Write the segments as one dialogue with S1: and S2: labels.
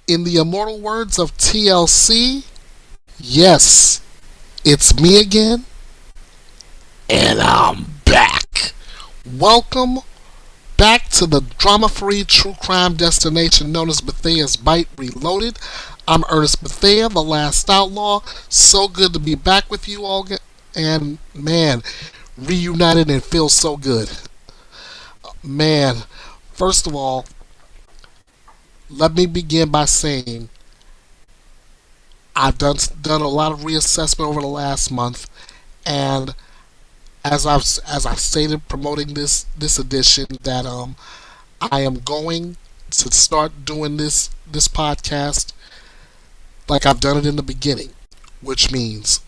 S1: In the immortal words of TLC, yes, it's me again, and I'm back. Welcome back to the drama-free true crime destination known as Bethea'S Byte Reloaded. I'm Ernest Bethea, the last outlaw. So good to be back with you all, and man, reunited and feels so good. Man, first of all, let me begin by saying I've done a lot of reassessment over the last month, and as I've stated promoting this edition that I am going to start doing this podcast like I've done it in the beginning, which means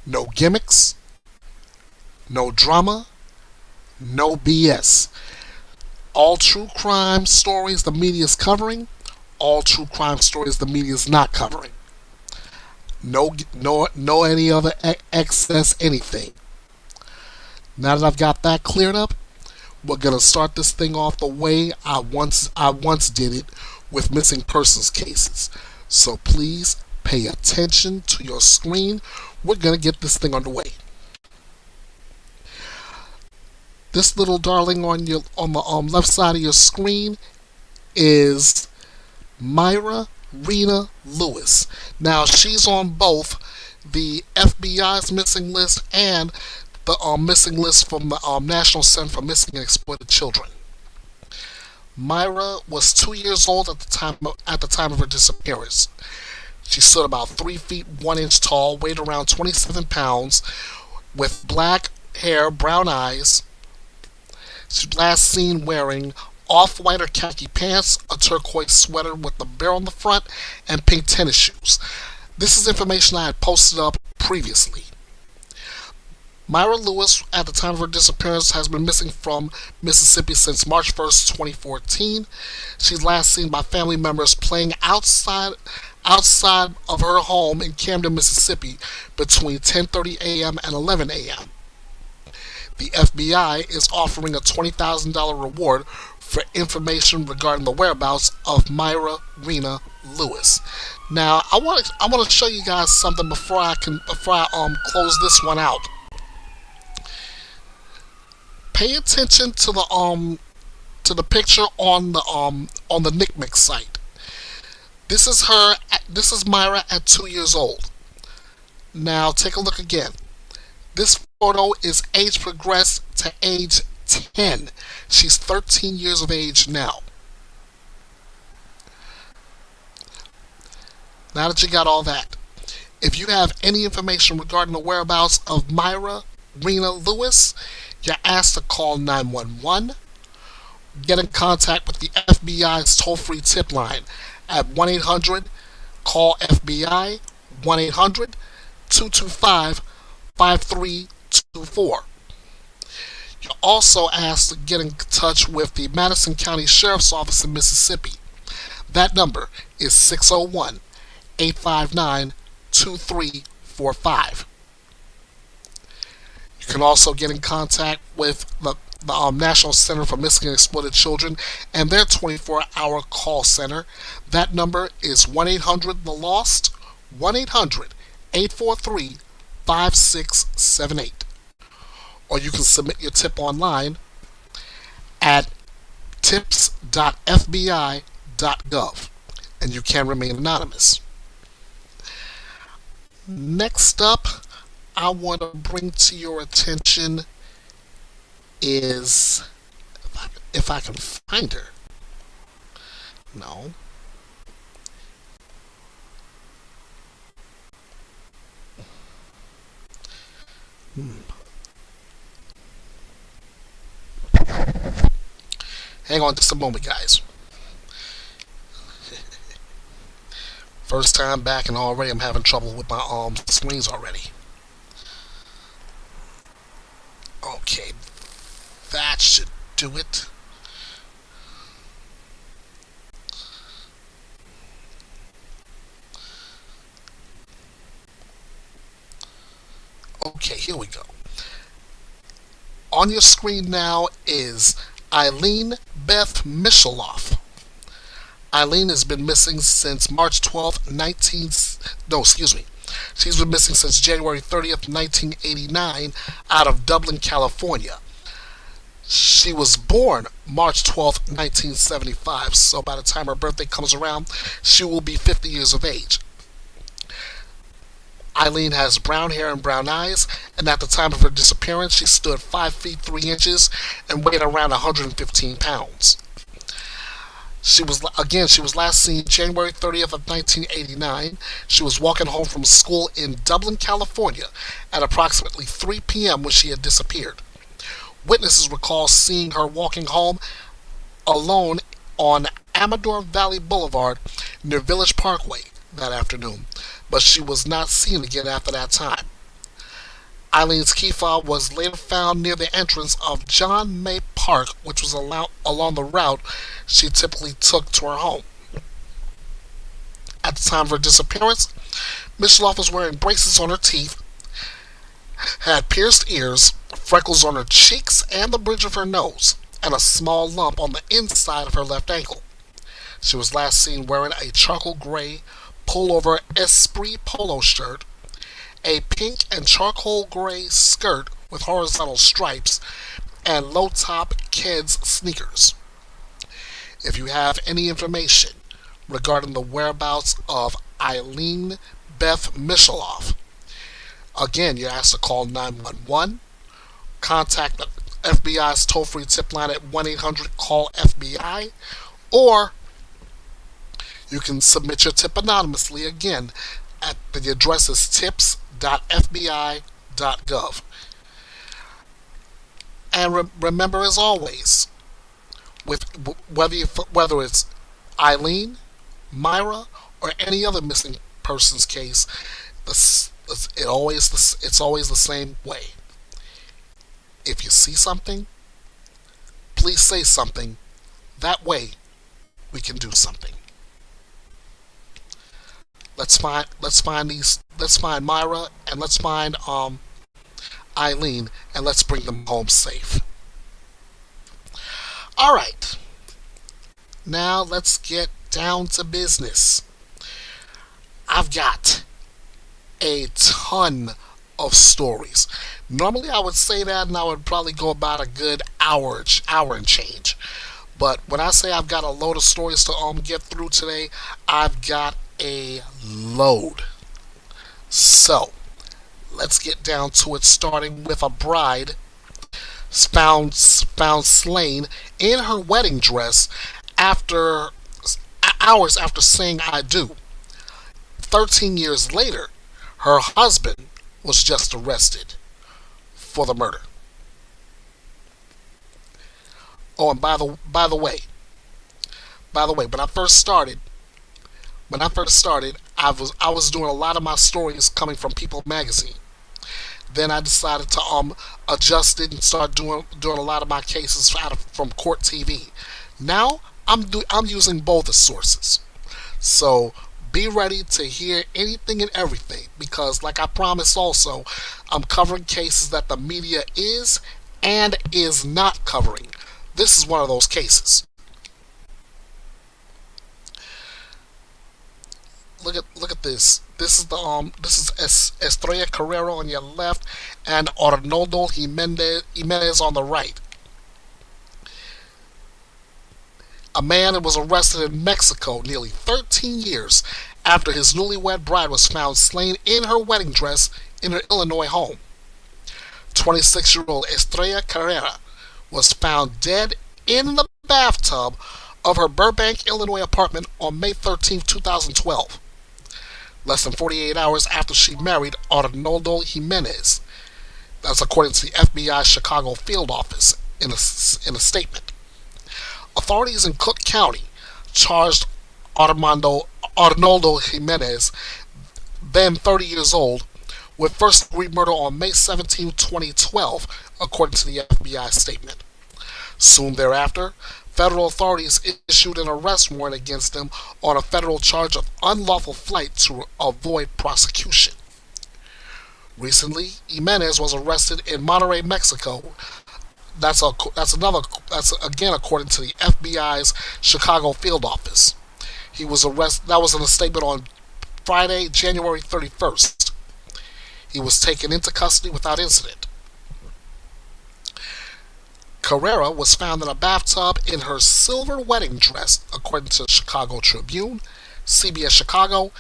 S1: no gimmicks, no drama, no BS. All true crime stories the media is covering, all true crime stories the media is not covering. No any other excess anything. Now that I've got that cleared up, we're gonna start this thing off the way I once did it with missing persons cases. So please pay attention to your screen. We're gonna get this thing underway. This little darling on the left side of your screen is Myra Rena Lewis. Now she's on both the FBI's missing list and the missing list from the National Center for Missing and Exploited Children. Myra was 2 years old at the time of her disappearance. She stood about 3 feet 1 inch tall, weighed around 27 pounds, with black hair, brown eyes. She was last seen wearing off-white or khaki pants, a turquoise sweater with a bear on the front, and pink tennis shoes. This is information I had posted up previously. Myra Lewis, at the time of her disappearance, has been missing from Mississippi since March 1st, 2014. She's last seen by family members playing outside of her home in Camden, Mississippi between 10:30 a.m. and 11 a.m. The FBI is offering a $20,000 reward for information regarding the whereabouts of Myra Rena Lewis. Now, I want to show you guys something before I close this one out. Pay attention to the picture on the Gimmicks site. This is her. This is Myra at 2 years old. Now, take a look again. This photo is age progressed to age 10. She's 13 years of age now. Now that you got all that, if you have any information regarding the whereabouts of Myra Rena Lewis, you're asked to call 911. Get in contact with the FBI's toll-free tip line at 1-800-CALL-FBI, 1-800-225-5324. You're also asked to get in touch with the Madison County Sheriff's Office in Mississippi. That number is 601-859-2345. You can also get in contact with the National Center for Missing and Exploited Children and their 24-hour call center. That number is 1-800-THE-LOST, 1-800-843-5678. Or you can submit your tip online at tips.fbi.gov, and you can remain anonymous. Next up, I want to bring to your attention is, if I can find her. No. Hang on just a moment, guys. First time back and already I'm having trouble with my screens already. Okay, that should do it. Okay, here we go. On your screen now is Eileen Beth Micheloff. Eileen has been missing since March 12th, 19... No, excuse me. She's been missing since January 30th, 1989, out of Dublin, California. She was born March 12th, 1975, so by the time her birthday comes around, she will be 50 years of age. Eileen has brown hair and brown eyes, and at the time of her disappearance, she stood 5 feet 3 inches and weighed around 115 pounds. She was last seen January 30th of 1989. She was walking home from school in Dublin, California at approximately 3 p.m. when she had disappeared. Witnesses recall seeing her walking home alone on Amador Valley Boulevard near Village Parkway that afternoon, but she was not seen again after that time. Eileen's key fob was later found near the entrance of John May Park, which was along the route she typically took to her home. At the time of her disappearance, Misheloff was wearing braces on her teeth, had pierced ears, freckles on her cheeks and the bridge of her nose, and a small lump on the inside of her left ankle. She was last seen wearing a charcoal gray pullover Esprit polo shirt, a pink and charcoal gray skirt with horizontal stripes, and low-top kids' sneakers. If you have any information regarding the whereabouts of Eileen Beth Misheloff, again, you're asked to call 911, contact the FBI's toll-free tip line at 1-800-CALL-FBI, or you can submit your tip anonymously again at the address is tips.fbi.gov. And remember, as always, whether it's Eileen, Myra, or any other missing person's case, it's always the same way. If you see something, please say something. That way, we can do something. Let's find Myra, and let's find Eileen, and let's bring them home safe. All right. Now let's get down to business. I've got a ton of stories. Normally I would say that and I would probably go about a good hour and change. But when I say I've got a load of stories to get through today, I've got a load. So, let's get down to it, starting with a bride found slain in her wedding dress hours after saying I do. 13 years later, her husband was just arrested for the murder. Oh, and by the way, when I first started, I was doing a lot of my stories coming from People magazine. Then I decided to adjust it and start doing a lot of my cases from Court TV. Now I'm using both as sources. So be ready to hear anything and everything, because like I promised also, I'm covering cases that the media is and is not covering. This is one of those cases. Look at this. This is Estrella Carrero on your left and Arnoldo Jimenez on the right. A man was arrested in Mexico nearly 13 years after his newlywed bride was found slain in her wedding dress in her Illinois home. 26-year-old Estrella Carrera was found dead in the bathtub of her Burbank, Illinois apartment on May 13, 2012. Less than 48 hours after she married Arnoldo Jimenez. That's according to the FBI Chicago field office in a statement. Authorities in Cook County charged Arnoldo Jimenez, then 30 years old, with first-degree murder on May 17, 2012, according to the FBI statement. Soon thereafter, federal authorities issued an arrest warrant against him on a federal charge of unlawful flight to avoid prosecution. Recently, Jimenez was arrested in Monterrey, Mexico. That's again according to the FBI's Chicago field office. He was arrested. That was in a statement on Friday, January 31st. He was taken into custody without incident. Carrera was found in a bathtub in her silver wedding dress, according to the Chicago Tribune, CBS Chicago,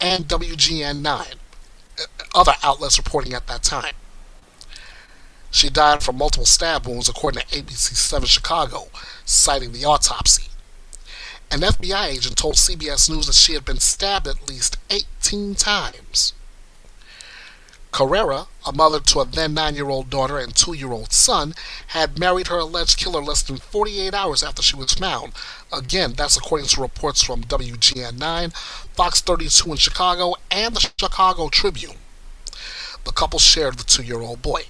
S1: and WGN9, other outlets reporting at that time. She died from multiple stab wounds, according to ABC7 Chicago, citing the autopsy. An FBI agent told CBS News that she had been stabbed at least 18 times. Carrera, a mother to a then 9-year-old daughter and 2-year-old son, had married her alleged killer less than 48 hours after she was found. Again, that's according to reports from WGN9, Fox 32 in Chicago, and the Chicago Tribune. The couple shared the 2-year-old boy.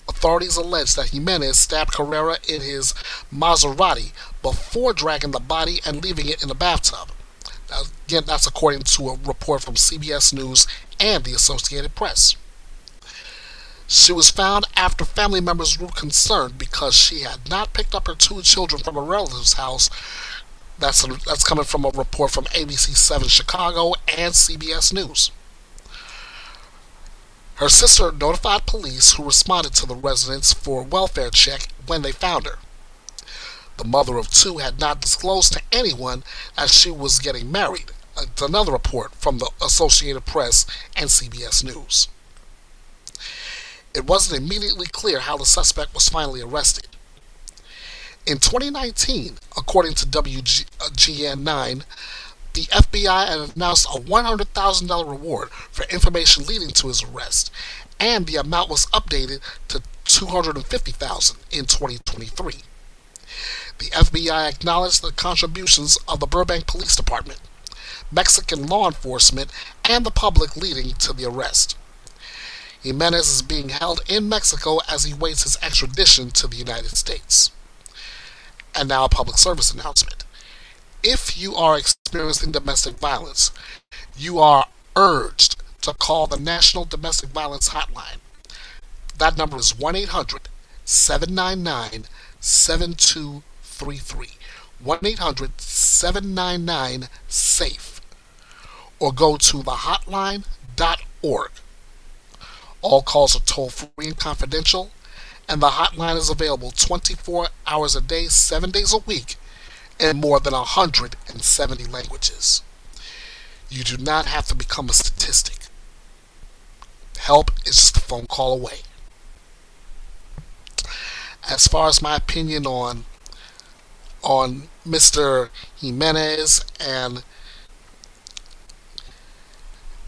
S1: Authorities allege that Jimenez stabbed Carrera in his Maserati before dragging the body and leaving it in the bathtub. Now, again, that's according to a report from CBS News and the Associated Press. She was found after family members grew concerned because she had not picked up her 2 children from a relative's house. That's coming from a report from ABC7 Chicago and CBS News. Her sister notified police, who responded to the residence for a welfare check when they found her. The mother of 2 had not disclosed to anyone that she was getting married. It's another report from the Associated Press and CBS News. It wasn't immediately clear how the suspect was finally arrested. In 2019, according to WGN9, the FBI had announced a $100,000 reward for information leading to his arrest, and the amount was updated to $250,000 in 2023. The FBI acknowledged the contributions of the Burbank Police Department, Mexican law enforcement, and the public leading to the arrest. Jimenez is being held in Mexico as he waits his extradition to the United States. And now a public service announcement. If you are experiencing domestic violence, you are urged to call the National Domestic Violence Hotline. That number is 1-800-799-7233. 1-800-799-SAFE. Or go to thehotline.org. All calls are toll-free and confidential, and the hotline is available 24 hours a day, 7 days a week, in more than 170 languages. You do not have to become a statistic. Help is just a phone call away. As far as my opinion on Mr. Jimenez and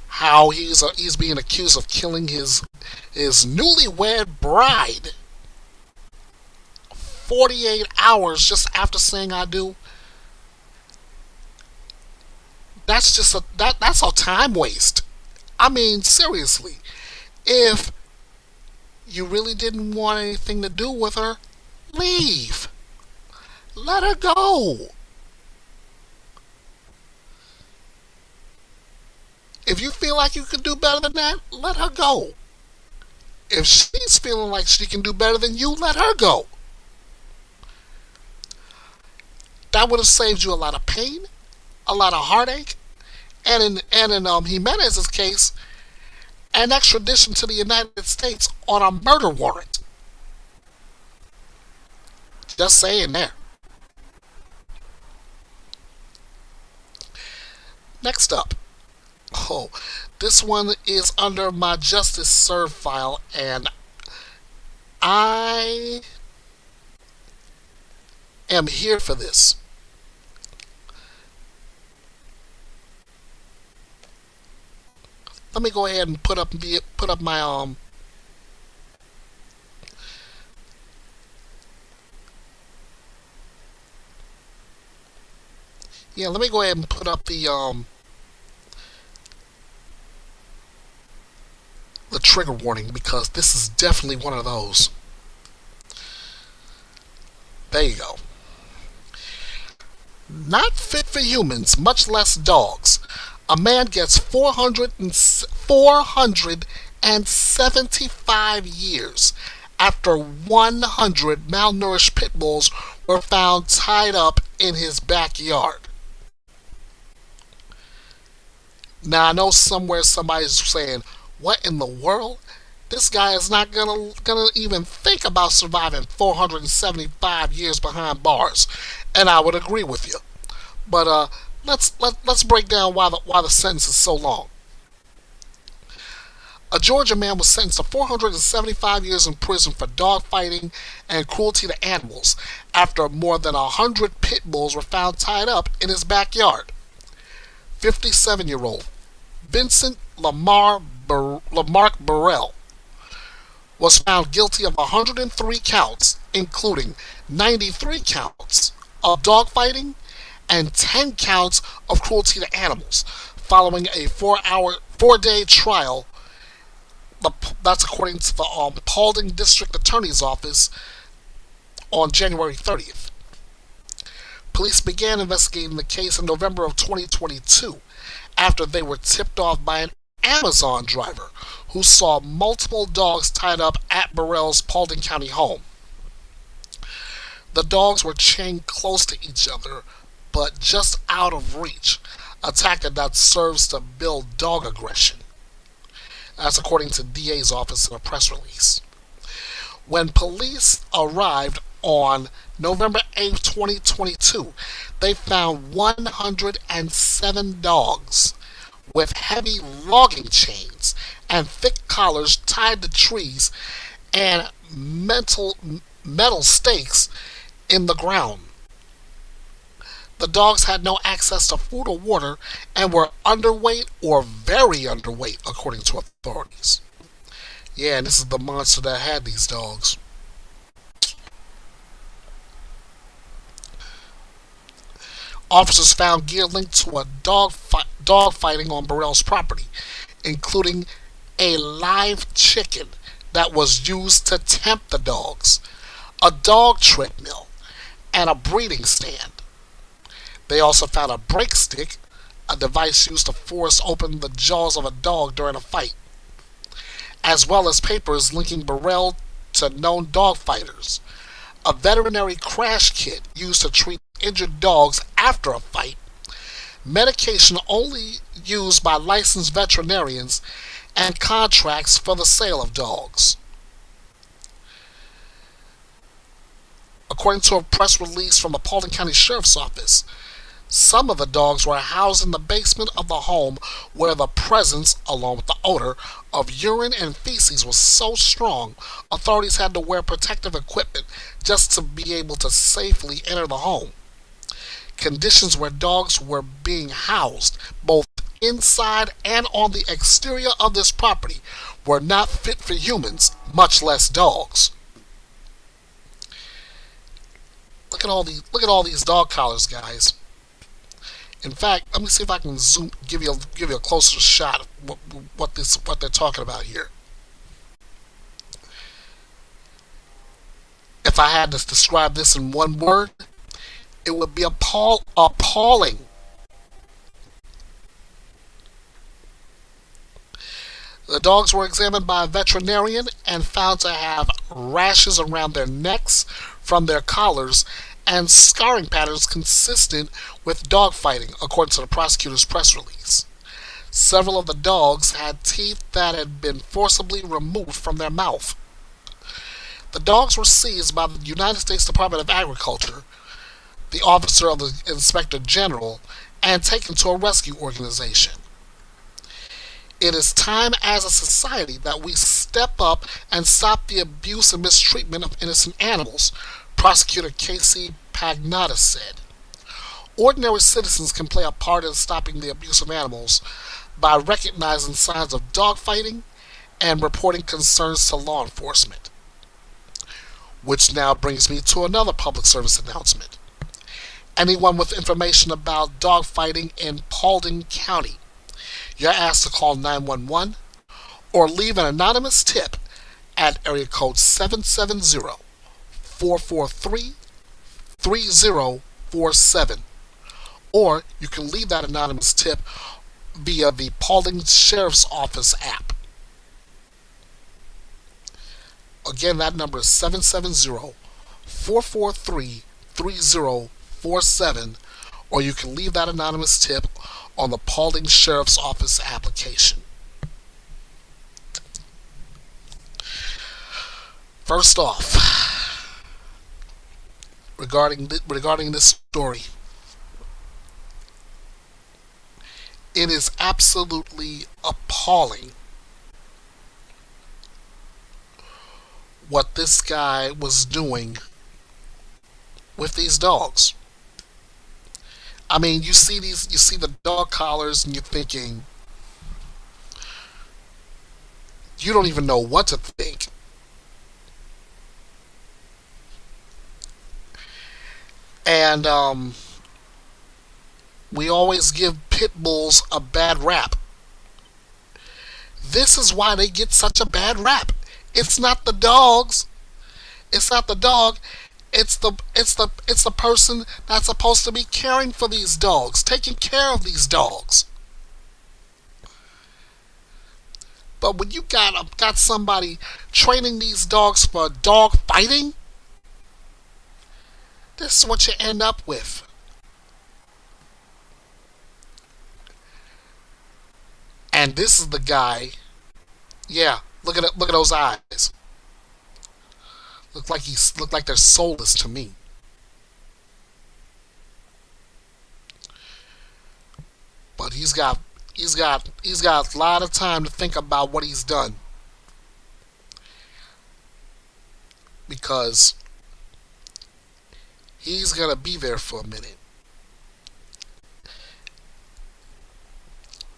S1: how he's being accused of killing his newlywed bride 48 hours just after saying I do. That's a time waste. I mean, seriously, if you really didn't want anything to do with her, leave. Let her go. If you feel like you can do better than that, let her go. If she's feeling like she can do better than you, let her go. That would have saved you a lot of pain, a lot of heartache, and in Jimenez's case, an extradition to the United States on a murder warrant. Just saying there. Next up. Oh, this one is under my Justice Serve file, and I am here for this. Let me go ahead and put up my let me go ahead and put up the trigger warning, because this is definitely one of those. There you go. Not fit for humans, much less dogs. A man gets 475 years after 100 malnourished pit bulls were found tied up in his backyard. Now I know somewhere somebody's saying, "What in the world? This guy is not gonna even think about surviving 475 years behind bars," and I would agree with you. But let's break down why the sentence is so long. A Georgia man was sentenced to 475 years in prison for dogfighting and cruelty to animals after more than 100 pit bulls were found tied up in his backyard. 57-year-old Vincent Lamarck Burrell was found guilty of 103 counts, including 93 counts of dogfighting and 10 counts of cruelty to animals, following a 4-day trial. That's according to the Paulding District Attorney's Office on January 30th. Police began investigating the case in November of 2022 after they were tipped off by an Amazon driver who saw multiple dogs tied up at Burrell's Paulding County home. The dogs were chained close to each other, but just out of reach, a tactic that serves to build dog aggression. That's according to DA's office in a press release. When police arrived on November 8, 2022, they found 107 dogs with heavy logging chains and thick collars tied to trees and metal stakes in the ground. The dogs had no access to food or water and were underweight or very underweight, according to authorities. Yeah, and this is the monster that had these dogs. Officers found gear linked to a dog fighting on Burrell's property, including a live chicken that was used to tempt the dogs, a dog treadmill, and a breeding stand. They also found a break stick, a device used to force open the jaws of a dog during a fight, as well as papers linking Burrell to known dog fighters, a veterinary crash kit used to treat injured dogs after a fight, medication only used by licensed veterinarians, and contracts for the sale of dogs. According to a press release from the Paulding County Sheriff's Office, some of the dogs were housed in the basement of the home where the presence, along with the odor, of urine and feces was so strong, authorities had to wear protective equipment just to be able to safely enter the home. Conditions where dogs were being housed, both inside and on the exterior of this property, were not fit for humans, much less dogs. Look at all these dog collars, guys. In fact, let me see if I can give you a closer shot of what they're talking about here. If I had to describe this in one word, it would be appalling. The dogs were examined by a veterinarian and found to have rashes around their necks from their collars and scarring patterns consistent with dogfighting, according to the prosecutor's press release. Several of the dogs had teeth that had been forcibly removed from their mouth. The dogs were seized by the United States Department of Agriculture, the Officer of the Inspector General, and taken to a rescue organization. It is time as a society that we step up and stop the abuse and mistreatment of innocent animals, Prosecutor Casey Pagnotta said. Ordinary citizens can play a part in stopping the abuse of animals by recognizing signs of dogfighting and reporting concerns to law enforcement. Which now brings me to another public service announcement. Anyone with information about dogfighting in Paulding County, you're asked to call 911 or leave an anonymous tip at area code 770-443-3047. Or you can leave that anonymous tip via the Paulding Sheriff's Office app. Again, that number is 770-443-3047. 3047, or you can leave that anonymous tip on the Paulding Sheriff's Office application. First off, regarding this story, it is absolutely appalling what this guy was doing with these dogs. I mean, you see the dog collars, and you're thinking, you don't even know what to think. And we always give pit bulls a bad rap. This is why they get such a bad rap. It's not the dogs. It's not the dog. It's the person that's supposed to be caring for these dogs, taking care of these dogs. But when you got somebody training these dogs for dog fighting, this is what you end up with. And this is the guy. Yeah, look at those eyes. Look like they're soulless to me. But he's got a lot of time to think about what he's done. Because he's gonna be there for a minute.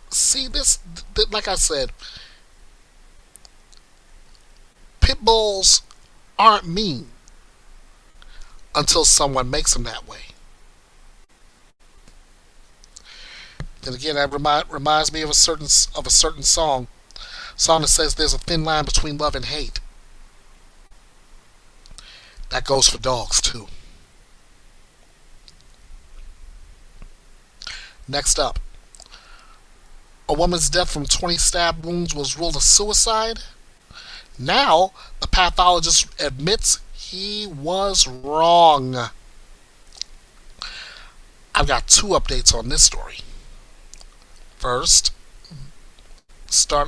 S1: See, like I said, pit bulls aren't mean until someone makes them that way. And again, that reminds me of a certain song that says there's a thin line between love and hate. That goes for dogs too. Next up, a woman's death from 20 stab wounds was ruled a suicide. Now, the pathologist admits he was wrong. I've got two updates on this story. First,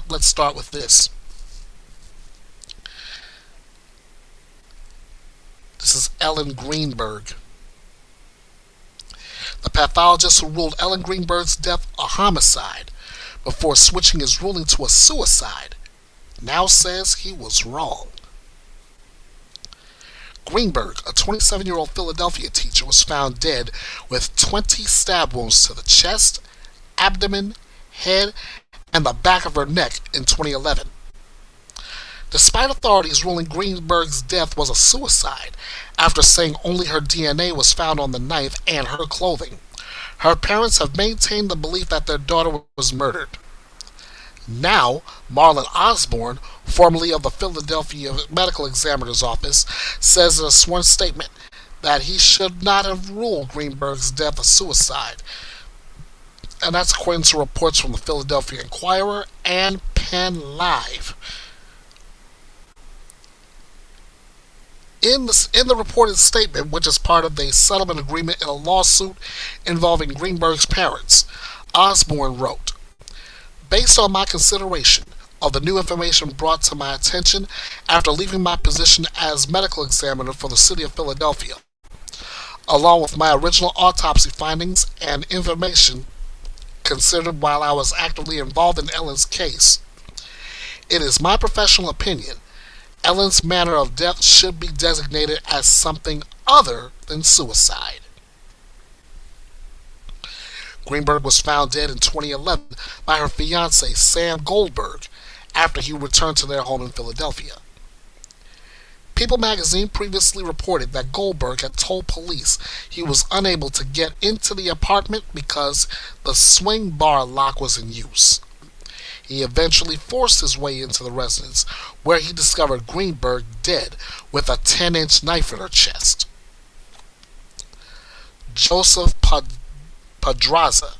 S1: let's start with this. This is Ellen Greenberg. The pathologist who ruled Ellen Greenberg's death a homicide before switching his ruling to a suicide now says he was wrong. Greenberg, a 27-year-old Philadelphia teacher, was found dead with 20 stab wounds to the chest, abdomen, head, and the back of her neck in 2011. Despite authorities ruling Greenberg's death was a suicide after saying only her DNA was found on the knife and her clothing, her parents have maintained the belief that their daughter was murdered. Now, Marlon Osborne, formerly of the Philadelphia Medical Examiner's Office, says in a sworn statement that he should not have ruled Greenberg's death a suicide. And that's according to reports from the Philadelphia Inquirer and Penn Live. In the reported statement, which is part of the settlement agreement in a lawsuit involving Greenberg's parents, Osborne wrote, "Based on my consideration of the new information brought to my attention after leaving my position as medical examiner for the city of Philadelphia, along with my original autopsy findings and information considered while I was actively involved in Ellen's case, it is my professional opinion Ellen's manner of death should be designated as something other than suicide." Greenberg was found dead in 2011 by her fiancé, Sam Goldberg, after he returned to their home in Philadelphia. People magazine previously reported that Goldberg had told police he was unable to get into the apartment because the swing bar lock was in use. He eventually forced his way into the residence, where he discovered Greenberg dead with a 10-inch knife in her chest. Joseph Pedraza,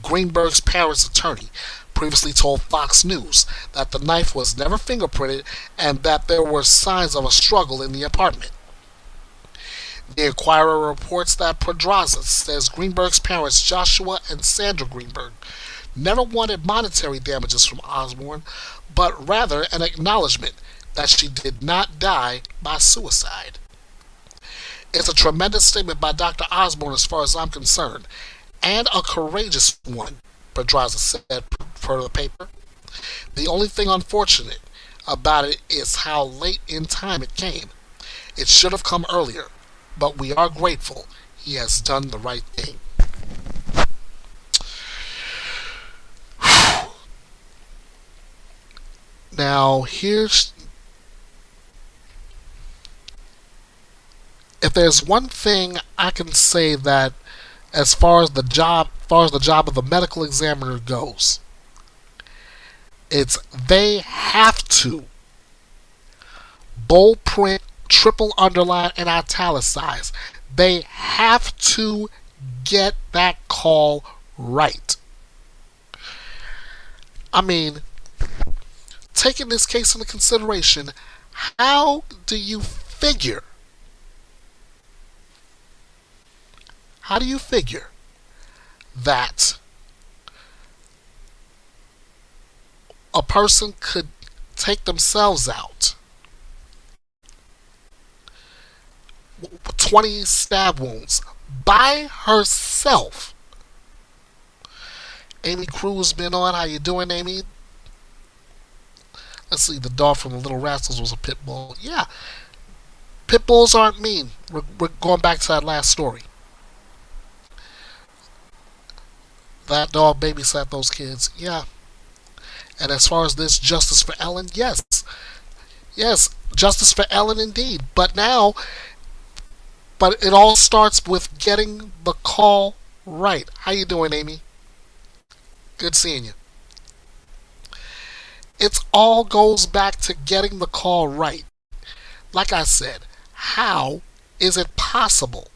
S1: Greenberg's parents' attorney, previously told Fox News that the knife was never fingerprinted and that there were signs of a struggle in the apartment. The Inquirer reports that Pedraza says Greenberg's parents, Joshua and Sandra Greenberg, never wanted monetary damages from Osborne, but rather an acknowledgement that she did not die by suicide. It's a tremendous statement by Dr. Osborne as far as I'm concerned, and a courageous one, Pedraza said per the paper. The only thing unfortunate about it is how late in time it came. It should have come earlier, but we are grateful he has done the right thing. Now, if there's one thing I can say that as far as the job of the medical examiner goes, it's they have to bold print, triple underline, and italicize. They have to get that call right. I mean, taking this case into consideration, how do you figure that a person could take themselves out? 20 stab wounds by herself. Amy Cruz been on. How you doing, Amy? Let's see. The dog from the Little Rascals was a pit bull. Yeah, pit bulls aren't mean. We're going back to that last story. That dog babysat those kids. Yeah. And as far as this justice for Ellen, yes, justice for Ellen indeed. But it all starts with getting the call right. How you doing, Amy? Good seeing you. It all goes back to getting the call right. Like I said, how is it possible?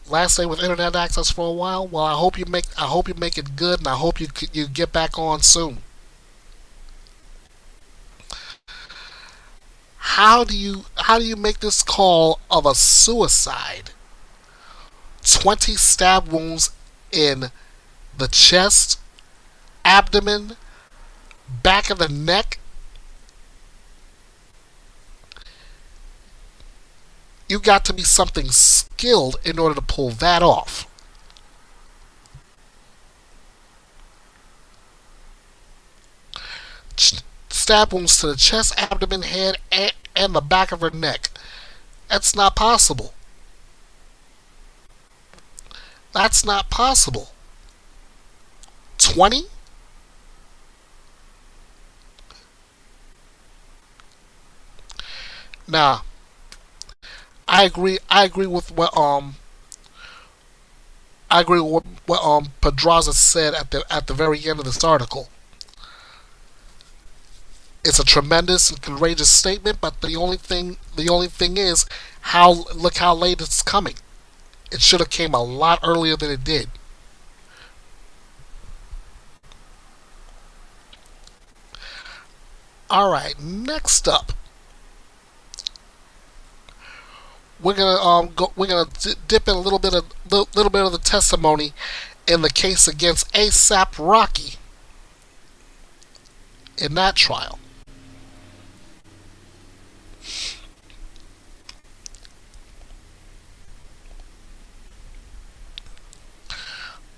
S1: Last day with internet access for a while. Well, I hope you make it good, and I hope you get back on soon. How do you make this call of a suicide? 20 stab wounds in the chest, abdomen, back of the neck. You got to be something skilled in order to pull that off. Stab wounds to the chest, abdomen, head, and the back of her neck. That's not possible. That's not possible. 20? Now, I agree with what Pedraza said at the very end of this article. It's a tremendous and courageous statement, but the only thing is look how late it's coming. It should have came a lot earlier than it did. All right, next up, we're gonna dip in a little bit of the testimony in the case against ASAP Rocky in that trial.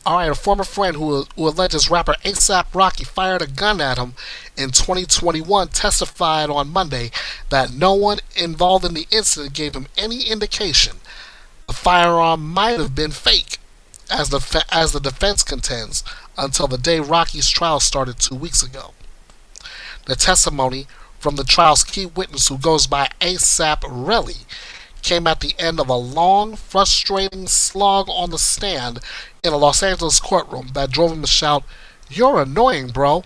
S1: Alright, a former friend who alleges rapper ASAP Rocky fired a gun at him in 2021 testified on Monday that no one involved in the incident gave him any indication the firearm might have been fake, as the defense contends, until the day Rocky's trial started 2 weeks ago. The testimony from the trial's key witness, who goes by ASAP Relly, came at the end of a long, frustrating slog on the stand in a Los Angeles courtroom that drove him to shout, "You're annoying, bro,"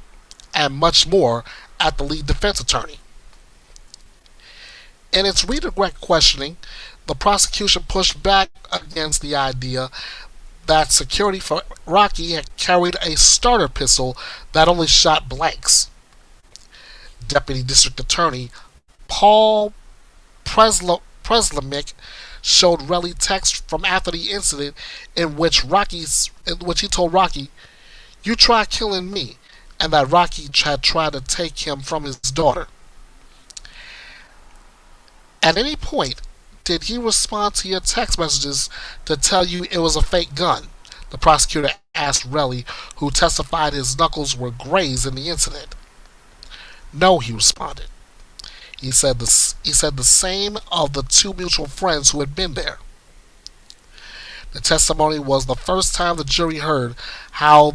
S1: and much more at the lead defense attorney. In its redirect questioning, the prosecution pushed back against the idea that security for Rocky had carried a starter pistol that only shot blanks. Deputy District Attorney Paul Preslamick showed Relly text from after the incident in which he told Rocky, "You try killing me," and that Rocky had tried to take him from his daughter. At any point, did he respond to your text messages to tell you it was a fake gun? The prosecutor asked Relly, who testified his knuckles were grazed in the incident. No, he responded. He said the same of the two mutual friends who had been there. The testimony was the first time the jury heard how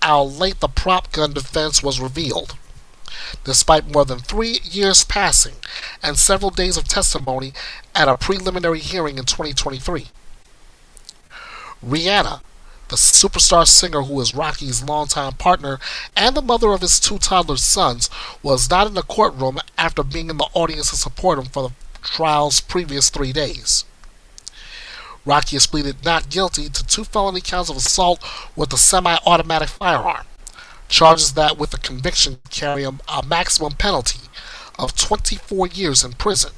S1: late the prop gun defense was revealed. Despite more than 3 years passing and several days of testimony at a preliminary hearing in 2023. Rihanna, the superstar singer who is Rocky's longtime partner and the mother of his two toddler sons, was not in the courtroom after being in the audience to support him for the trial's previous 3 days. Rocky has pleaded not guilty to 2 felony counts of assault with a semi-automatic firearm, charges that with a conviction carry a maximum penalty of 24 years in prison.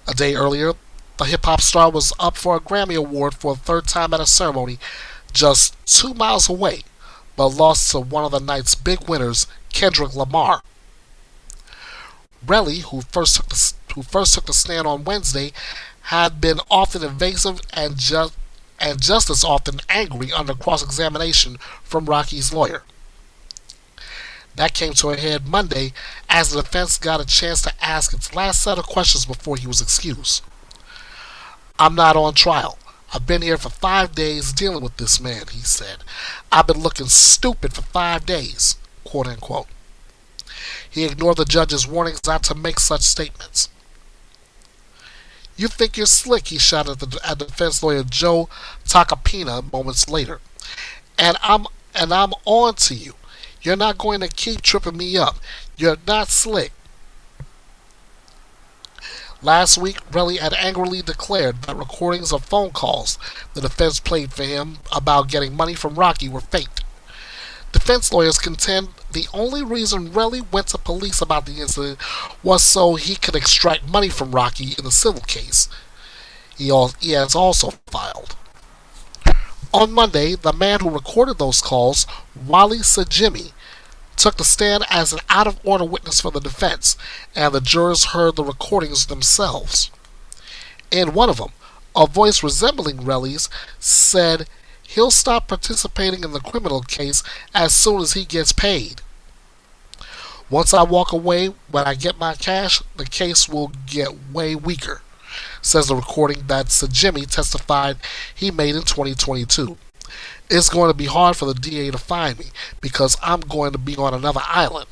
S1: A day earlier, the hip-hop star was up for a Grammy Award for a third time at a ceremony just 2 miles away, but lost to one of the night's big winners, Kendrick Lamar. Relly, who first took the stand on Wednesday, had been often evasive and just as often angry under cross-examination from Rocky's lawyer. That came to a head Monday as the defense got a chance to ask its last set of questions before he was excused. "I'm not on trial. I've been here for 5 days dealing with this man," he said. "I've been looking stupid for 5 days," quote unquote. He ignored the judge's warnings not to make such statements. "You think you're slick," he shouted at defense lawyer Joe Tacopina moments later. And I'm on to you. You're not going to keep tripping me up. You're not slick." Last week, Relly had angrily declared that recordings of phone calls the defense played for him about getting money from Rocky were faked. Defense lawyers contend the only reason Relly went to police about the incident was so he could extract money from Rocky in the civil case he has also filed. On Monday, the man who recorded those calls, Wally Sajimi, took the stand as an out-of-order witness for the defense, and the jurors heard the recordings themselves. In one of them, a voice resembling Relly's said he'll stop participating in the criminal case as soon as he gets paid. "Once I walk away, when I get my cash, the case will get way weaker," says the recording that Sajimi testified he made in 2022. "It's going to be hard for the DA to find me because I'm going to be on another island."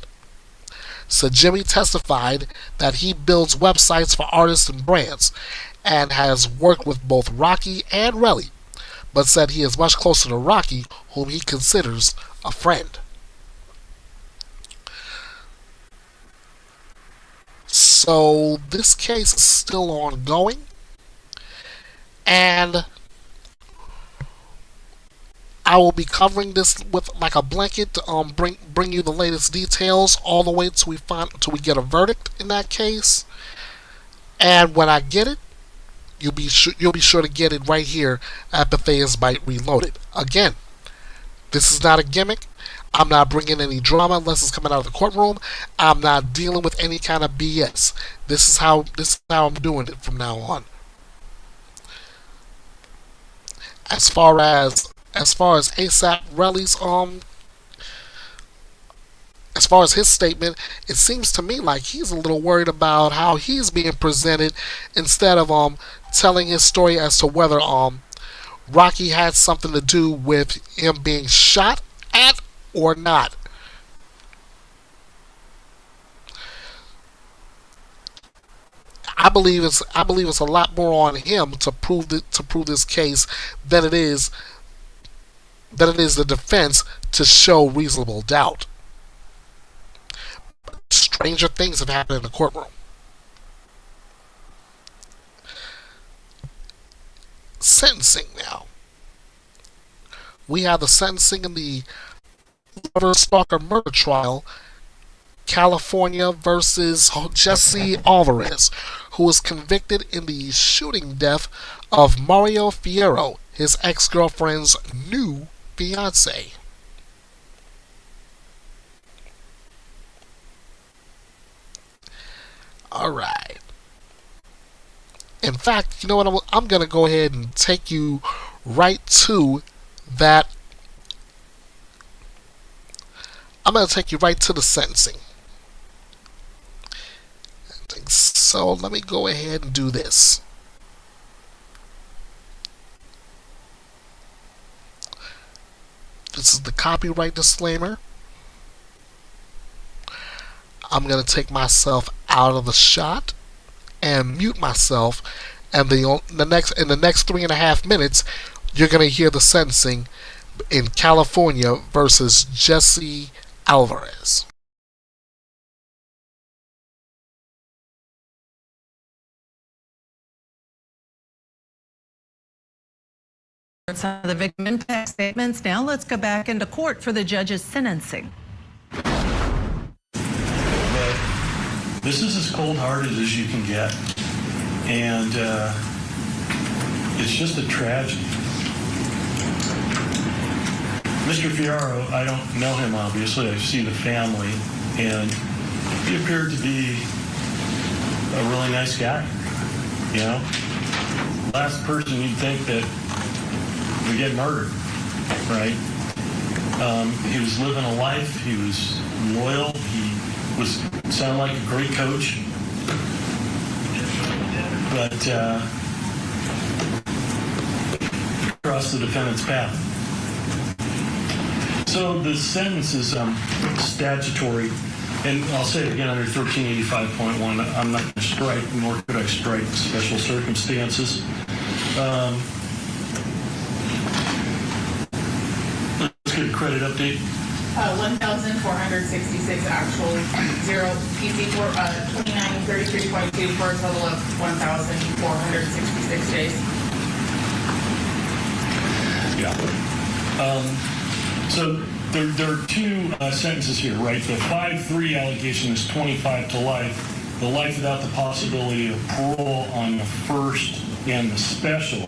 S1: Sajimi testified that he builds websites for artists and brands and has worked with both Rocky and Relly, but said he is much closer to Rocky, whom he considers a friend. So this case is still ongoing, and I will be covering this with like a blanket to bring you the latest details all the way till we get a verdict in that case. And when I get it, you'll be sure to get it right here at Bethea'S Byte Reloaded. Again, this is not a gimmick. I'm not bringing any drama unless it's coming out of the courtroom. I'm not dealing with any kind of BS. This is how I'm doing it from now on. As far as ASAP Relly's as far as his statement, it seems to me like he's a little worried about how he's being presented instead of telling his story as to whether Rocky had something to do with him being shot at or not. I believe it's a lot more on him to prove this case than it is the defense to show reasonable doubt. Stranger things have happened in the courtroom. Sentencing now. We have the sentencing in the Stalker murder trial California versus Jesse Alvarez, who was convicted in the shooting death of Mario Fierro, his ex-girlfriend's new fiance. All right. In fact, you know what? I'm going to go ahead and take you right to that. I'm going to take you right to the sentencing. So let me go ahead and do this. This is the copyright disclaimer. I'm going to take myself out of the shot and mute myself, and in the next 3.5 minutes, you're going to hear the sentencing in California versus Jesse Alvarez.
S2: Some of the victim impact statements. Now let's go back into court for the judge's sentencing.
S3: This is as cold-hearted as you can get, and it's just a tragedy. Mr. Fierro, I don't know him, obviously. I see the family, and he appeared to be a really nice guy, you know? Last person you'd think that would get murdered, right? He was living a life. He was loyal. He sounded like a great coach. But crossed the defendant's path. So the sentence is statutory, and I'll say it again under 1385.1. I'm not going to strike, nor could I strike special circumstances. Let's get a credit update.
S4: 1,466 actual, 0 PC for 2933.2 for a total of 1,466 days.
S3: Yeah. So there are two sentences here, right? The 5-3 allegation is 25 to life. The life without the possibility of parole on the first and the special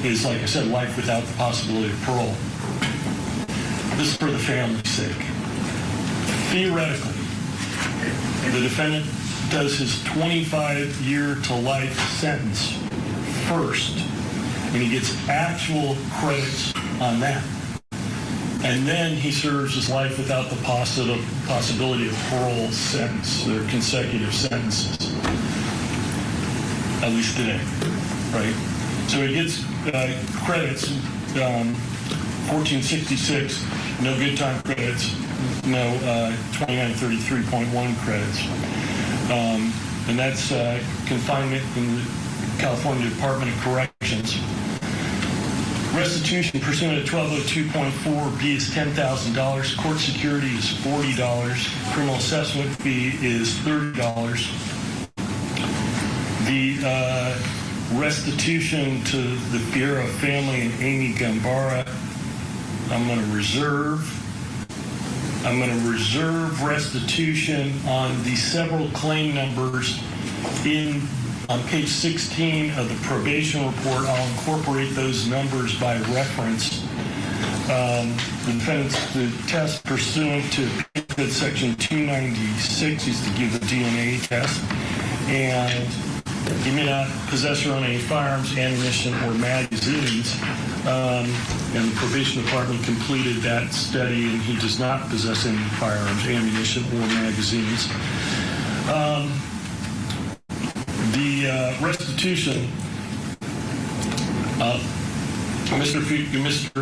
S3: is, like I said, life without the possibility of parole. This is for the family's sake. Theoretically, the defendant does his 25-year to life sentence first, and he gets actual credits on that. And then he serves his life without the possibility of parole sentence. They're consecutive sentences, at least today, right? So he gets credits, 1466, no good time credits, no 2933.1 credits. And that's confinement in the California Department of Corrections. Restitution pursuant to 1202.4B is $10,000. Court security is $40. Criminal assessment fee is $30. The restitution to the Fierro family and Amy Gambara, I'm going to reserve restitution on the several claim numbers on page 16 of the probation report. I'll incorporate those numbers by reference. The test pursuant to section 296 is to give a DNA test, and he may not possess or own any firearms, ammunition, or magazines. And the probation department completed that study, and he does not possess any firearms, ammunition, or magazines. The restitution, Mr.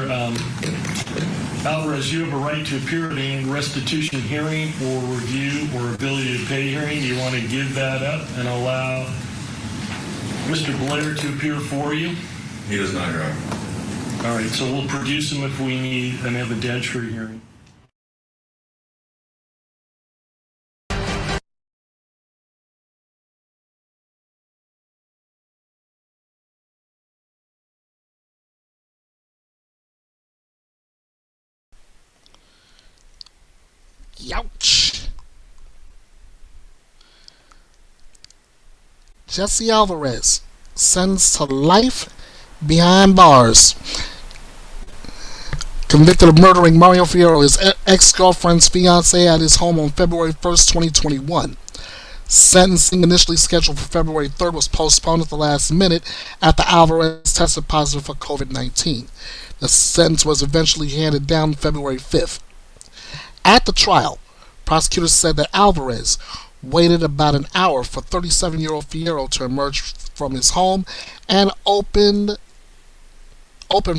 S3: Alvarez, you have a right to appear at any restitution hearing or review or ability to pay hearing. Do you want to give that up and allow Mr. Blair to appear for you?
S5: He does not, Your Honor.
S3: All right, so we'll produce him if we need an evidentiary hearing.
S1: Youch. Jesse Alvarez, sentenced to life behind bars. Convicted of murdering Mario Fierro, his ex-girlfriend's fiancé, at his home on February 1st, 2021. Sentencing, initially scheduled for February 3rd, was postponed at the last minute after Alvarez tested positive for COVID-19. The sentence was eventually handed down February 5th. At the trial, prosecutors said that Alvarez waited about an hour for 37-year-old Fierro to emerge from his home and opened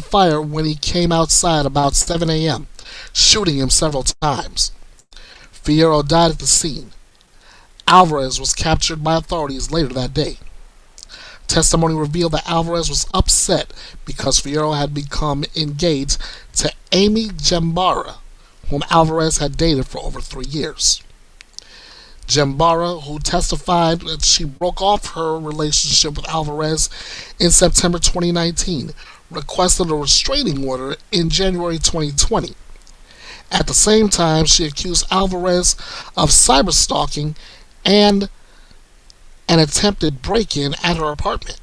S1: fire when he came outside about 7 a.m., shooting him several times. Fierro died at the scene. Alvarez was captured by authorities later that day. Testimony revealed that Alvarez was upset because Fierro had become engaged to Amy Gembara, whom Alvarez had dated for over 3 years. Gembara, who testified that she broke off her relationship with Alvarez in September 2019, requested a restraining order in January 2020. At the same time, she accused Alvarez of cyberstalking and an attempted break-in at her apartment,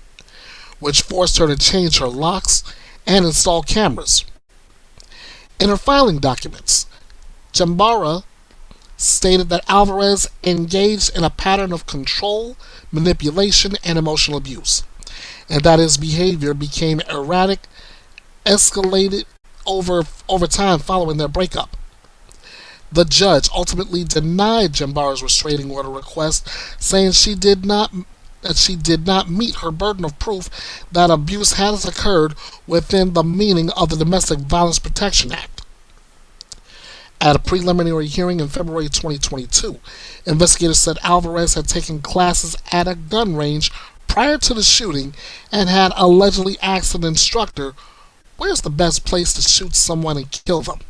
S1: which forced her to change her locks and install cameras. In her filing documents, Gembara stated that Alvarez engaged in a pattern of control, manipulation, and emotional abuse, and that his behavior became erratic, escalated over time following their breakup. The judge ultimately denied Gembara's restraining order request, saying she did not meet her burden of proof that abuse has occurred within the meaning of the Domestic Violence Protection Act. At a preliminary hearing in February 2022, investigators said Alvarez had taken classes at a gun range prior to the shooting and had allegedly asked an instructor, "Where's the best place to shoot someone and kill them?"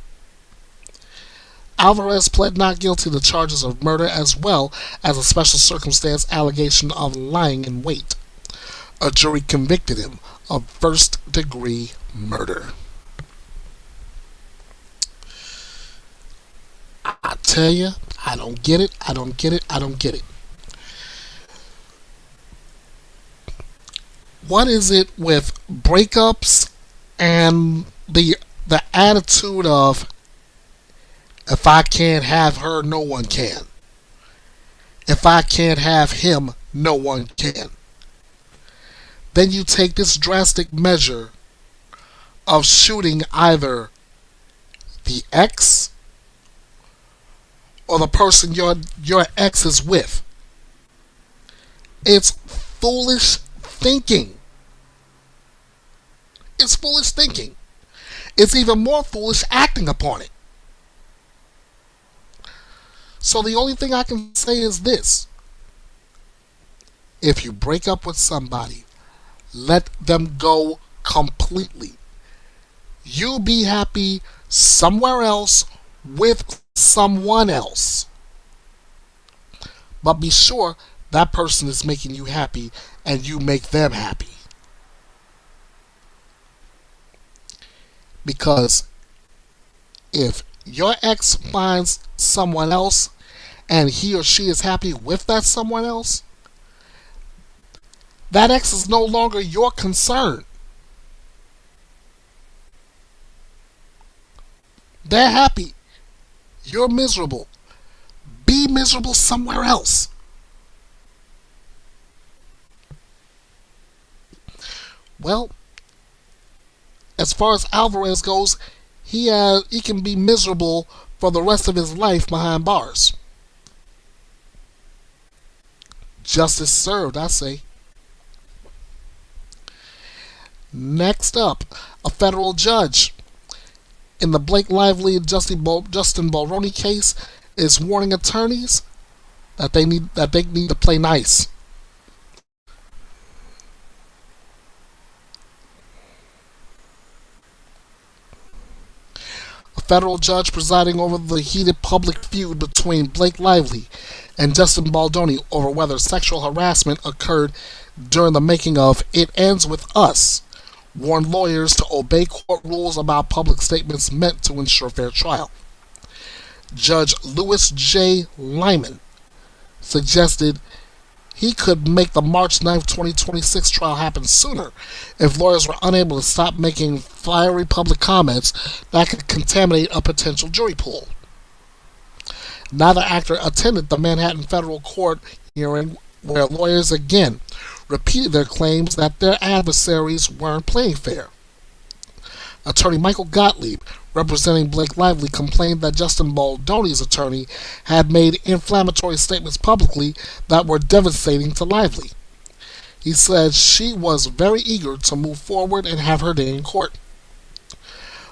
S1: Alvarez pled not guilty to charges of murder as well as a special circumstance allegation of lying in wait. A jury convicted him of first-degree murder. I tell you, I don't get it. What is it with breakups and the attitude of, if I can't have her, no one can. If I can't have him, no one can. Then you take this drastic measure of shooting either the ex or the person your ex is with. It's foolish thinking. It's foolish thinking. It's even more foolish acting upon it. So the only thing I can say is this. If you break up with somebody, let them go completely. You be happy somewhere else with someone else. But be sure that person is making you happy and you make them happy. Because if your ex finds someone else and he or she is happy with that someone else, that ex is no longer your concern. They're happy. You're miserable. Be miserable somewhere else. Well, as far as Alvarez goes, he can be miserable for the rest of his life behind bars. Justice served, I say. Next up, a federal judge in the Blake Lively and Justin Mulroney case is warning attorneys that they need to play nice. A federal judge presiding over the heated public feud between Blake Lively and Justin Baldoni over whether sexual harassment occurred during the making of It Ends With Us warned lawyers to obey court rules about public statements meant to ensure fair trial. Judge Louis J. Lyman suggested he could make the March 9th, 2026 trial happen sooner if lawyers were unable to stop making fiery public comments that could contaminate a potential jury pool. Neither actor attended the Manhattan federal court hearing, where lawyers again repeated their claims that their adversaries weren't playing fair. Attorney Michael Gottlieb, representing Blake Lively, complained that Justin Baldoni's attorney had made inflammatory statements publicly that were devastating to Lively. He said she was very eager to move forward and have her day in court.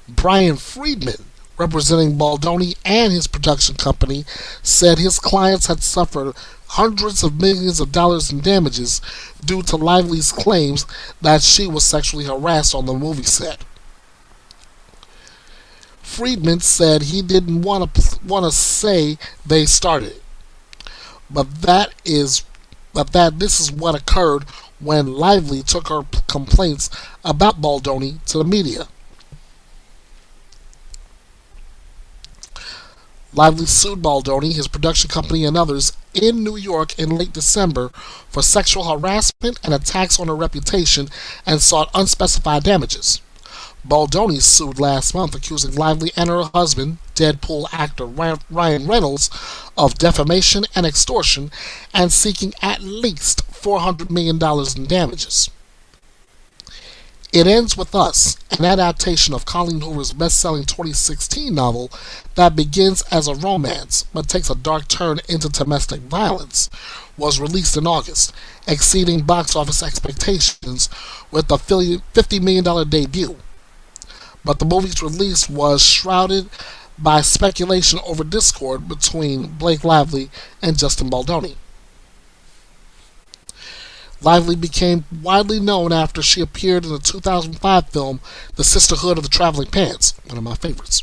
S1: Brian Friedman, representing Baldoni and his production company, said his clients had suffered hundreds of millions of dollars in damages due to Lively's claims that she was sexually harassed on the movie set. Friedman said he didn't want to say they started it, but that this is what occurred when Lively took her complaints about Baldoni to the media. Lively sued Baldoni, his production company, and others in New York in late December for sexual harassment and attacks on her reputation and sought unspecified damages. Baldoni sued last month, accusing Lively and her husband, Deadpool actor Ryan Reynolds, of defamation and extortion and seeking at least $400 million in damages. It Ends With Us, an adaptation of Colleen Hoover's best-selling 2016 novel that begins as a romance but takes a dark turn into domestic violence, was released in August, exceeding box office expectations with a $50 million debut. But the movie's release was shrouded by speculation over discord between Blake Lively and Justin Baldoni. Lively became widely known after she appeared in the 2005 film The Sisterhood of the Traveling Pants, one of my favorites.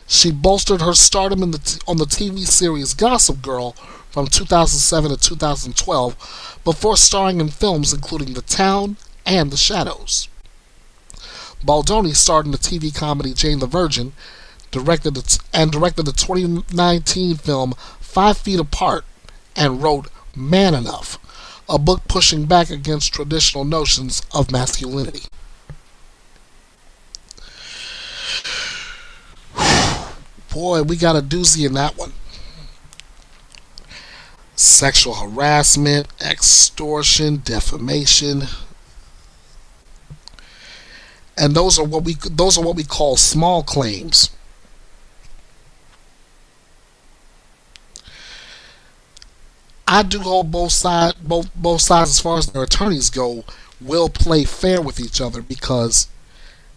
S1: She bolstered her stardom on the TV series Gossip Girl from 2007 to 2012 before starring in films including The Town and The Shadows. Baldoni starred in the TV comedy Jane the Virgin, directed the 2019 film 5 Feet Apart, and wrote Man Enough, a book pushing back against traditional notions of masculinity. Boy, we got a doozy in that one. Sexual harassment, extortion, defamation. And those are what we call small claims. I do hope both sides, as far as their attorneys go, will play fair with each other, because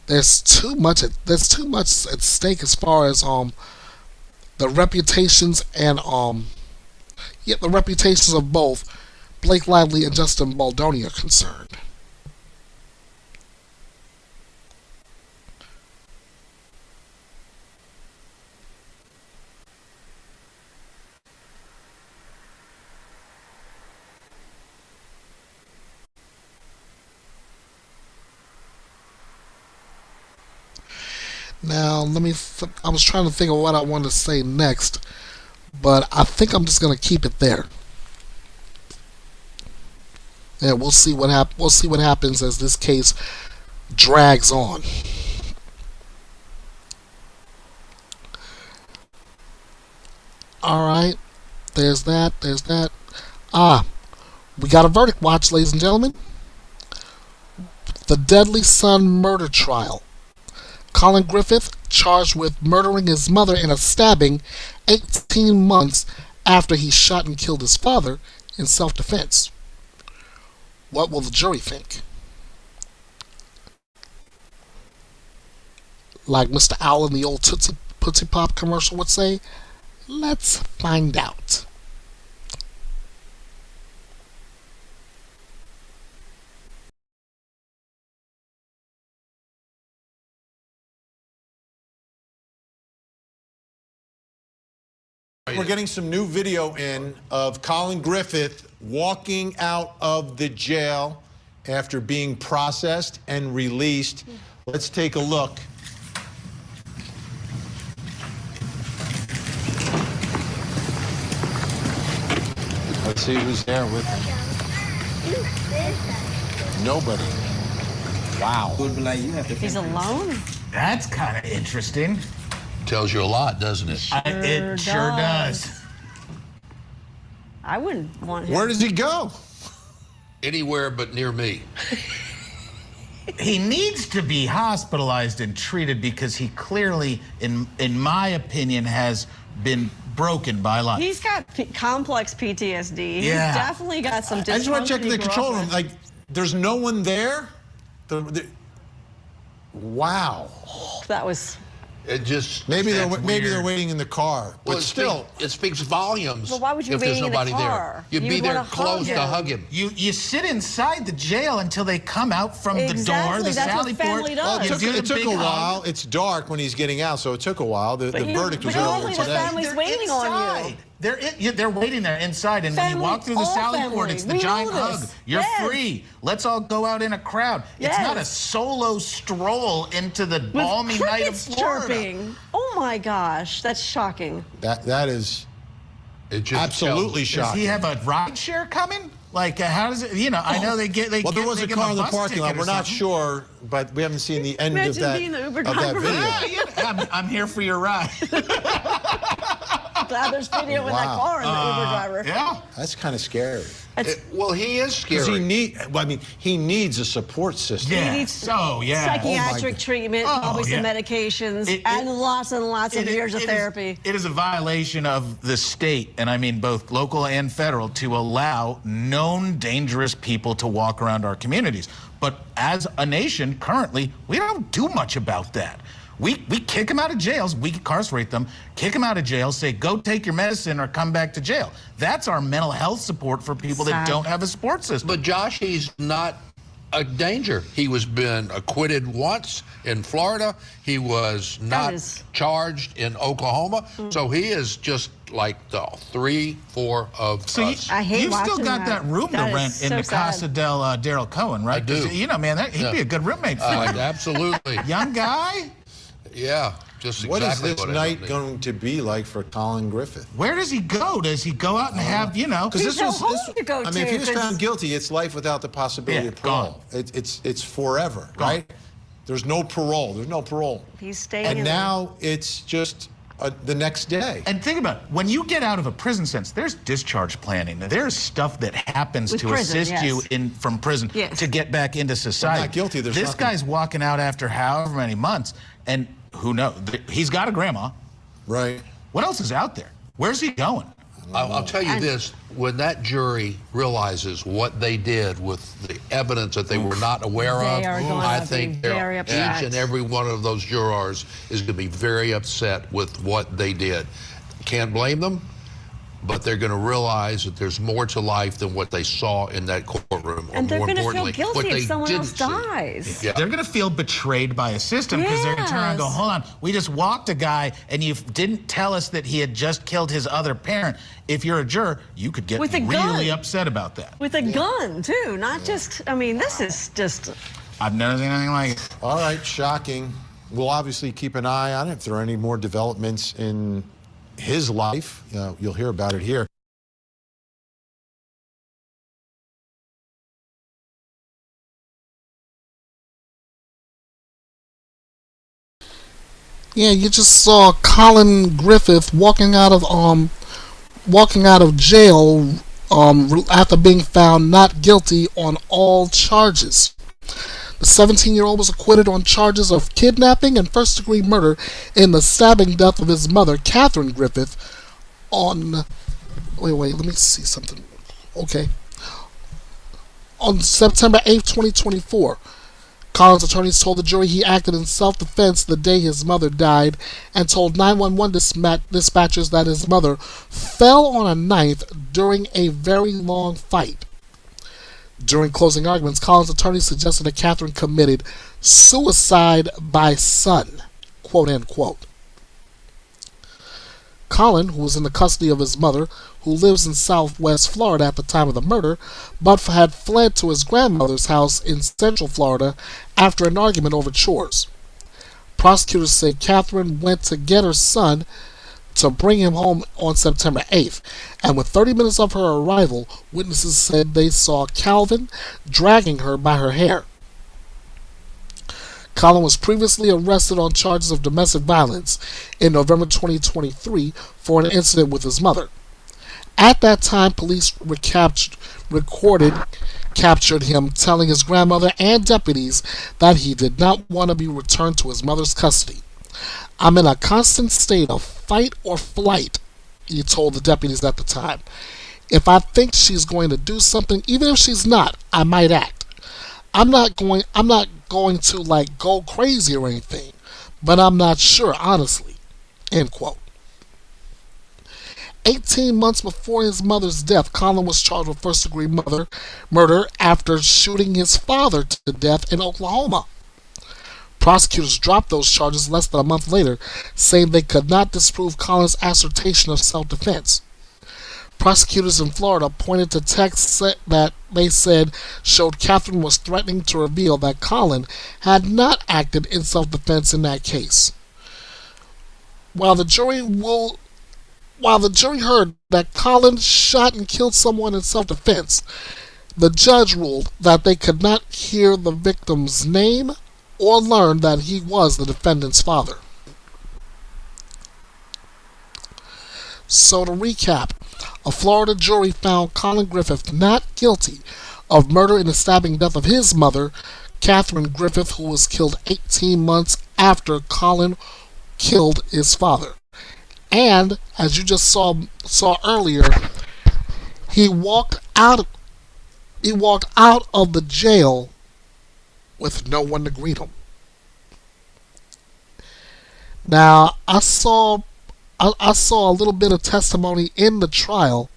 S1: there's too much at stake as far as the reputations and the reputations of both Blake Lively and Justin Baldoni are concerned. Now, I was trying to think of what I wanted to say next, but I think I'm just going to keep it there. Yeah, we'll see what happens as this case drags on. All right, there's that. We got a verdict watch, ladies and gentlemen. The Deadly Son murder trial. Colin Griffith, charged with murdering his mother in a stabbing 18 months after he shot and killed his father in self-defense. What will the jury think? Like Mr. Owl in the old Tootsie Pop commercial would say, let's find out.
S5: We're getting some new video in of Colin Griffith walking out of the jail after being processed and released. Let's take a look. Let's Let's see who's there with him. Nobody. Wow.
S6: He's alone?
S7: That's kind of interesting.
S8: Tells you a lot, doesn't it?
S7: It sure does.
S6: I wouldn't want him.
S5: Where does he go?
S8: Anywhere but near me.
S7: He needs to be hospitalized and treated because he clearly, in my opinion, has been broken by life.
S6: He's got complex PTSD. He's
S7: Yeah.
S6: definitely got some dysfunction.
S5: I just want to check the control room. Like, there's no one there? Wow.
S6: That was...
S8: It just
S5: Maybe they're
S8: weird.
S5: waiting in the car, but
S8: Well,
S5: still.
S8: it speaks volumes.
S6: But why would you
S8: if
S6: be
S8: there's
S6: in the
S8: nobody
S6: car?
S8: there? You'd be
S6: You'd
S8: there
S6: wanna
S8: close
S6: hug
S8: to
S6: him.
S8: hug him.
S7: You sit inside the jail until they come out from the door,
S6: Exactly,
S7: the
S6: that's what
S7: sally port.
S6: family does.
S7: You do the
S5: It took
S7: big
S5: a
S7: hug.
S5: while. It's dark when he's getting out, so it took a while. The verdict was
S6: but
S5: earlier
S6: normally the
S5: today.
S6: family- Family's waiting on you.
S7: inside. They're waiting there inside, and when you
S6: Family,
S7: walk through the
S6: all
S7: sally port,
S6: family.
S7: it's the
S6: We
S7: giant
S6: know
S7: hug.
S6: this.
S7: You're
S6: Yes.
S7: free. Let's all go out in a crowd. It's not a
S6: Yes.
S7: solo stroll into the
S6: With
S7: balmy night of
S6: crickets
S7: Florida.
S6: chirping. Oh my gosh, that's shocking.
S5: That is
S8: It just
S5: absolutely
S7: Does
S5: shocking.
S7: he have a ride share coming? Like, how does it? You know, I know they get.
S5: Well, there was a
S7: give him
S5: car in the
S7: bus
S5: parking lot.
S7: ticket or
S5: We're not
S7: something.
S5: sure, but we haven't seen the end of
S6: Imagine
S5: that,
S6: being the Uber
S5: of that
S6: driver.
S5: video.
S7: Yeah, I'm here for your ride.
S6: Glad there's video in that
S5: Wow.
S6: car and the Uber driver.
S7: Yeah.
S5: That's kind of scary.
S8: Well, he is
S5: Because
S8: scary.
S5: he needs a support system.
S7: Yeah.
S6: needs Psychiatric treatment,
S7: Oh,
S6: probably some
S7: yeah.
S6: medications, and lots of years of therapy.
S7: It is a violation of the state, and I mean both local and federal, to allow known dangerous people to walk around our communities. But as a nation, currently, we don't do much about that. We kick them out of jails, we incarcerate them, kick them out of jail, say, go take your medicine or come back to jail. That's our mental health support for people that don't have a support system.
S8: But Josh, he's not a danger. He was been acquitted once in Florida. He was not charged in Oklahoma. So he is just like the 3-4 of
S7: So
S8: us.
S7: you've still got that room to rent in the Casa del Daryl Cohen, right?
S8: I do.
S7: 'Cause, you know, man, he'd be a good roommate for you.
S8: Absolutely.
S7: Young guy?
S8: Yeah, just
S5: What
S8: exactly
S5: is this
S8: what
S5: night going to be like for Colin Griffith?
S7: Where does he go? Does he go out and have, you know?
S5: Because
S6: There's no home to go
S5: I mean, if he was
S6: to, 'cause-
S5: found guilty, it's life without the possibility of
S7: gone.
S5: parole. It's forever, right? There's no parole. There's no parole.
S6: He's staying
S5: And
S6: in
S5: now it's just the next day.
S7: And think about it. When you get out of a prison sentence, there's discharge planning. There's stuff that happens
S6: With
S7: to
S6: prison,
S7: assist you
S6: yes.
S7: from prison
S6: Yes.
S7: to get back into society.
S5: not guilty, there's
S7: this
S5: nothing.
S7: guy's walking out after however many months, and who knows? He's got a grandma.
S5: Right.
S7: What else is out there? Where's he going?
S8: I'll tell you this, when that jury realizes what they did with the evidence that they were not aware
S6: They
S8: of,
S6: are going
S8: I
S6: to
S8: think
S6: be very upset.
S8: each and every one of those jurors is going to be very upset with what they did. Can't blame them, but they're going to realize that there's more to life than what they saw in that courtroom.
S6: And they're
S8: more
S6: going to feel
S8: importantly, what
S6: guilty
S8: they
S6: if someone else
S8: didn't see.
S6: dies.
S8: Yeah.
S7: They're going to feel betrayed by a system because they're going to turn around and go,
S6: Yes.
S7: hold on, we just walked a guy and you didn't tell us that he had just killed his other parent. If you're a juror, you could get
S6: With a
S7: really
S6: gun.
S7: upset about that.
S6: With a gun, too, not just, I mean, this is just...
S7: I've never seen anything like it.
S5: All right, shocking. We'll obviously keep an eye on it. If there are any more developments in his life, you'll hear about it here.
S1: Yeah, you just saw Colin Griffith walking out of jail after being found not guilty on all charges. The 17-year-old was acquitted on charges of kidnapping and first-degree murder in the stabbing death of his mother, Catherine Griffith, on... Wait, let me see something. Okay. On September 8th, 2024. Colin's attorneys told the jury he acted in self-defense the day his mother died and told 911 dispatchers that his mother fell on a knife during a very long fight. During closing arguments, Colin's attorneys suggested that Catherine committed suicide by son, quote unquote. Colin, who was in the custody of his mother, who lives in Southwest Florida at the time of the murder, but had fled to his grandmother's house in Central Florida after an argument over chores. Prosecutors say Catherine went to get her son to bring him home on September 8th, and with 30 minutes of her arrival, witnesses said they saw Calvin dragging her by her hair. Colin was previously arrested on charges of domestic violence in November 2023 for an incident with his mother. At that time, police captured him telling his grandmother and deputies that he did not want to be returned to his mother's custody. "I'm in a constant state of fight or flight," he told the deputies at the time. "If I think she's going to do something, even if she's not, I might act. I'm not going to like go crazy or anything, but I'm not sure, honestly." End quote. 18 months before his mother's death, Colin was charged with first-degree murder after shooting his father to death in Oklahoma. Prosecutors dropped those charges less than a month later, saying they could not disprove Colin's assertion of self-defense. Prosecutors in Florida pointed to texts that they said showed Catherine was threatening to reveal that Colin had not acted in self-defense in that case. While the jury heard that Colin shot and killed someone in self-defense, the judge ruled that they could not hear the victim's name or learn that he was the defendant's father. So to recap, a Florida jury found Colin Griffith not guilty of murder in the stabbing death of his mother, Catherine Griffith, who was killed 18 months after Colin killed his father. And as you just saw earlier, he walked out of the jail with no one to greet him. Now, I saw a little bit of testimony in the trial,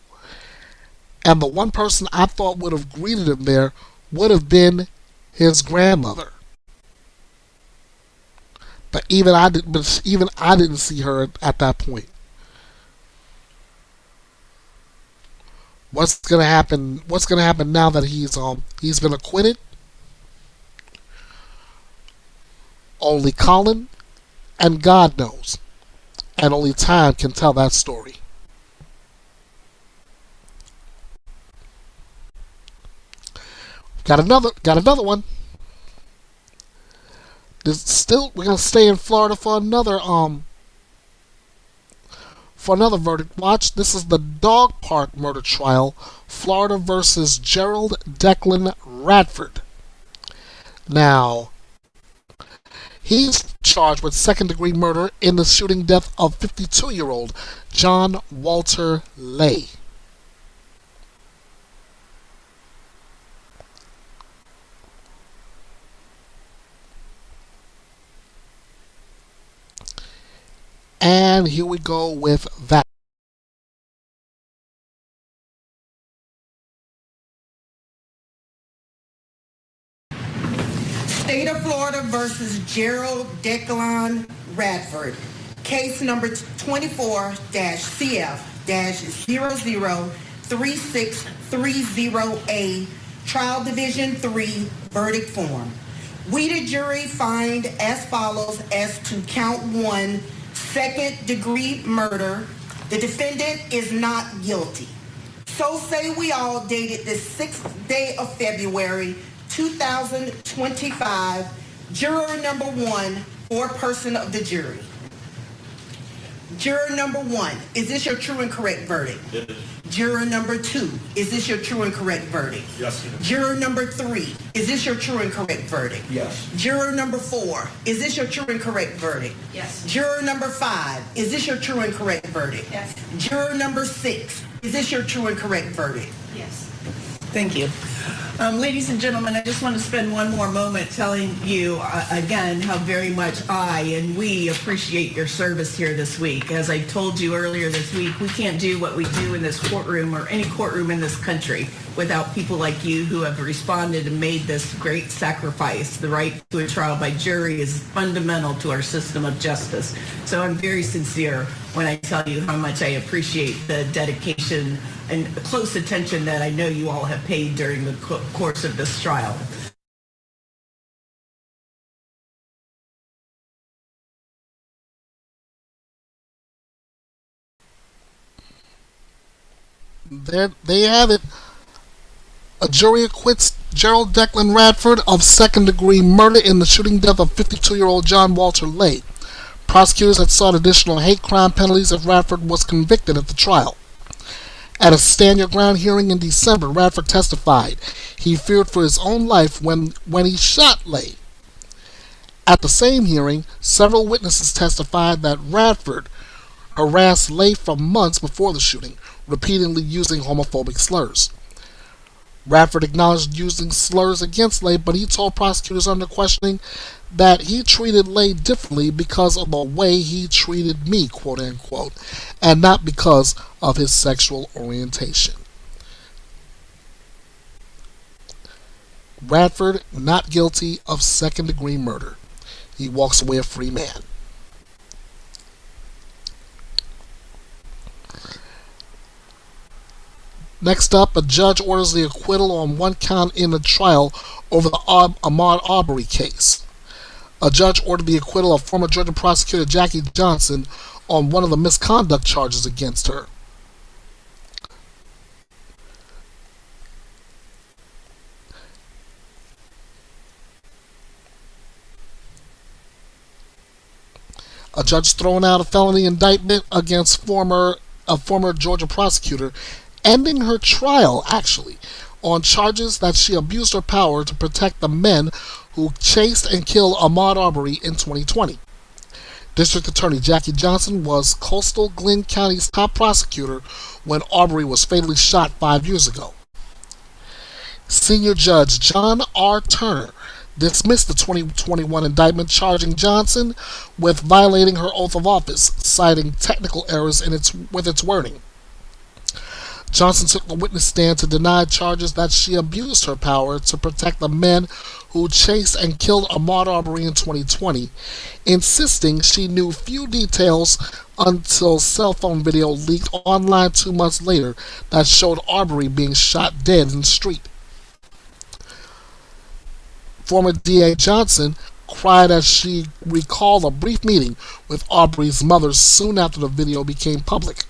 S1: and the one person I thought would have greeted him there would have been his grandmother. But even I didn't see her at that point. What's gonna happen? What's gonna happen now that he's been acquitted? Only Colin and God knows, and only time can tell that story. Got another one. We're gonna stay in Florida for another verdict. Watch. This is the dog park murder trial, Florida versus Gerald Declan Radford. Now, he's charged with second-degree murder in the shooting death of 52-year-old John Walter Lay. And here we go with that.
S9: State of Florida versus Gerald Declan Radford. Case number 24-CF-003630A. Trial Division 3, verdict form. We, the jury, find as follows as to count 1, second-degree murder. The defendant is not guilty. So say we all, dated the 6th day of February, 2025. Juror number 1, foreperson of the jury. Juror number 1, is this your true and correct verdict? Yes. Juror number 2, is this your true and correct verdict?
S3: Yes.
S9: Juror number 3, is this your true and correct verdict?
S3: Yes.
S9: Juror number 4, is this your true and correct verdict?
S4: Yes.
S9: Juror number 5, is this your true and correct verdict?
S4: Yes.
S9: Juror number 6, is this your true and correct verdict?
S4: Yes.
S10: Thank you. Ladies and gentlemen, I just want to spend one more moment telling you again how very much I and we appreciate your service here this week. As I told you earlier this week, we can't do what we do in this courtroom or any courtroom in this country without people like you who have responded and made this great sacrifice. The right to a trial by jury is fundamental to our system of justice. So I'm very sincere when I tell you how much I appreciate the dedication and close attention that I know you all have paid during the course of this trial.
S1: There they have it. A jury acquits Gerald Declan Radford of second-degree murder in the shooting death of 52-year-old John Walter Lay. Prosecutors had sought additional hate crime penalties if Radford was convicted at the trial. At a stand-your-ground hearing in December, Radford testified he feared for his own life when he shot Lay. At the same hearing, several witnesses testified that Radford harassed Lay for months before the shooting, repeatedly using homophobic slurs. Radford acknowledged using slurs against Lay, but he told prosecutors under questioning that he treated Lay differently because of the way he treated me, quote unquote, and not because of his sexual orientation. Radford not guilty of second-degree murder. He walks away a free man. Next up, a judge orders the acquittal on one count in a trial over the Ahmaud Arbery case. A judge ordered the acquittal of former Georgia prosecutor Jackie Johnson on one of the misconduct charges against her. A judge throwing out a felony indictment against a former Georgia prosecutor, ending her trial, actually, on charges that she abused her power to protect the men who chased and killed Ahmaud Arbery in 2020. District Attorney Jackie Johnson was Coastal Glenn County's top prosecutor when Arbery was fatally shot 5 years ago. Senior Judge John R. Turner dismissed the 2021 indictment charging Johnson with violating her oath of office, citing technical errors with its wording. Johnson took the witness stand to deny charges that she abused her power to protect the men who chased and killed Ahmaud Arbery in 2020, insisting she knew few details until cell phone video leaked online 2 months later that showed Arbery being shot dead in the street. Former DA Johnson cried as she recalled a brief meeting with Arbery's mother soon after the video became public.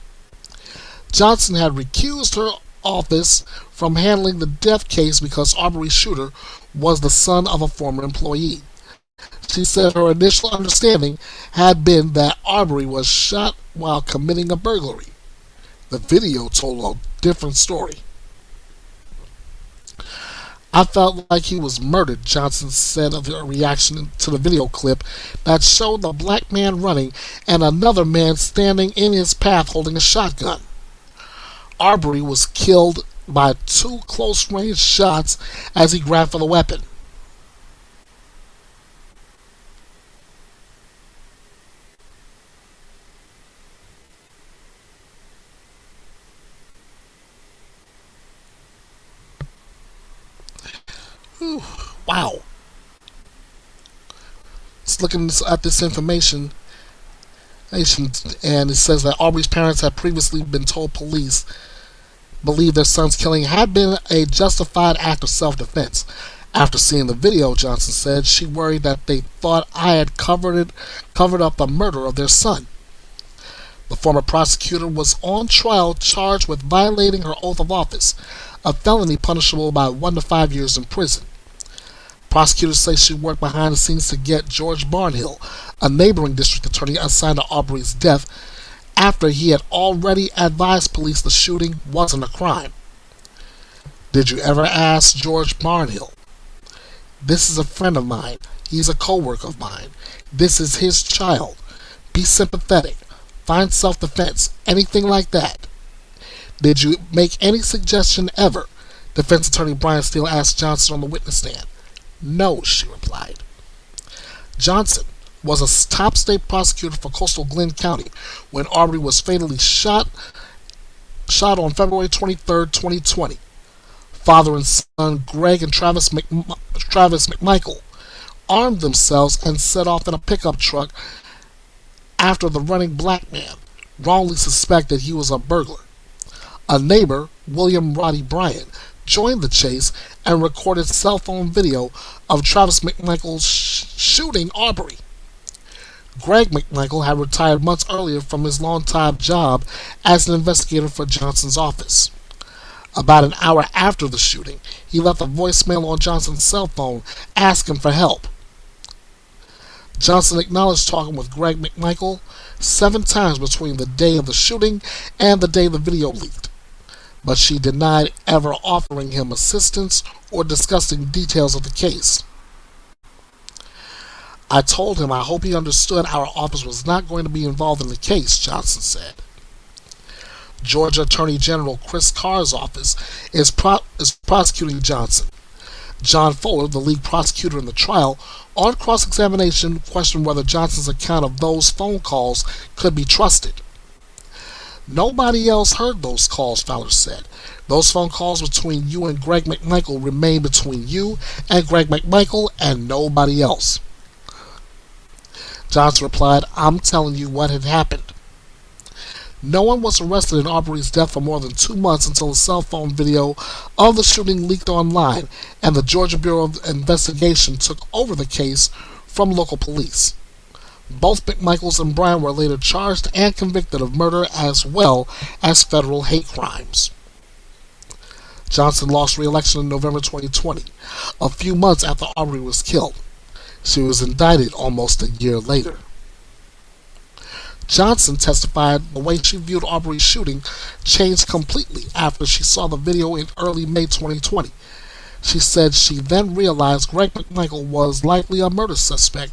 S1: Johnson had recused her office from handling the death case because Arbery's shooter was the son of a former employee. She said her initial understanding had been that Arbery was shot while committing a burglary. The video told a different story. I felt like he was murdered, Johnson said of her reaction to the video clip that showed the black man running and another man standing in his path holding a shotgun. Arbery was killed by 2 close-range shots as he grabbed for the weapon. Whew, wow. Just looking at this information, and it says that Arbery's parents had previously been told police believed their son's killing had been a justified act of self-defense. After seeing the video, Johnson said she worried that they thought I had covered up the murder of their son. The former prosecutor was on trial charged with violating her oath of office, a felony punishable by 1 to 5 years in prison. Prosecutors say she worked behind the scenes to get George Barnhill, a neighboring district attorney assigned to Arbery's death, after he had already advised police the shooting wasn't a crime. Did you ever ask George Barnhill? This is a friend of mine. He's a co-worker of mine. This is his child. Be sympathetic. Find self-defense. Anything like that. Did you make any suggestion ever? Defense attorney Brian Steele asked Johnson on the witness stand. No, she replied. Johnson was a top state prosecutor for Coastal Glenn County when Arbery was fatally shot on February 23, 2020. Father and son Greg and Travis McMichael armed themselves and set off in a pickup truck after the running black man wrongly suspected he was a burglar. A neighbor, William Roddy Bryant, joined the chase and recorded cell phone video of Travis McMichael shooting Arbery. Greg McMichael had retired months earlier from his long-time job as an investigator for Johnson's office. About an hour after the shooting, he left a voicemail on Johnson's cell phone asking for help. Johnson acknowledged talking with Greg McMichael 7 times between the day of the shooting and the day the video leaked, but she denied ever offering him assistance or discussing details of the case. I told him I hope he understood our office was not going to be involved in the case, Johnson said. Georgia Attorney General Chris Carr's office is prosecuting Johnson. John Fuller, the lead prosecutor in the trial, on cross-examination questioned whether Johnson's account of those phone calls could be trusted. Nobody else heard those calls, Fowler said. Those phone calls between you and Greg McMichael remain between you and Greg McMichael and nobody else. Johnson replied, I'm telling you what had happened. No one was arrested in Arbery's death for more than 2 months until a cell phone video of the shooting leaked online and the Georgia Bureau of Investigation took over the case from local police. Both McMichaels and Bryan were later charged and convicted of murder as well as federal hate crimes. Johnson lost re-election in November 2020, a few months after Arbery was killed. She was indicted almost a year later. Johnson testified the way she viewed Arbery's shooting changed completely after she saw the video in early May 2020. She said she then realized Greg McMichael was likely a murder suspect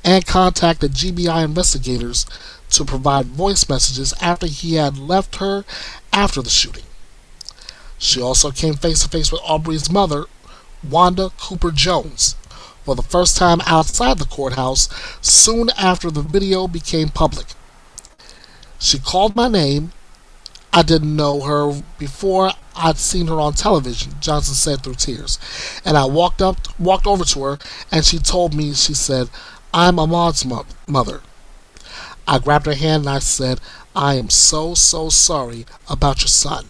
S1: and contacted GBI investigators to provide voice messages after he had left her after the shooting. She also came face to face with Arbery's mother, Wanda Cooper Jones, for the first time outside the courthouse soon after the video became public. She called my name. I didn't know her before I'd seen her on television, Johnson said through tears. And I walked over to her, and she told me, she said, I'm Ahmaud's mother. I grabbed her hand and I said, I am so sorry about your son.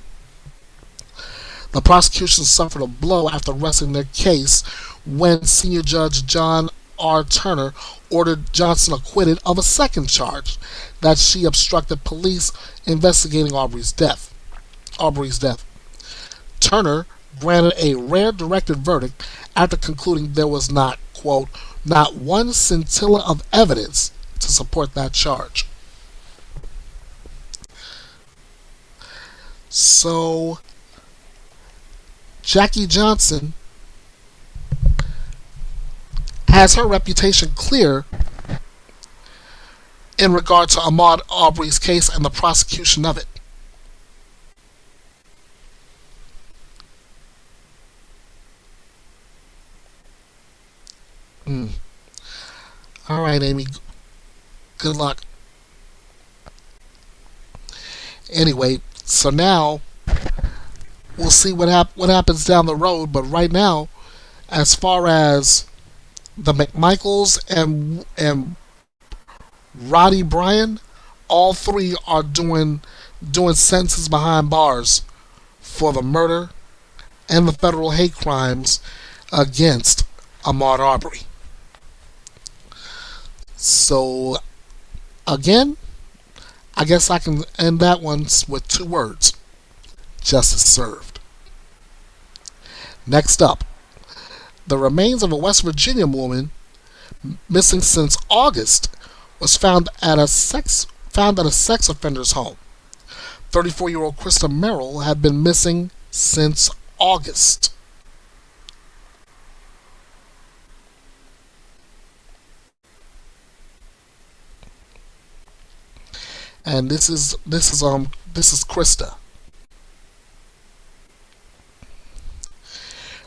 S1: The prosecution suffered a blow after resting their case when Senior Judge John R. Turner ordered Johnson acquitted of a second charge, that she obstructed police investigating Arbery's death. Turner granted a rare directed verdict after concluding there was not, quote, not one scintilla of evidence to support that charge. So, Jackie Johnson has her reputation clear in regard to Ahmaud Arbery's case and the prosecution of it. All right, Amy. Good luck. Anyway, so now we'll see what happens down the road. But right now, as far as the McMichaels and Roddy Bryan, all three are doing sentences behind bars for the murder and the federal hate crimes against Ahmaud Arbery. So, again, I guess I can end that one with 2 words. Justice served. Next up, the remains of a West Virginia woman missing since August was found at a sex offender's home. 34-year-old Krista Merrill had been missing since August. And this is Krista.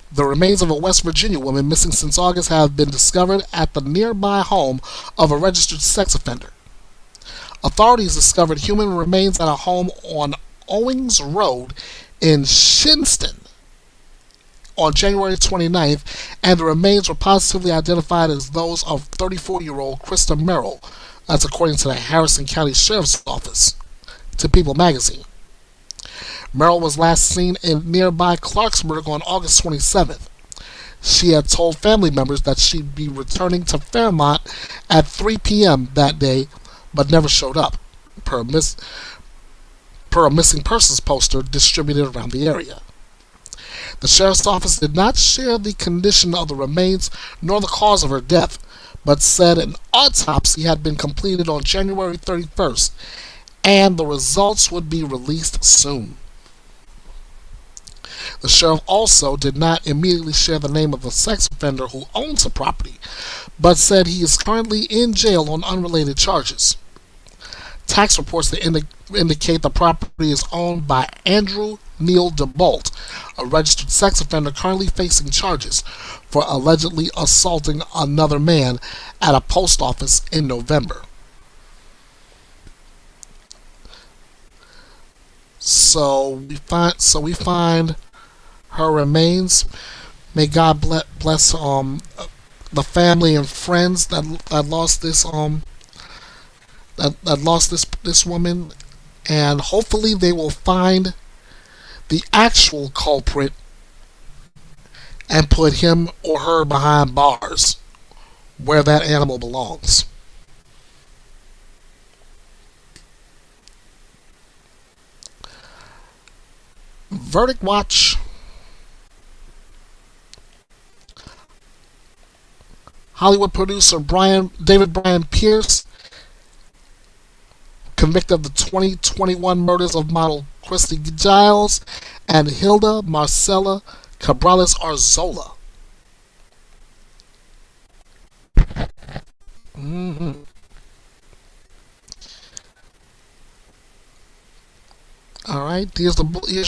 S1: The remains of a West Virginia woman missing since August have been discovered at the nearby home of a registered sex offender. Authorities discovered human remains at a home on Owings Road in Shinston on January 29th, and the remains were positively identified as those of 34-year-old Krista Merrill. That's according to the Harrison County Sheriff's Office to People magazine. Merrill was last seen in nearby Clarksburg on August 27th. She had told family members that she'd be returning to Fairmont at 3 p.m. that day, but never showed up, per a missing persons poster distributed around the area. The sheriff's office did not share the condition of the remains nor the cause of her death, but said an autopsy had been completed on January 31st, and the results would be released soon. The sheriff also did not immediately share the name of the sex offender who owns the property, but said he is currently in jail on unrelated charges. Tax reports that indicate the property is owned by Andrew Neil DeBolt, a registered sex offender currently facing charges for allegedly assaulting another man at a post office in November. So we find her remains. May God bless the family and friends that lost this that lost this woman, and hopefully they will find the actual culprit and put him or her behind bars where that animal belongs. Verdict watch. Hollywood producer David Brian Pierce, convicted of the 2021 murders of model Christy Giles and Hilda Marcela Cabrales Arzola. All right, here's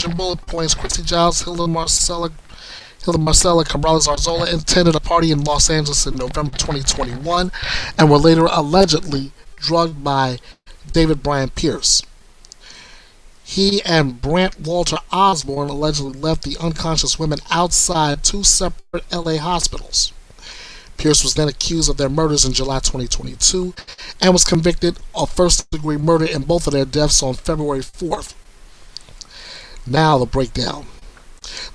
S1: your bullet points. Christy Giles, Hilda Marcela Cabrales Arzola attended a party in Los Angeles in November 2021 and were later allegedly drugged by David Brian Pierce. He and Brant Walter Osborne allegedly left the unconscious women outside two separate LA hospitals. Pierce was then accused of their murders in July 2022 and was convicted of first-degree murder in both of their deaths on February 4th. Now the breakdown.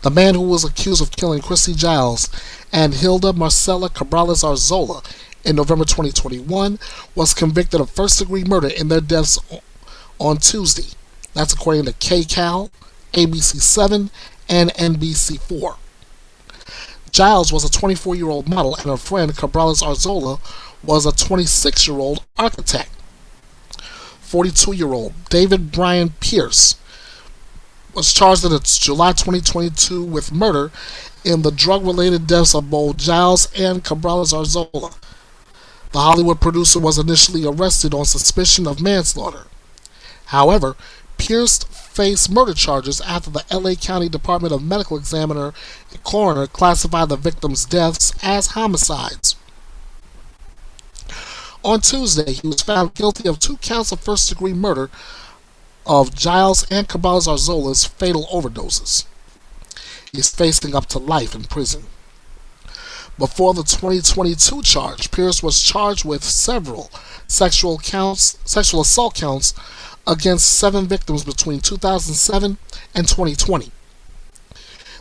S1: The man who was accused of killing Christy Giles and Hilda Marcela Cabrales Arzola in November 2021 was convicted of first-degree murder in their deaths on Tuesday. That's according to KCAL, ABC7, and NBC4. Giles was a 24-year-old model, and her friend Cabrales Arzola was a 26-year-old architect. 42-year-old David Brian Pierce was charged in July 2022 with murder in the drug-related deaths of both Giles and Cabrales Arzola. The Hollywood producer was initially arrested on suspicion of manslaughter. However, Pierce faced murder charges after the LA County Department of Medical Examiner and coroner classified the victims' deaths as homicides. On Tuesday, he was found guilty of 2 counts of first-degree murder of Giles and Cabrales Arzola's fatal overdoses. He is facing up to life in prison. Before the 2022 charge, Pierce was charged with several sexual assault counts against 7 victims between 2007 and 2020.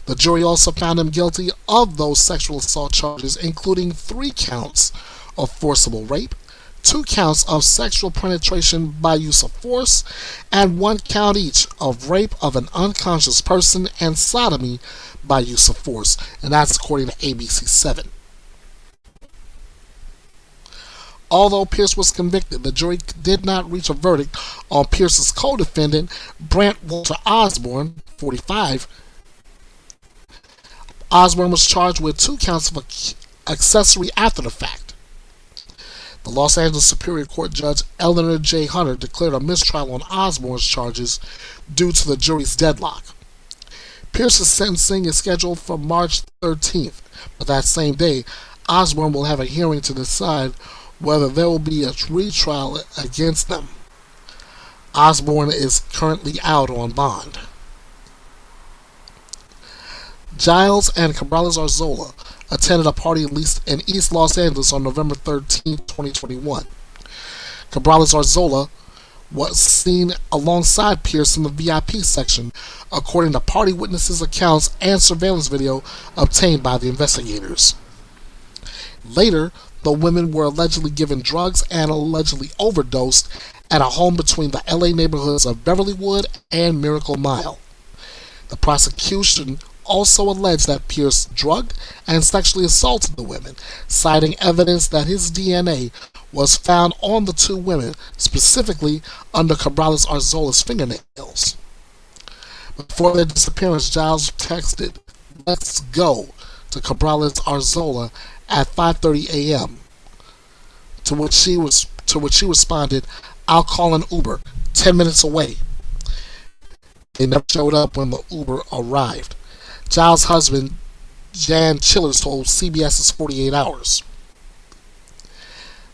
S1: The jury also found him guilty of those sexual assault charges, including 3 counts of forcible rape, 2 counts of sexual penetration by use of force, and 1 count each of rape of an unconscious person and sodomy by use of force, and that's according to ABC7. Although Pierce was convicted, the jury did not reach a verdict on Pierce's co-defendant, Brant Walter Osborne, 45. Osborne was charged with 2 counts of accessory after the fact. The Los Angeles Superior Court Judge Eleanor J. Hunter declared a mistrial on Osborne's charges due to the jury's deadlock. Pierce's sentencing is scheduled for March 13th, but that same day, Osborne will have a hearing to decide whether there will be a retrial against them. Osborne is currently out on bond. Giles and Cabrales Arzola attended a party in East Los Angeles on November 13, 2021. Cabrales Arzola was seen alongside Pierce in the VIP section, according to party witnesses' accounts and surveillance video obtained by the investigators. Later, the women were allegedly given drugs and allegedly overdosed at a home between the LA neighborhoods of Beverlywood and Miracle Mile. The prosecution also alleged that Pierce drugged and sexually assaulted the women, citing evidence that his DNA was found on the two women, specifically under Cabrales Arzola's fingernails. Before their disappearance, Giles texted, "Let's go," to Cabrales Arzola at 5:30 a.m., to which she responded, "I'll call an Uber, 10 minutes away." They never showed up when the Uber arrived. Giles' husband, Jan Chillers, told CBS's 48 Hours.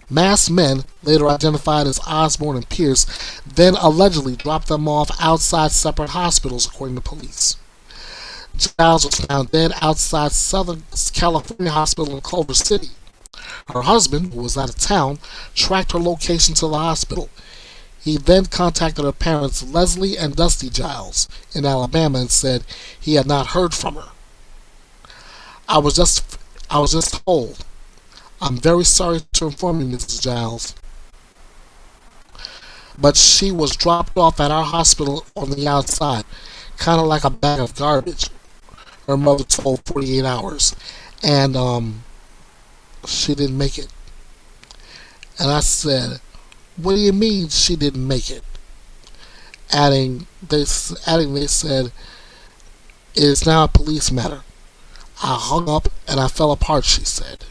S1: Masked men, later identified as Osborne and Pierce, then allegedly dropped them off outside separate hospitals, according to police. Giles was found dead outside Southern California Hospital in Culver City. Her husband, who was out of town, tracked her location to the hospital. He then contacted her parents, Leslie and Dusty Giles, in Alabama, and said he had not heard from her. I was just told. I'm very sorry to inform you, Mrs. Giles, but she was dropped off at our hospital on the outside, kind of like a bag of garbage," her mother told 48 Hours. And she didn't make it. And I said, "What do you mean she didn't make it?" They said, "It is now a police matter." I hung up and I fell apart, she said.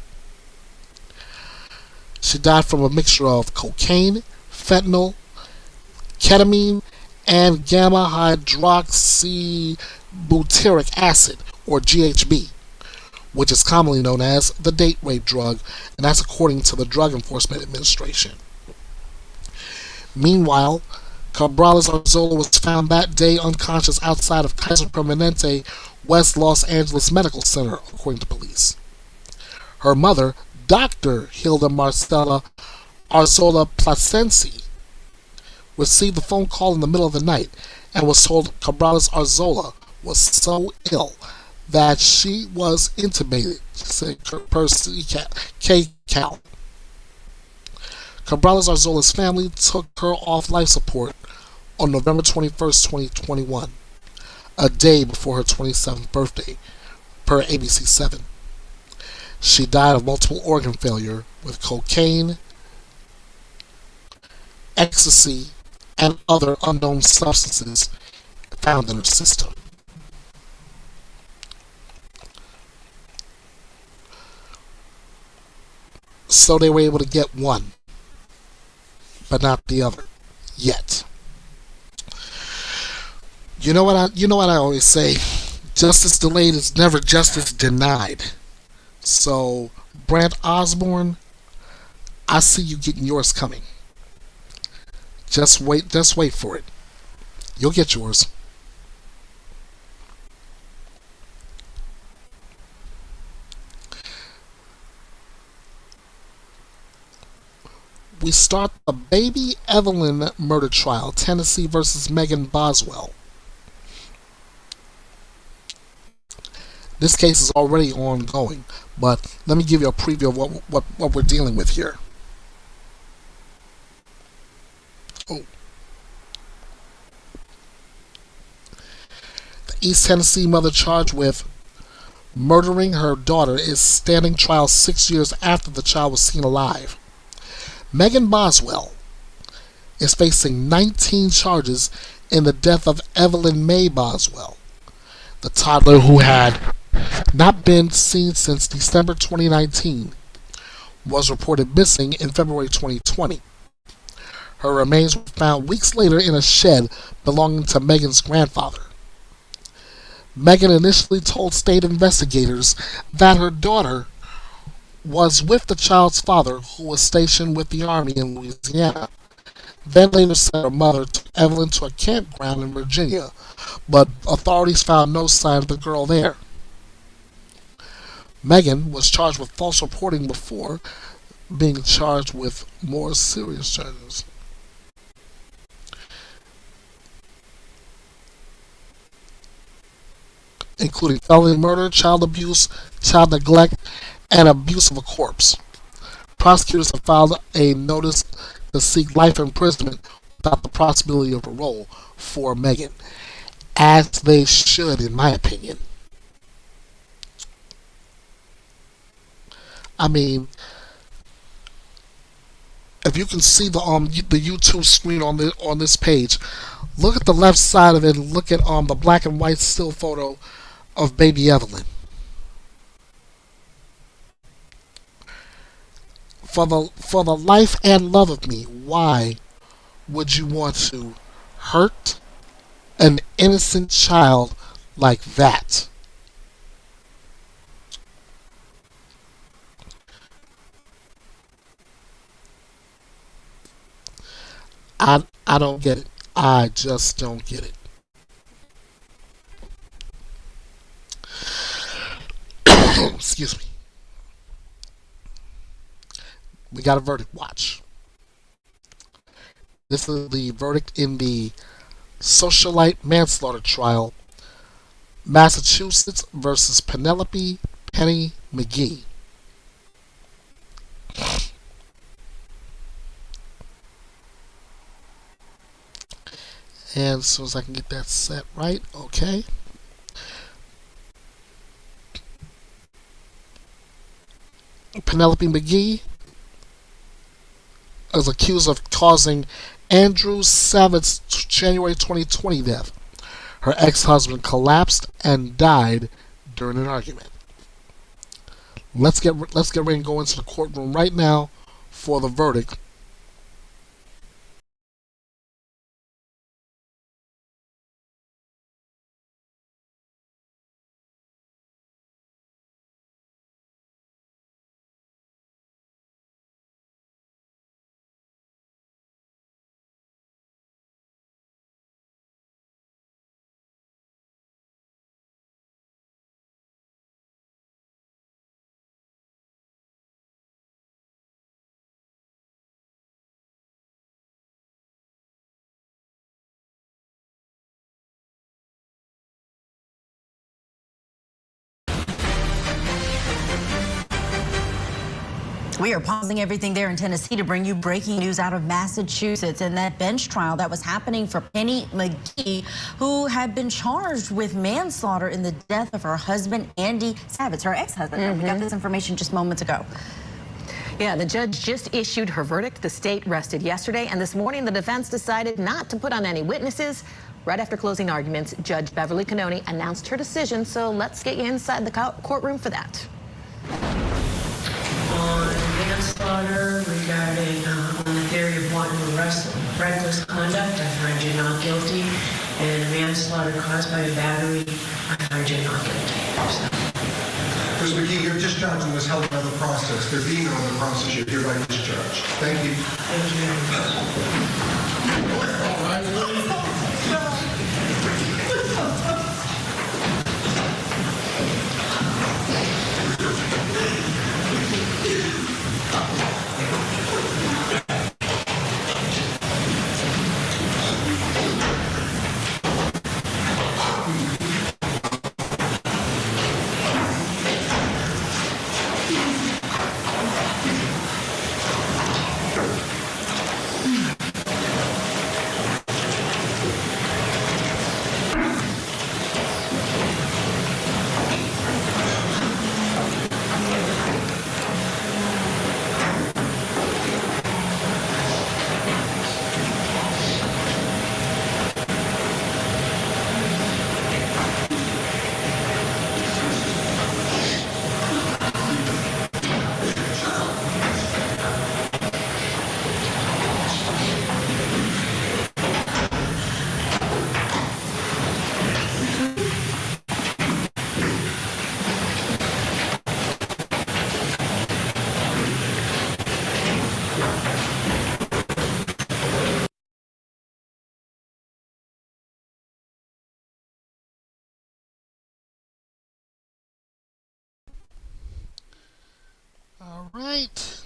S1: She died from a mixture of cocaine, fentanyl, ketamine, and gamma hydroxybutyric acid, or GHB, which is commonly known as the date rape drug, and that's according to the Drug Enforcement Administration. Meanwhile, Cabrales Arzola was found that day unconscious outside of Kaiser Permanente West Los Angeles Medical Center, according to police. Her mother, Dr. Hilda Marcela Arzola Plasensi, received a phone call in the middle of the night and was told Cabrales Arzola was so ill that she was intubated, said per KCAL. Cabrales Arzola's family took her off life support on November 21st, 2021, a day before her 27th birthday, per ABC7. She died of multiple organ failure with cocaine, ecstasy, and other unknown substances found in her system. So they were able to get one, but not the other, yet. You know what I always say? Justice delayed is never justice denied. So, Brant Osborne, I see you getting yours coming. Just wait for it. You'll get yours. We start the Baby Evelyn murder trial, Tennessee versus Megan Boswell. This case is already ongoing, but let me give you a preview of what we're dealing with here. The East Tennessee mother charged with murdering her daughter is standing trial 6 years after the child was seen alive. Megan Boswell is facing 19 charges in the death of Evelyn Mae Boswell, the toddler who had not been seen since December 2019, was reported missing in February 2020. Her remains were found weeks later in a shed belonging to Megan's grandfather. Megan initially told state investigators that her daughter was with the child's father, who was stationed with the Army in Louisiana. Then later said her mother took Evelyn to a campground in Virginia, but authorities found no sign of the girl there. Megan was charged with false reporting before being charged with more serious charges. Including felony murder, child abuse, child neglect, and abuse of a corpse. Prosecutors have filed a notice to seek life imprisonment without the possibility of parole for Megan, as they should, in my opinion. I mean, if you can see the YouTube screen on this page, look at the left side of it and look at the black and white still photo of baby Evelyn. For the life and love of me, why would you want to hurt an innocent child like that? I don't get it. I just don't get it. Excuse me. We got a verdict watch. This is the verdict in the socialite manslaughter trial, Massachusetts versus Penelope Penny McGee. And as soon as I can get that set right, okay. Penelope McGee is accused of causing Andrew Savage's January 2020 death. Her ex-husband collapsed and died during an argument. Let's get ready and go into the courtroom right now for the verdict.
S11: We are pausing everything there in Tennessee to bring you breaking news out of Massachusetts and that bench trial that was happening for Penny McGee, who had been charged with manslaughter in the death of her husband, Andy Savitz, her ex-husband. We got this information just moments ago.
S12: Yeah, the judge just issued her verdict. The state rested yesterday, and this morning the defense decided not to put on any witnesses. Right after closing arguments, Judge Beverly Cannoni announced her decision, so let's get you inside the courtroom for that.
S13: On manslaughter regarding on the theory of wanton arrest, reckless conduct, I find you not guilty. And manslaughter caused by a battery, I find you not guilty.
S14: Ms. McGee, your discharge was held by the process. There being no other process, you're hereby discharged. Thank you.
S13: Thank you very much.
S1: All right.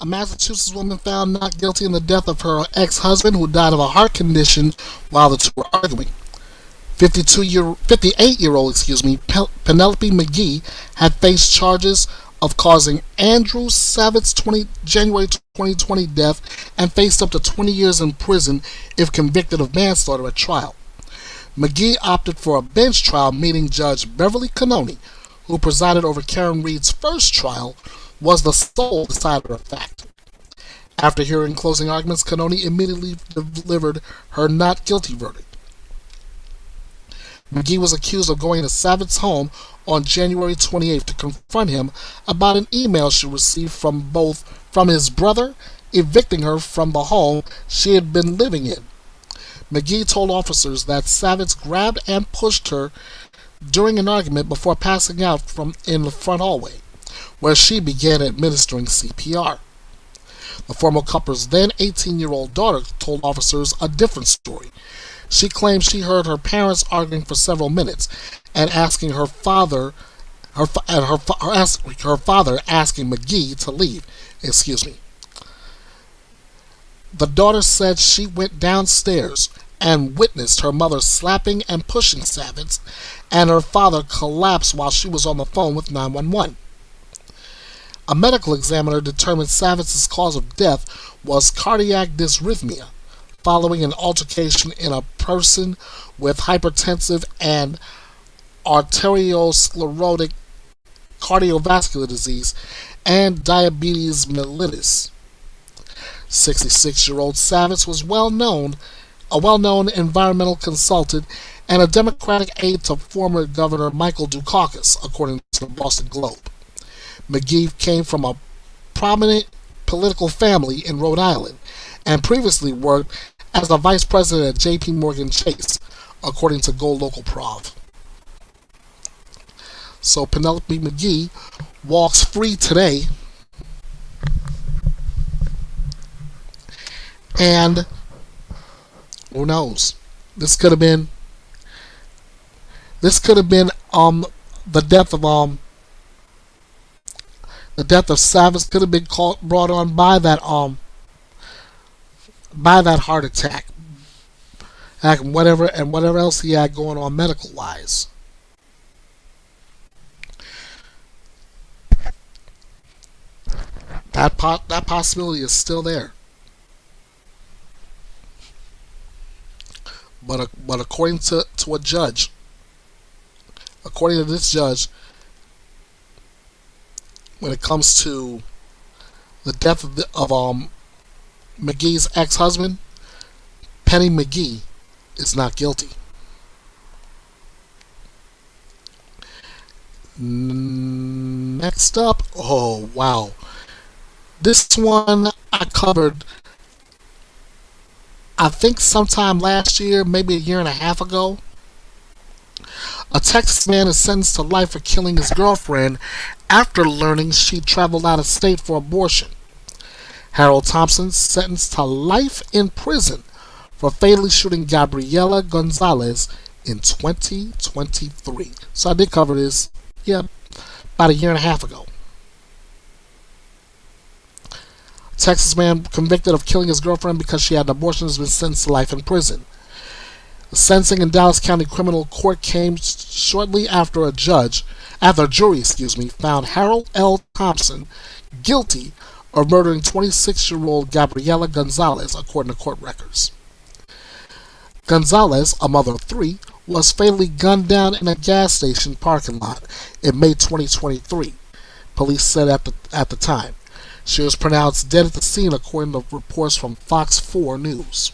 S1: A Massachusetts woman found not guilty in the death of her ex-husband, who died of a heart condition while the two were arguing. 58-year-old, Penelope McGee had faced charges of causing Andrew Savitz's January 2020 death and faced up to 20 years in prison if convicted of manslaughter at trial. McGee opted for a bench trial, meeting Judge Beverly Cannoni, who presided over Karen Reed's first trial, was the sole decider of fact. After hearing closing arguments, Cannoni immediately delivered her not guilty verdict. McGee was accused of going to Savitz's home on January 28th to confront him about an email she received from his brother evicting her from the home she had been living in. McGee told officers that Savitz grabbed and pushed her during an argument before passing out in the front hallway, where she began administering CPR. The former couple's then 18-year-old daughter told officers a different story. She claimed she heard her parents arguing for several minutes and asking her father asking McGee to leave. The daughter said she went downstairs and witnessed her mother slapping and pushing Savitz, and her father collapsed while she was on the phone with 911. A medical examiner determined Savitz's cause of death was cardiac dysrhythmia following an altercation in a person with hypertensive and arteriosclerotic cardiovascular disease and diabetes mellitus. 66-year-old Savitz was a well-known environmental consultant and a Democratic aide to former Governor Michael Dukakis, according to the Boston Globe. McGee came from a prominent political family in Rhode Island and previously worked as a vice president at J.P. Morgan Chase, according to Go Local Prov. So Penelope McGee walks free today, and who knows? This could have been the death of Savitz could have been brought on by that heart attack and whatever else he had going on medical wise. That possibility is still there. But according to a judge, according to this judge, when it comes to the death of McGee's ex-husband, Penny McGee is not guilty. Next up, oh wow, this one I covered, I think sometime last year, maybe a year and a half ago. A Texas man is sentenced to life for killing his girlfriend after learning she traveled out of state for abortion. Harold Thompson sentenced to life in prison for fatally shooting Gabriela Gonzalez in 2023. So I did cover this, about a year and a half ago. A Texas man convicted of killing his girlfriend because she had an abortion has been sentenced to life in prison. The sentencing in Dallas County Criminal Court came shortly after a jury found Harold L. Thompson guilty of murdering 26-year-old Gabriela Gonzalez, according to court records. Gonzalez, a mother of three, was fatally gunned down in a gas station parking lot in May 2023, police said at the time. She was pronounced dead at the scene, according to reports from Fox 4 News.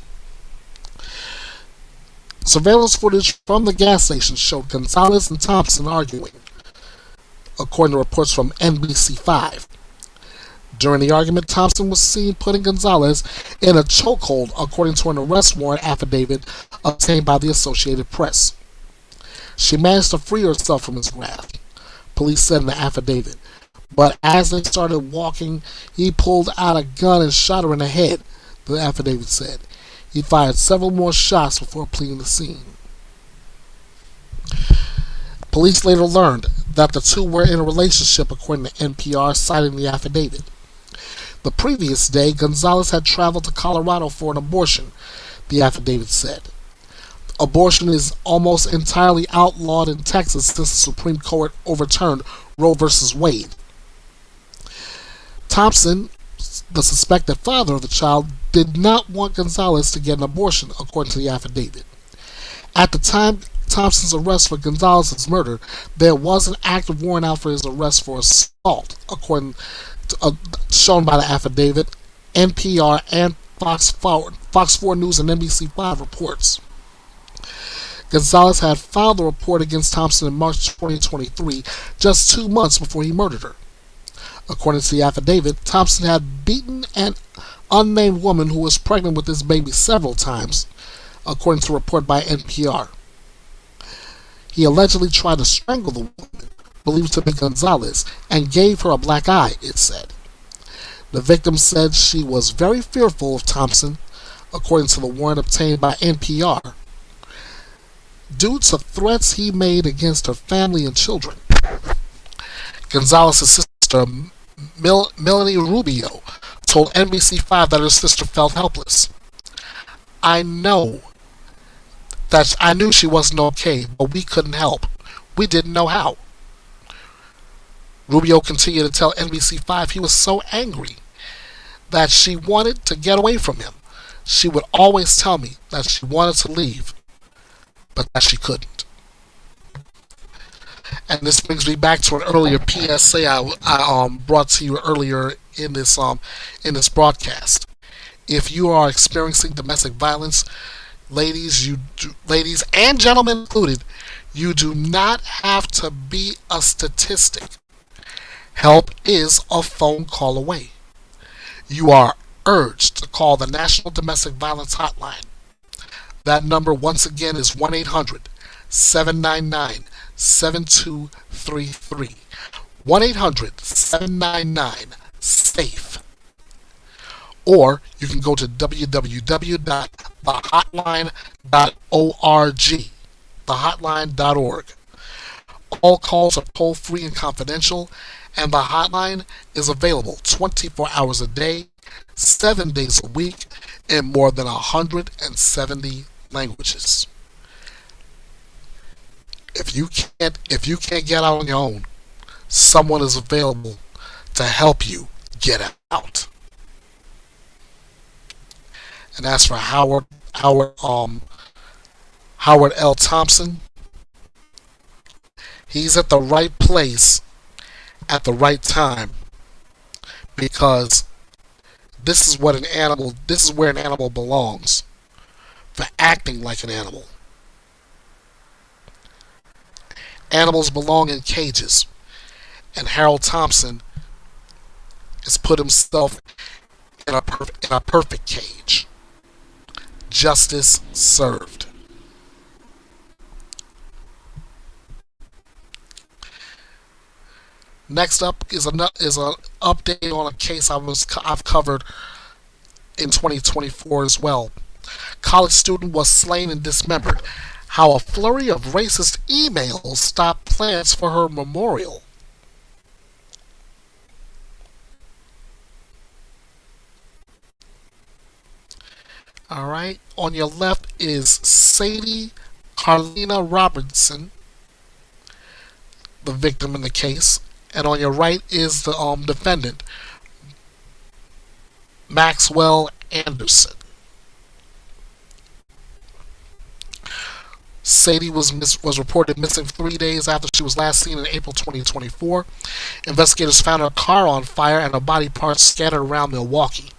S1: Surveillance footage from the gas station showed Gonzalez and Thompson arguing, according to reports from NBC5. During the argument, Thompson was seen putting Gonzalez in a chokehold, according to an arrest warrant affidavit obtained by the Associated Press. She managed to free herself from his grasp, police said in the affidavit. But as they started walking, he pulled out a gun and shot her in the head, the affidavit said. He fired several more shots before fleeing the scene. Police later learned that the two were in a relationship, according to NPR, citing the affidavit. The previous day, Gonzalez had traveled to Colorado for an abortion, the affidavit said. Abortion is almost entirely outlawed in Texas since the Supreme Court overturned Roe v. Wade. Thompson, the suspected father of the child, did not want Gonzalez to get an abortion, according to the affidavit. At the time, Thompson's arrest for Gonzalez's murder, there was an active warrant out for his arrest for assault, according to, shown by the affidavit, NPR and Fox 4 News and NBC5 reports. Gonzalez had filed the report against Thompson in March 2023, just 2 months before he murdered her. According to the affidavit, Thompson had beaten an unnamed woman who was pregnant with his baby several times, according to a report by NPR. He allegedly tried to strangle the woman, believed to be Gonzalez, and gave her a black eye, it said. The victim said she was very fearful of Thompson, according to the warrant obtained by NPR, due to threats he made against her family and children. Gonzalez's sister, Melanie Rubio, told NBC5 that her sister felt helpless. I knew she wasn't okay, but we couldn't help. We didn't know how. Rubio continued to tell NBC5 he was so angry that she wanted to get away from him. She would always tell me that she wanted to leave, but that she couldn't. And this brings me back to an earlier PSA I brought to you earlier in this broadcast. If you are experiencing domestic violence, ladies and gentlemen included, you do not have to be a statistic. Help is a phone call away. You are urged to call the National Domestic Violence Hotline. That number, once again, is 1-800-799-7233. 1-800-799-SAFE. Or you can go to www.thehotline.org. Thehotline.org. All calls are toll-free and confidential, and the hotline is available 24 hours a day, 7 days a week, in more than 170 languages. If you can't get out on your own, someone is available to help you get out. And as for Howard L. Thompson, he's at the right place at the right time, because this is where an animal belongs, for acting like an animal. Animals belong in cages, and Harold Thompson has put himself in a perfect cage. Justice served. Next up is an update on a case I've covered in 2024 as well. College student was slain and dismembered. How a flurry of racist emails stopped plans for her memorial. Alright, on your left is Sadie Carlina Robinson, the victim in the case, and on your right is the defendant, Maxwell Anderson. Sadie was reported missing 3 days after she was last seen in April 2024. Investigators found her car on fire and her body parts scattered around Milwaukee.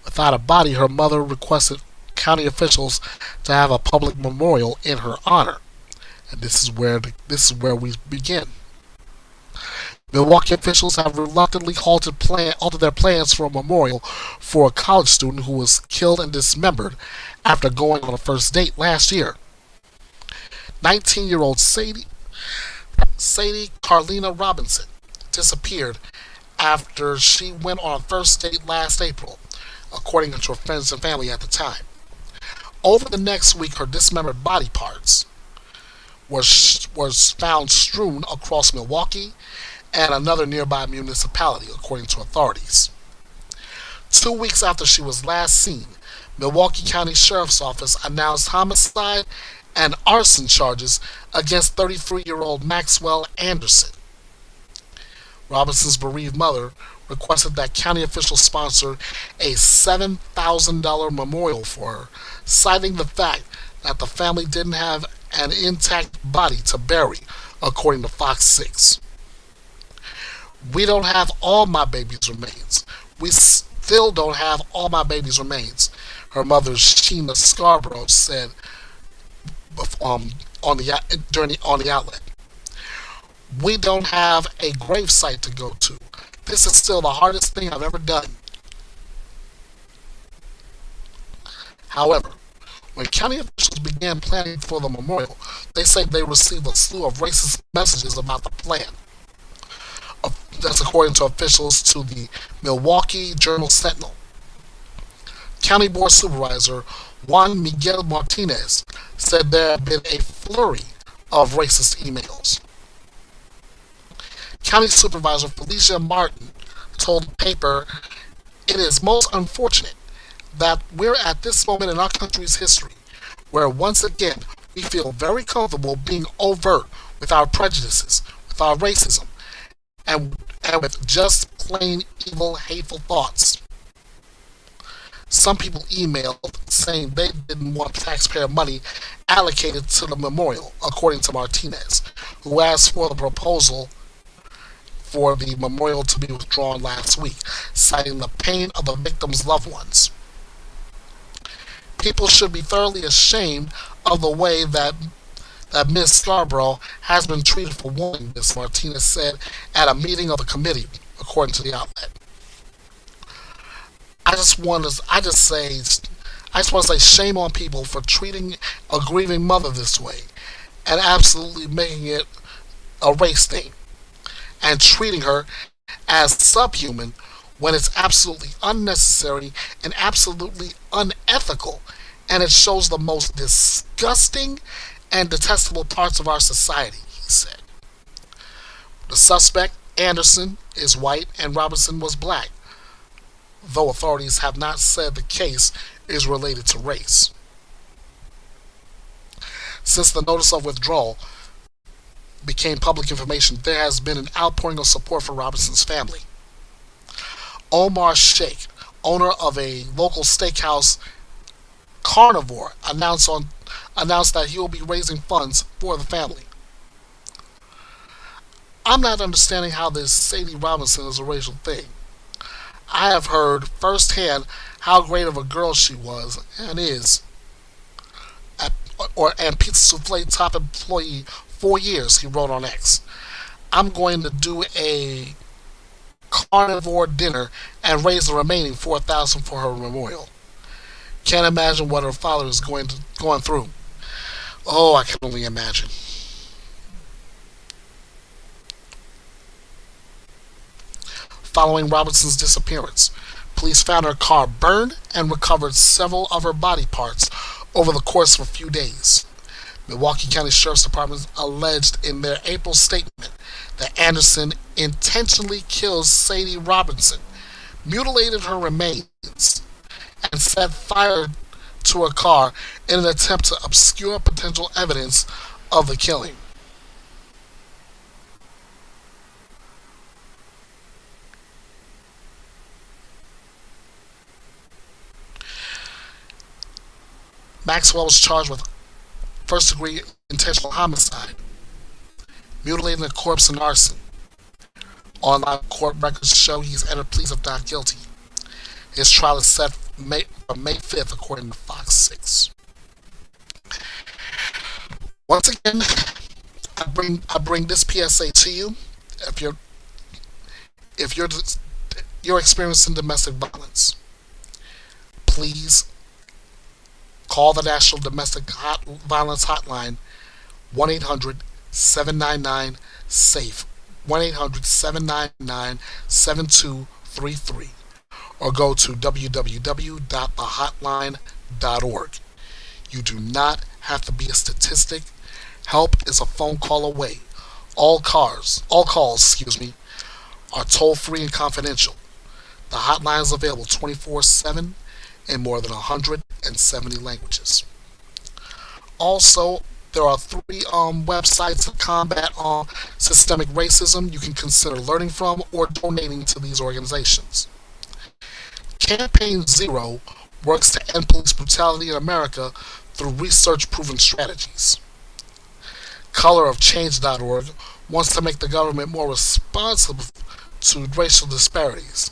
S1: Without a body, her mother requested county officials to have a public memorial in her honor. And this is where we begin. Milwaukee officials have reluctantly halted their plans for a memorial for a college student who was killed and dismembered after going on a first date last year. 19-year-old Sadie Carlina Robinson disappeared after she went on a first date last April, according to her friends and family at the time. Over the next week, her dismembered body parts was found strewn across Milwaukee and another nearby municipality, according to authorities. 2 weeks after she was last seen, Milwaukee County Sheriff's Office announced homicide and arson charges against 33-year-old Maxwell Anderson. Robinson's bereaved mother requested that county officials sponsor a $7,000 memorial for her, citing the fact that the family didn't have an intact body to bury, according to Fox 6. We don't have all my baby's remains. We still don't have all my baby's remains, her mother Sheena Scarborough said on the outlet. We don't have a gravesite to go to. This is still the hardest thing I've ever done. However, when county officials began planning for the memorial, they say they received a slew of racist messages about the plan. That's according to officials to the Milwaukee Journal-Sentinel. County Board Supervisor Juan Miguel Martinez said there had been a flurry of racist emails. County Supervisor Felicia Martin told the paper, "It is most unfortunate that we're at this moment in our country's history where once again we feel very comfortable being overt with our prejudices, with our racism, and with just plain evil, hateful thoughts." Some people emailed saying they didn't want taxpayer money allocated to the memorial, according to Martinez, who asked for the proposal for the memorial to be withdrawn last week, citing the pain of the victims' loved ones. People should be thoroughly ashamed of the way that Ms. Scarborough has been treated for warning, Ms. Martinez said at a meeting of the committee, according to the outlet. I just want to say shame on people for treating a grieving mother this way and absolutely making it a race thing and treating her as subhuman when it's absolutely unnecessary and absolutely unethical, and it shows the most disgusting and detestable parts of our society, he said. The suspect, Anderson, is white and Robinson was black, though authorities have not said the case is related to race. Since the notice of withdrawal became public information, there has been an outpouring of support for Robinson's family. Omar Sheikh, owner of a local steakhouse, Carnivore, announced that he will be raising funds for the family. I'm not understanding how this Sadie Robinson is a racial thing. I have heard firsthand how great of a girl she was and is, and Pizza Souffle top employee 4 years, he wrote on X. I'm going to do a carnivore dinner and raise the remaining $4,000 for her memorial. Can't imagine what her father is going through. Oh, I can only imagine. Following Robinson's disappearance, police found her car burned and recovered several of her body parts over the course of a few days. Milwaukee County Sheriff's Department alleged in their April statement that Anderson intentionally killed Sadie Robinson, mutilated her remains, and set fire to her car in an attempt to obscure potential evidence of the killing. Maxwell was charged with first-degree intentional homicide, mutilating a corpse, and arson. Online court records show he's entered pleas of not guilty. His trial is set for May 5th, according to Fox 6. Once again, I bring this PSA to you. If you're experiencing domestic violence, please call the National Domestic Violence Hotline, 1-800-799-SAFE, 1-800-799-7233, or go to www.thehotline.org. You do not have to be a statistic. Help is a phone call away. All calls, are toll-free and confidential. The hotline is available 24/7 in more than 170 languages. Also, there are 3 websites to combat systemic racism you can consider learning from or donating to these organizations. Campaign Zero works to end police brutality in America through research-proven strategies. colorofchange.org wants to make the government more responsive to racial disparities.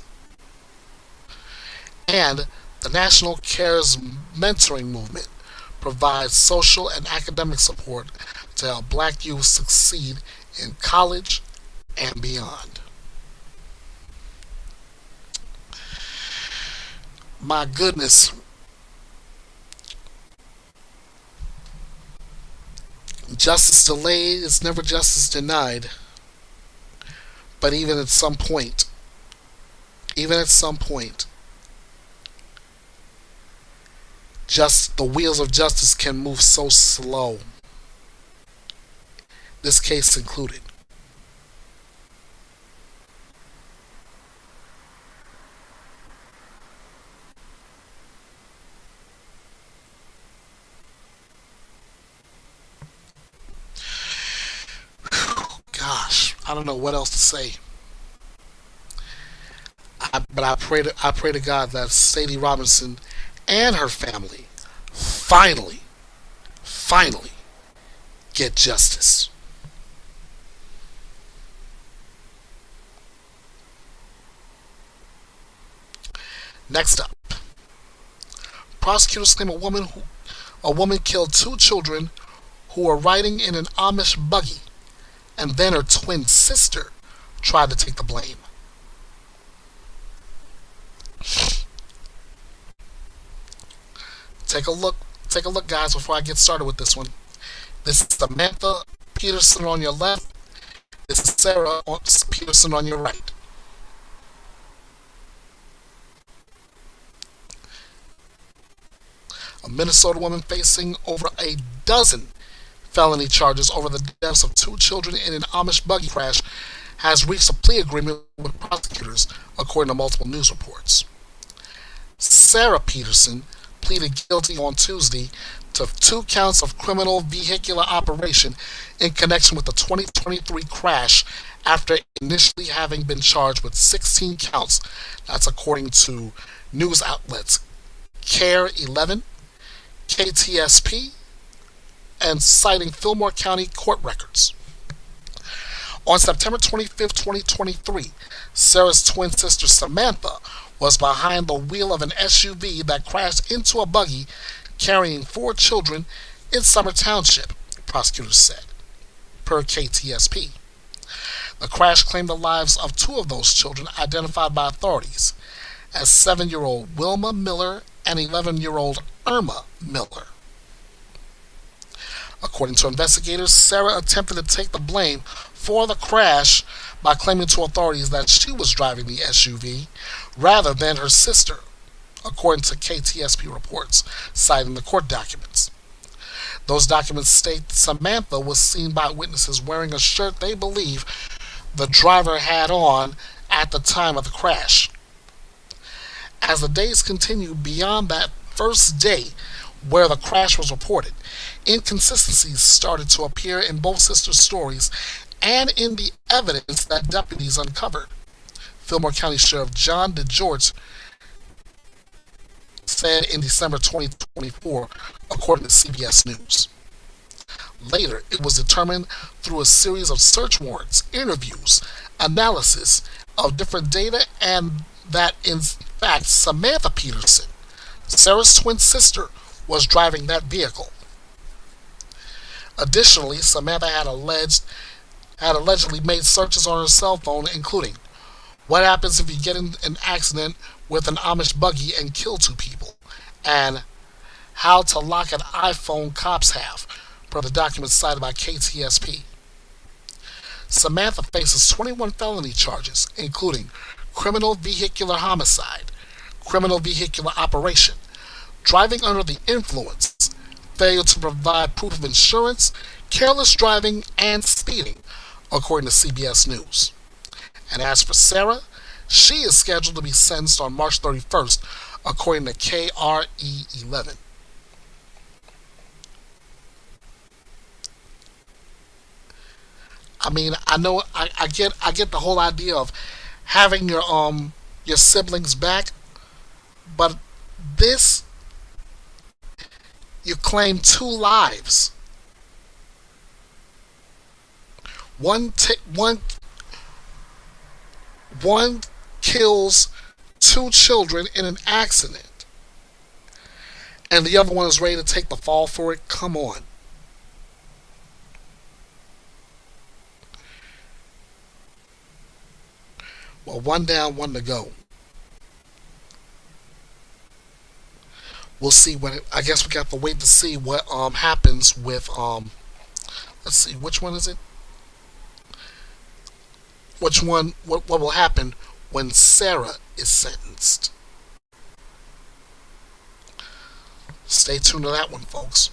S1: And the National Cares Mentoring Movement provides social and academic support to help black youth succeed in college and beyond. My goodness. Justice delayed is never justice denied. But even at some point, just the wheels of justice can move so slow. This case included. Gosh, I don't know what else to say. But I pray to God that Sadie Robinson and her family finally get justice. Next up, prosecutors claim a woman killed 2 children who were riding in an Amish buggy, and then her twin sister tried to take the blame. Take a look, guys, before I get started with this one. This is Samantha Peterson on your left. This is Sarah Peterson on your right. A Minnesota woman facing over a dozen felony charges over the deaths of 2 children in an Amish buggy crash has reached a plea agreement with prosecutors, according to multiple news reports. Sarah Peterson pleaded guilty on Tuesday to 2 counts of criminal vehicular operation in connection with the 2023 crash after initially having been charged with 16 counts. That's according to news outlets CARE 11, KTSP, and citing Fillmore County court records. On September 25, 2023, Sarah's twin sister Samantha was behind the wheel of an SUV that crashed into a buggy carrying 4 children in Summer Township, prosecutors said, per KTSP. The crash claimed the lives of 2 of those children, identified by authorities as 7-year-old Wilma Miller and 11-year-old Irma Miller. According to investigators, Sarah attempted to take the blame for the crash by claiming to authorities that she was driving the SUV rather than her sister, according to KTSP reports, citing the court documents. Those documents state Samantha was seen by witnesses wearing a shirt they believe the driver had on at the time of the crash. As the days continued beyond that first day where the crash was reported, inconsistencies started to appear in both sisters' stories and in the evidence that deputies uncovered. Fillmore County Sheriff John DeGeorge said in December 2024, according to CBS News. Later, it was determined through a series of search warrants, interviews, analysis of different data, and that in fact Samantha Peterson, Sarah's twin sister, was driving that vehicle. Additionally, Samantha had allegedly made searches on her cell phone, including what happens if you get in an accident with an Amish buggy and kill 2 people, and how to lock an iPhone cops have, per the documents cited by KTSP. Samantha faces 21 felony charges, including criminal vehicular homicide, criminal vehicular operation, driving under the influence, failure to provide proof of insurance, careless driving, and speeding, according to CBS News. And as for Sarah, she is scheduled to be sentenced on March 31st, according to KRE 11. I mean, I know I get the whole idea of having your siblings back, but this, you claim 2 lives. One kills two children in an accident, and the other one is ready to take the fall for it. Come on. Well, one down, one to go. We'll see what I guess we got to wait to see what happens with let's see, which one is it? Which one what will happen when Sarah is sentenced? Stay tuned to that one, folks.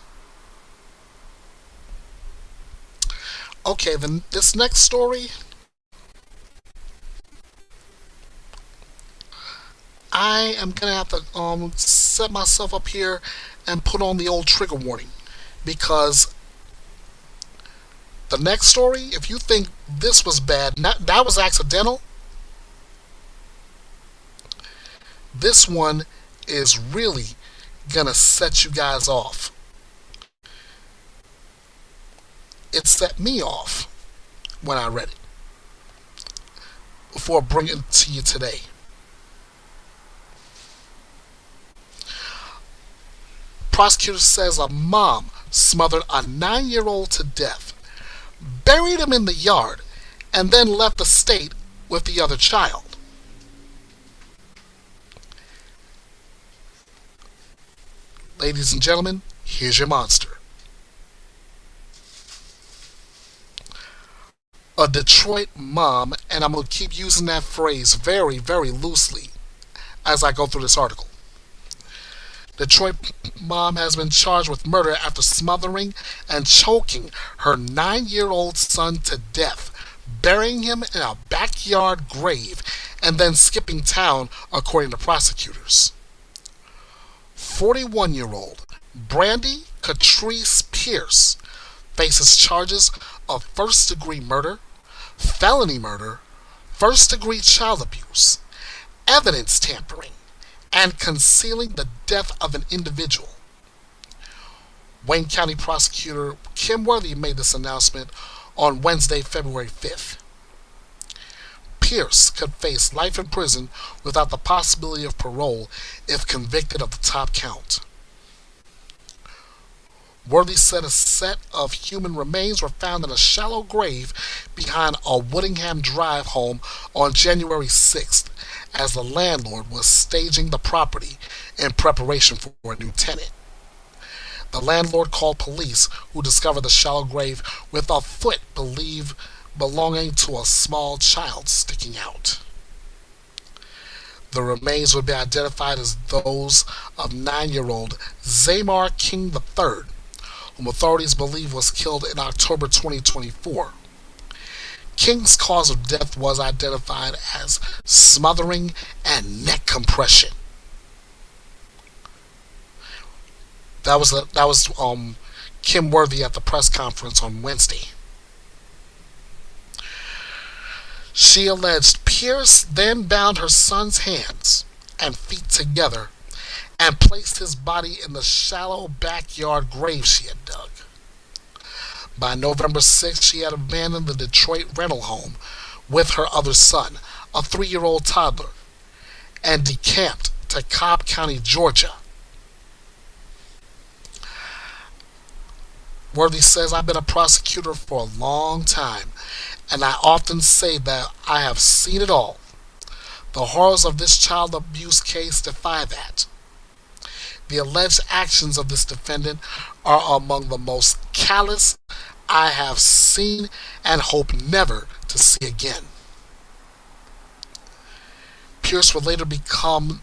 S1: Okay, then this next story, I am gonna have to set myself up here and put on the old trigger warning, because the next story, if you think this was bad, that was accidental, this one is really gonna set you guys off. It set me off when I read it before bringing it to you today. Prosecutor says a mom smothered a 9-year-old to death, buried him in the yard, and then left the state with the other child. Ladies and gentlemen, here's your monster. A Detroit mom, and I'm going to keep using that phrase very, very loosely as I go through this article. Detroit mom has been charged with murder after smothering and choking her 9-year-old son to death, burying him in a backyard grave, and then skipping town, according to prosecutors. 41-year-old Brandy Catrice Pierce faces charges of first-degree murder, felony murder, first-degree child abuse, evidence tampering, and concealing the death of an individual. Wayne County Prosecutor Kim Worthy made this announcement on Wednesday, February 5th. Pierce could face life in prison without the possibility of parole if convicted of the top count. Worthy said a set of human remains were found in a shallow grave behind a Woodingham Drive home on January 6th, as the landlord was staging the property in preparation for a new tenant. The landlord called police, who discovered the shallow grave with a foot believed belonging to a small child sticking out. The remains would be identified as those of 9-year-old Zamar King III, whom authorities believe was killed in October 2024. King's cause of death was identified as smothering and neck compression. That was Kim Worthy at the press conference on Wednesday. She alleged Pierce then bound her son's hands and feet together and placed his body in the shallow backyard grave she had dug. By November 6th, she had abandoned the Detroit rental home with her other son, a 3-year-old toddler, and decamped to Cobb County, Georgia. Worthy says, "I've been a prosecutor for a long time, and I often say that I have seen it all. The horrors of this child abuse case defy that. The alleged actions of this defendant are among the most callous I have seen and hope never to see again." Pierce would later come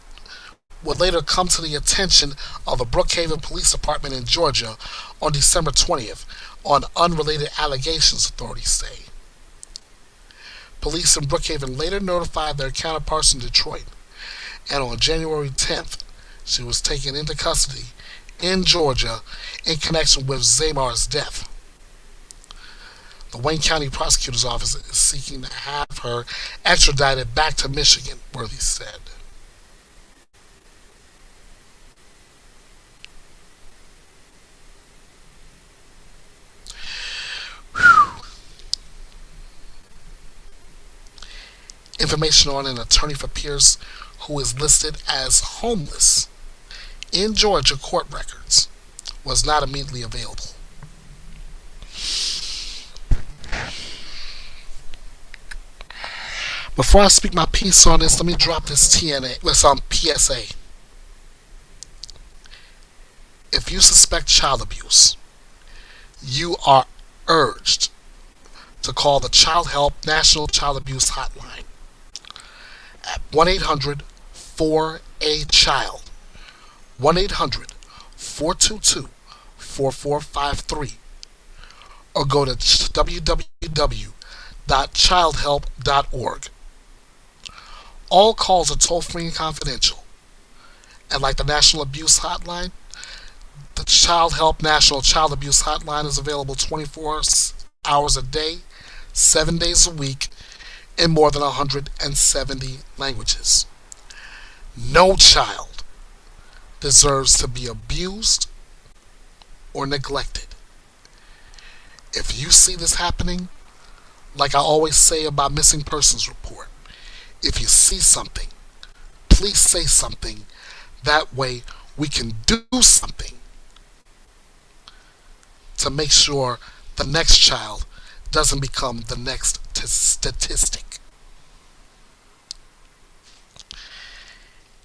S1: to the attention of the Brookhaven Police Department in Georgia on December 20th on unrelated allegations, authorities say. Police in Brookhaven later notified their counterparts in Detroit, and on January 10th, she was taken into custody in Georgia in connection with Zamar's death. The Wayne County Prosecutor's Office is seeking to have her extradited back to Michigan, Worthy said. Information on an attorney for Pierce who is listed as homeless in Georgia court records was not immediately available. Before I speak my piece on this, let me drop this TNA with some PSA. If you suspect child abuse, you are urged to call the Child Help National Child Abuse Hotline at 1-800-4A-CHILD, 1-800-422-4453, or go to www.childhelp.org. All calls are toll-free and confidential. And like the National Abuse Hotline, the Child Help National Child Abuse Hotline is available 24 hours a day, 7 days a week, in more than 170 languages. No child deserves to be abused or neglected. If you see this happening, like I always say about missing persons report, if you see something, please say something. That way we can do something to make sure the next child doesn't become the next statistic.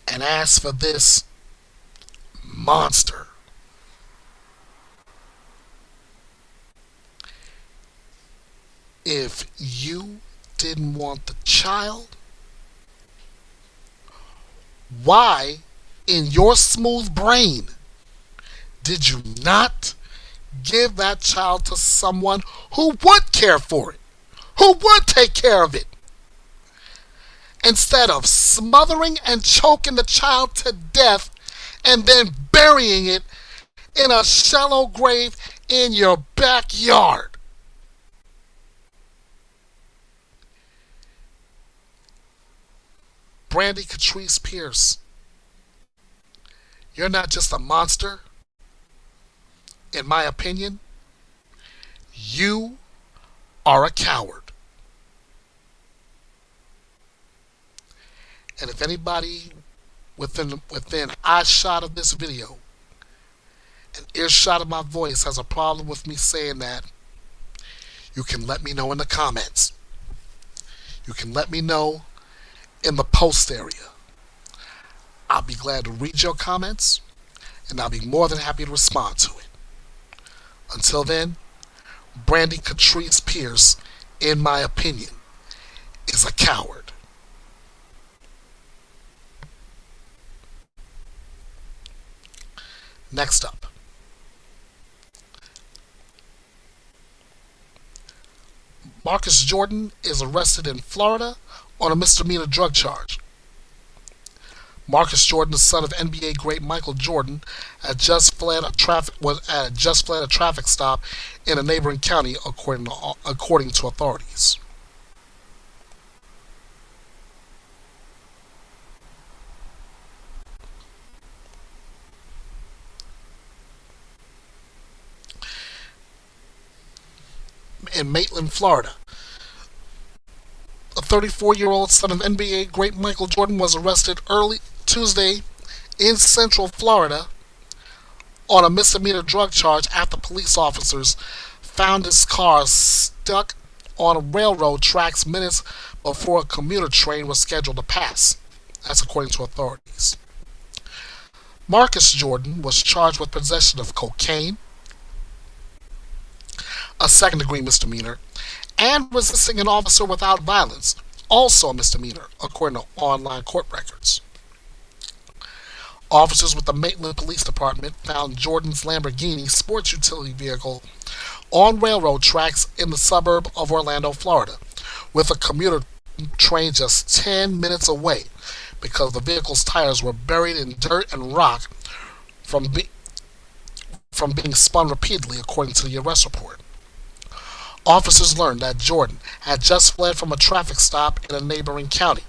S1: And as for this monster, if you didn't want the child, why in your smooth brain did you not give that child to someone who would care for it, who would take care of it, instead of smothering and choking the child to death and then burying it in a shallow grave in your backyard? Brandy Catrice Pierce, you're not just a monster. In my opinion, you are a coward. And if anybody within eyeshot of this video and earshot of my voice has a problem with me saying that, you can let me know in the comments. You can let me know in the post area. I'll be glad to read your comments, and I'll be more than happy to respond to it. Until then, Brandy Catrice Pierce, in my opinion, is a coward. Next up, Marcus Jordan is arrested in Florida on a misdemeanor drug charge. Marcus Jordan, the son of NBA great Michael Jordan, had just fled a traffic stop in a neighboring county, according to authorities. In Maitland, Florida, a 34-year-old son of NBA great Michael Jordan was arrested early Tuesday in Central Florida on a misdemeanor drug charge after police officers found his car stuck on railroad tracks minutes before a commuter train was scheduled to pass. That's according to authorities. Marcus Jordan was charged with possession of cocaine, a second-degree misdemeanor, and resisting an officer without violence, also a misdemeanor, according to online court records. Officers with the Maitland Police Department found Jordan's Lamborghini sports utility vehicle on railroad tracks in the suburb of Orlando, Florida, with a commuter train just 10 minutes away because the vehicle's tires were buried in dirt and rock from being spun repeatedly, according to the arrest report. Officers learned that Jordan had just fled from a traffic stop in a neighboring county.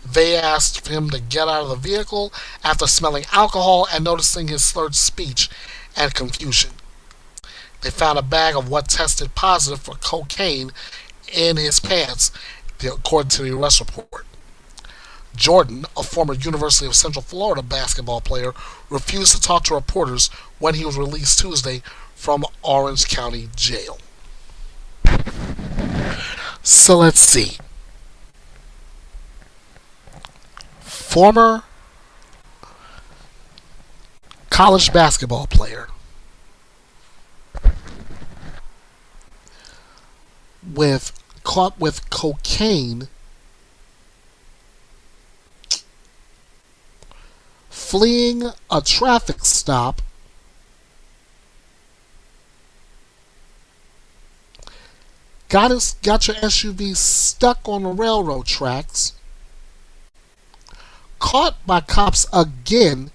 S1: They asked him to get out of the vehicle after smelling alcohol and noticing his slurred speech and confusion. They found a bag of what tested positive for cocaine in his pants according to the arrest report. Jordan, a former University of Central Florida basketball player, refused to talk to reporters when he was released Tuesday from Orange County Jail. So let's see. Former college basketball player caught with cocaine fleeing a traffic stop got your SUV stuck on the railroad tracks, caught by cops again,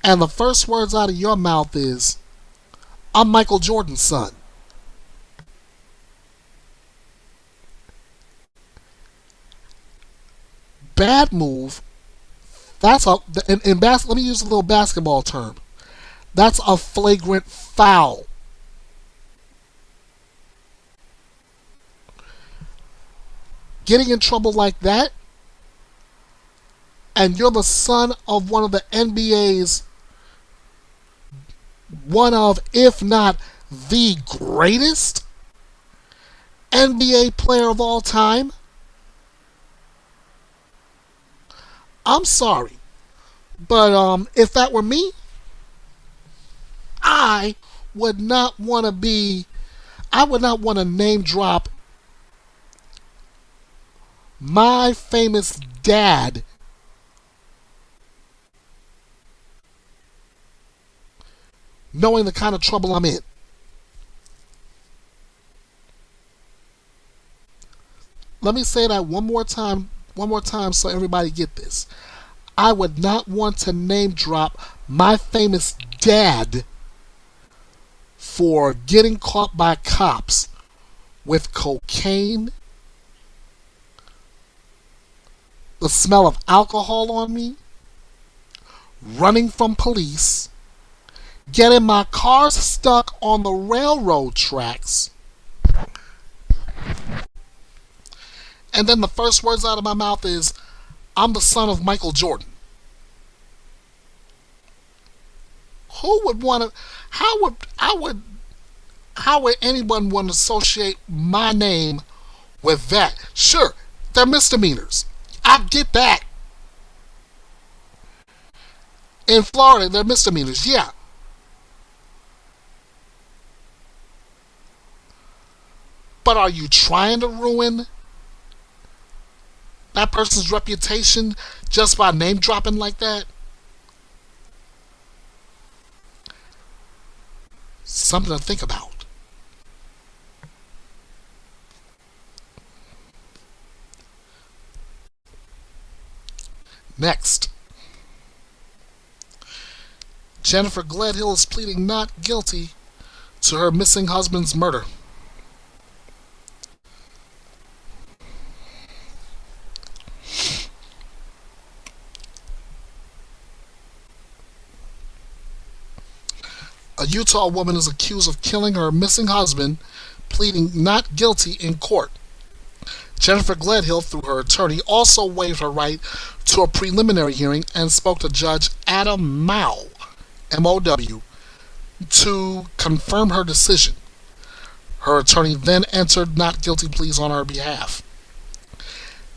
S1: and the first words out of your mouth is, "I'm Michael Jordan's son." Bad move. That's a let me use a little basketball term. That's a flagrant foul. Getting in trouble like that, and you're the son of one of the NBA's, one of, if not the greatest NBA player of all time. I'm sorry, but if that were me, I would not want to name drop my famous dad, knowing the kind of trouble I'm in. Let me say that one more time so everybody get this. I would not want to name drop my famous dad for getting caught by cops with cocaine, the smell of alcohol on me, running from police, getting my car stuck on the railroad tracks, and then the first words out of my mouth is, "I'm the son of Michael Jordan." Who would want to? How would anyone want to associate my name with that? Sure, they're misdemeanors. I get that. In Florida, they're misdemeanors. Yeah. But are you trying to ruin that person's reputation just by name dropping like that? Something to think about. Next. Jennifer Gledhill is pleading not guilty to her missing husband's murder. A Utah woman is accused of killing her missing husband, pleading not guilty in court. Jennifer Gledhill, through her attorney, also waived her right to a preliminary hearing and spoke to Judge Adam Mao, M-O-W, to confirm her decision. Her attorney then entered not guilty pleas on her behalf.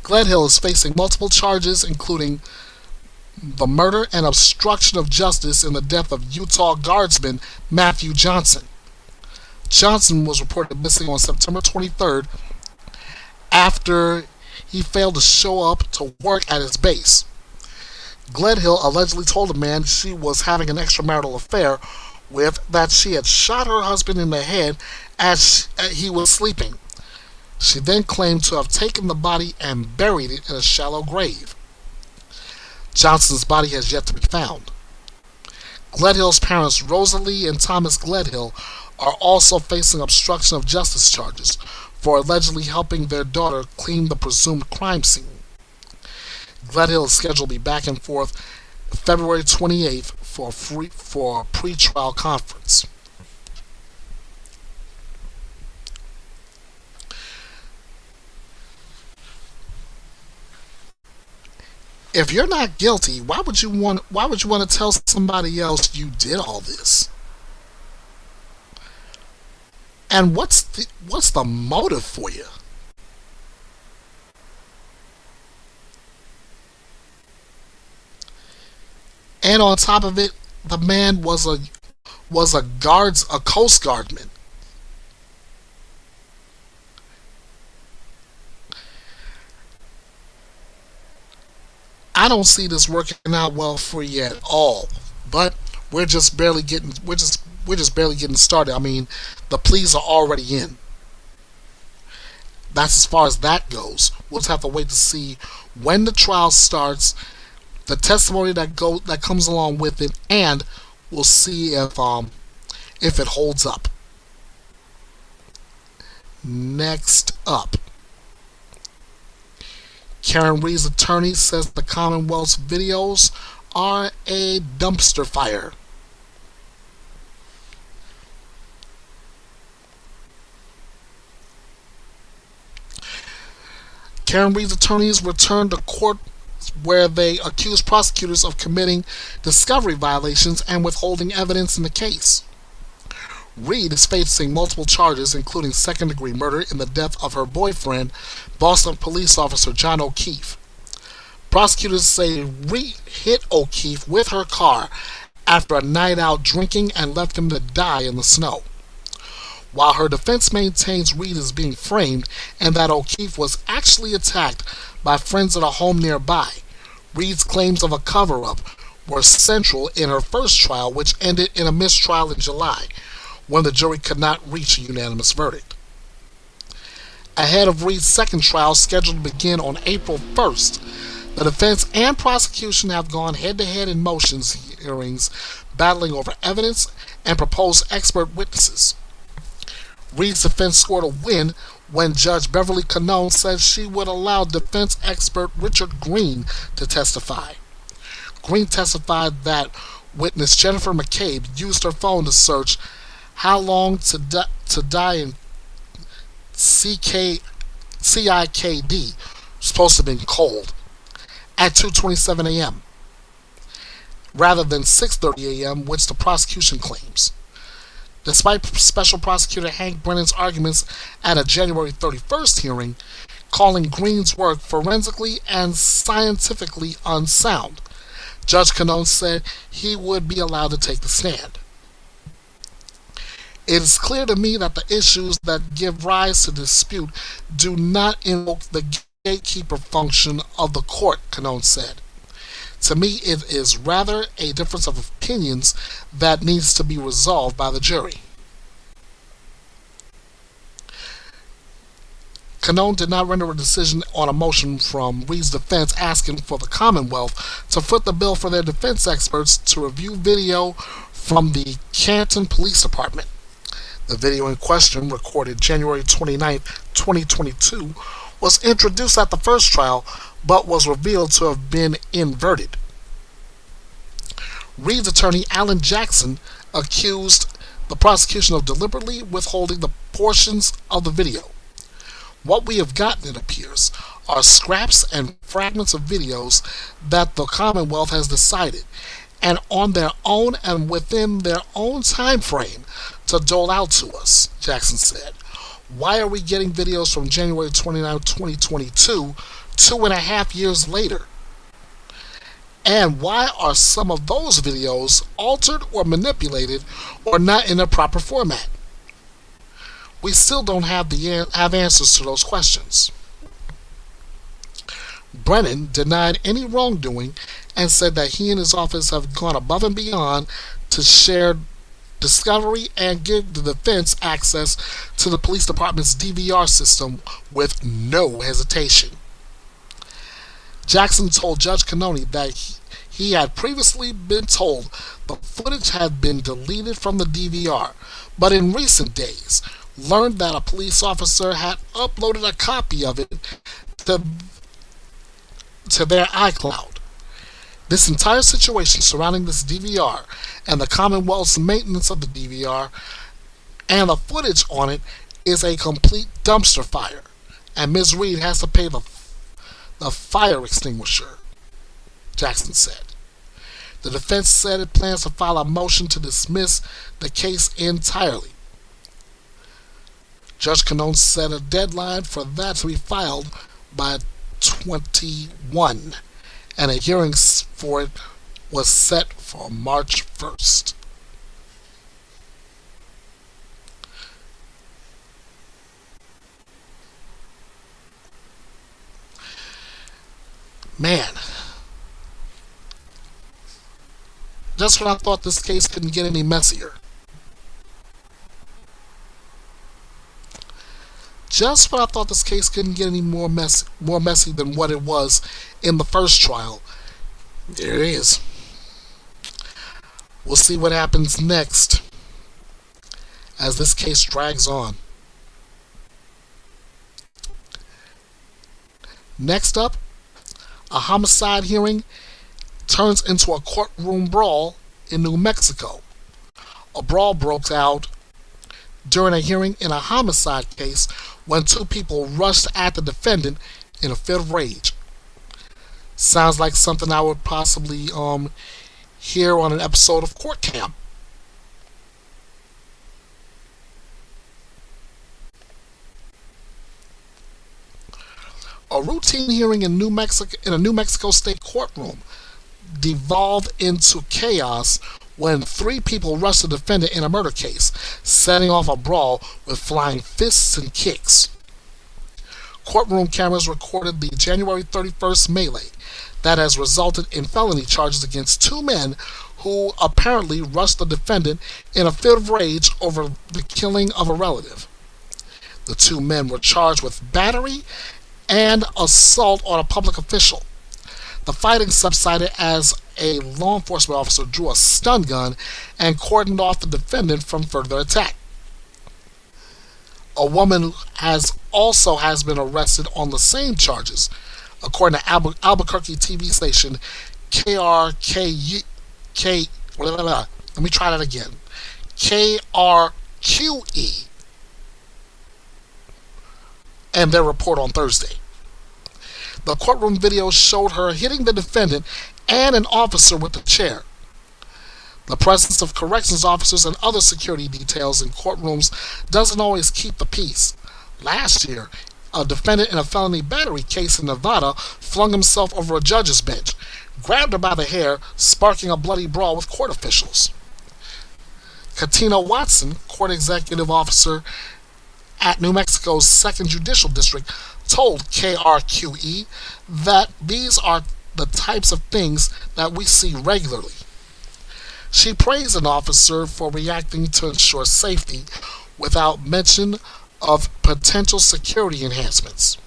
S1: Gledhill is facing multiple charges, including the murder and obstruction of justice in the death of Utah Guardsman Matthew Johnson. Johnson was reported missing on September 23rd after he failed to show up to work at his base. Gledhill allegedly told a man she was having an extramarital affair with that she had shot her husband in the head as he was sleeping. She then claimed to have taken the body and buried it in a shallow grave. Johnson's body has yet to be found. Gledhill's parents, Rosalie and Thomas Gledhill, are also facing obstruction of justice charges for allegedly helping their daughter clean the presumed crime scene. Gledhill is scheduled to be back and forth February 28th for a pre-trial conference. If you're not guilty, why would you want to tell somebody else you did all this? And what's the motive for you? And on top of it, the man was a Coast Guardman. I don't see this working out well for you at all. But we're just barely getting started. I mean, the pleas are already in. That's as far as that goes. We'll just have to wait to see when the trial starts, the testimony that comes along with it, and we'll see if it holds up. Next up, Karen Reed's attorney says the Commonwealth's videos are a dumpster fire. Karen Reed's attorneys returned to court where they accused prosecutors of committing discovery violations and withholding evidence in the case. Reed is facing multiple charges, including second-degree murder in the death of her boyfriend, Boston police officer John O'Keefe. Prosecutors say Reed hit O'Keefe with her car after a night out drinking and left him to die in the snow. While her defense maintains Reed is being framed and that O'Keefe was actually attacked by friends at a home nearby, Reed's claims of a cover-up were central in her first trial, which ended in a mistrial in July, when the jury could not reach a unanimous verdict. Ahead of Reed's second trial, scheduled to begin on April 1st, the defense and prosecution have gone head-to-head in motions hearings, battling over evidence and proposed expert witnesses. Reed's defense scored a win when Judge Beverly Canone said she would allow defense expert Richard Green to testify. Green testified that witness Jennifer McCabe used her phone to search how long to die in CIKD, supposed to have been cold, at 2:27 a.m. rather than 6:30 a.m., which the prosecution claims. Despite Special Prosecutor Hank Brennan's arguments at a January 31st hearing, calling Green's work forensically and scientifically unsound, Judge Canone said he would be allowed to take the stand. It is clear to me that the issues that give rise to dispute do not invoke the gatekeeper function of the court, Canone said. To me, it is rather a difference of opinions that needs to be resolved by the jury. Canone did not render a decision on a motion from Reed's defense asking for the Commonwealth to foot the bill for their defense experts to review video from the Canton Police Department. The video in question, recorded January 29, 2022, was introduced at the first trial, but was revealed to have been inverted. Reed's attorney, Alan Jackson, accused the prosecution of deliberately withholding the portions of the video. What we have gotten, it appears, are scraps and fragments of videos that the Commonwealth has decided, and on their own and within their own time frame, to dole out to us, Jackson said. Why are we getting videos from January 29, 2022, 2.5 years later? And why are some of those videos altered or manipulated or not in their proper format? We still don't have answers to those questions. Brennan denied any wrongdoing and said that he and his office have gone above and beyond to share discovery and give the defense access to the police department's DVR system with no hesitation. Jackson told Judge Canone that he had previously been told the footage had been deleted from the DVR, but in recent days learned that a police officer had uploaded a copy of it to their iCloud. This entire situation surrounding this DVR and the Commonwealth's maintenance of the DVR and the footage on it is a complete dumpster fire, and Ms. Reed has to pay the fire extinguisher. Jackson said. The defense said it plans to file a motion to dismiss the case entirely. Judge Canone set a deadline for that to be filed by 21, and a hearing for it was set for March 1st. Man, just when I thought this case couldn't get any messier. Just when I thought this case couldn't get any more messy than what it was in the first trial, there it is. We'll see what happens next as this case drags on. Next up, a homicide hearing turns into a courtroom brawl in New Mexico. A brawl broke out during a hearing in a homicide case when two people rushed at the defendant in a fit of rage. Sounds like something I would possibly hear on an episode of Court Camp. A routine hearing in a New Mexico state courtroom devolved into chaos when three people rushed the defendant in a murder case, setting off a brawl with flying fists and kicks. Courtroom cameras recorded the January 31st melee that has resulted in felony charges against two men who apparently rushed the defendant in a fit of rage over the killing of a relative. The two men were charged with battery and assault on a public official. The fighting subsided as a law enforcement officer drew a stun gun and cordoned off the defendant from further attack. A woman has been arrested on the same charges, according to Albuquerque TV station KRQE. Let me try that again. KRQE. And their report on Thursday. The courtroom video showed her hitting the defendant and an officer with a chair. The presence of corrections officers and other security details in courtrooms doesn't always keep the peace. Last year, a defendant in a felony battery case in Nevada flung himself over a judge's bench, grabbed her by the hair, sparking a bloody brawl with court officials. Katina Watson, court executive officer at New Mexico's 2nd Judicial District, told KRQE that these are the types of things that we see regularly. She praised an officer for reacting to ensure safety without mention of potential security enhancements.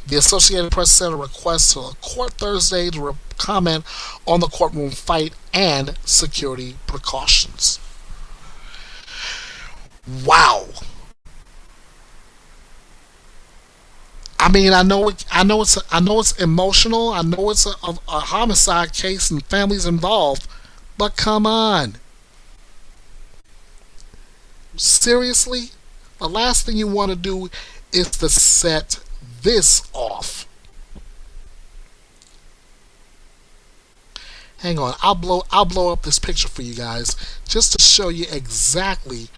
S1: The Associated Press sent a request to the court Thursday to comment on the courtroom fight and security precautions. Wow. I mean, I know it's emotional. I know it's a homicide case and families involved, but come on. Seriously? The last thing you want to do is to set this off. Hang on, I'll blow up this picture for you guys just to show you exactly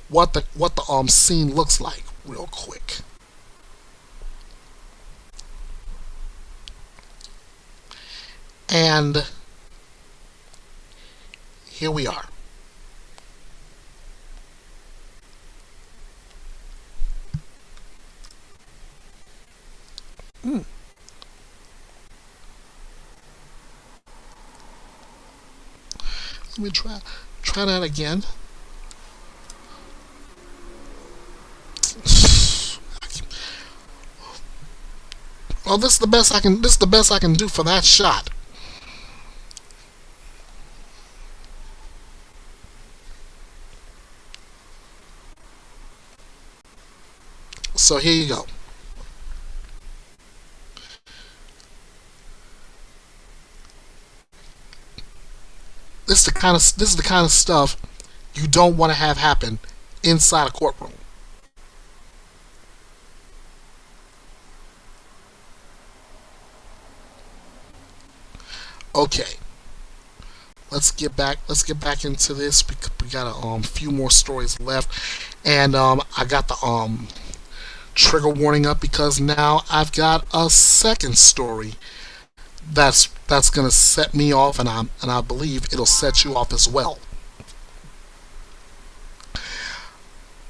S1: what the scene looks like real quick. And here we are. Let me try that again. Well, this is the best I can do for that shot. So here you go. This is the kind of stuff you don't want to have happen inside a courtroom. Okay. Let's get back into this because we got a few more stories left. And I got the trigger warning up because now I've got a second story that's gonna set me off, and I believe it'll set you off as well.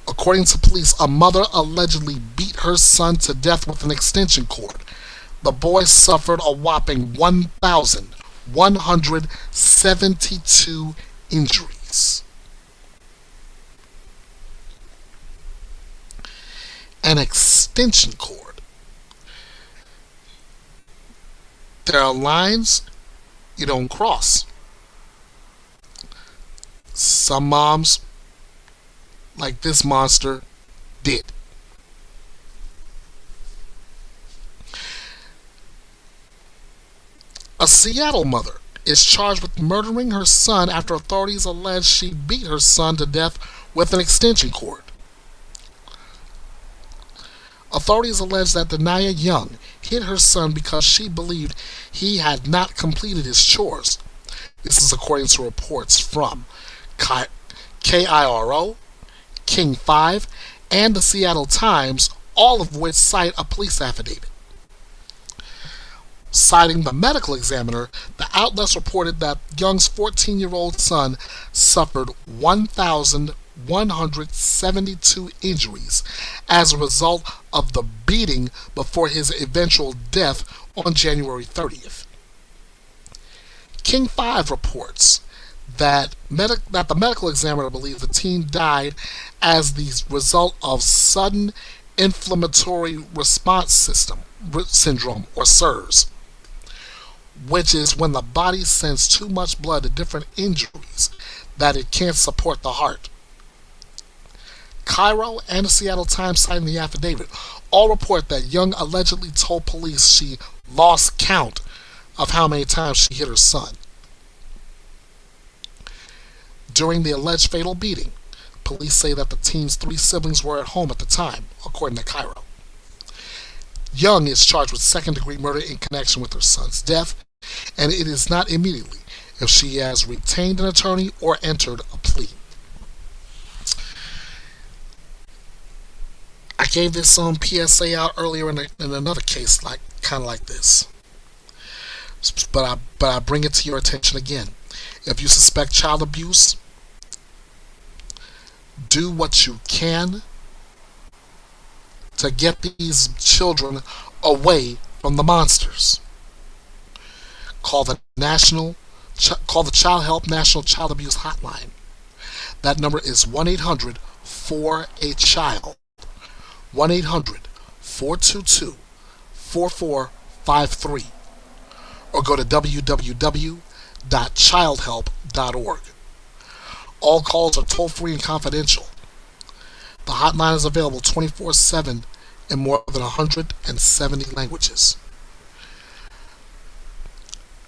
S1: According to police, a mother allegedly beat her son to death with an extension cord. The boy suffered a whopping 1,172 injuries. An extension cord. There are lines you don't cross. Some moms, like this monster, did. A Seattle mother is charged with murdering her son after authorities allege she beat her son to death with an extension cord. Authorities allege that Denia Young hit her son because she believed he had not completed his chores. This is according to reports from KIRO, King 5, and the Seattle Times, all of which cite a police affidavit. Citing the medical examiner, the outlets reported that Young's 14-year-old son suffered 1,172 injuries as a result of the beating before his eventual death on January 30th. King 5 reports that the medical examiner believes the teen died as the result of sudden inflammatory response syndrome, or SIRS, which is when the body sends too much blood to different injuries that it can't support the heart. Cairo and the Seattle Times, citing the affidavit, all report that Young allegedly told police she lost count of how many times she hit her son. During the alleged fatal beating, police say that the teen's 3 siblings were at home at the time, according to Cairo. Young is charged with second-degree murder in connection with her son's death, and it is not immediately if she has retained an attorney or entered a plea. I gave this PSA out earlier in another case, kind of like this, but I bring it to your attention again. If you suspect child abuse, do what you can to get these children away from the monsters. Call the Child Help National Child Abuse Hotline. That number is 1-800-4-A-CHILD. 1-800-422-4453. Or go to www.childhelp.org. All calls are toll-free and confidential. The hotline is available 24/7 in more than 170 languages.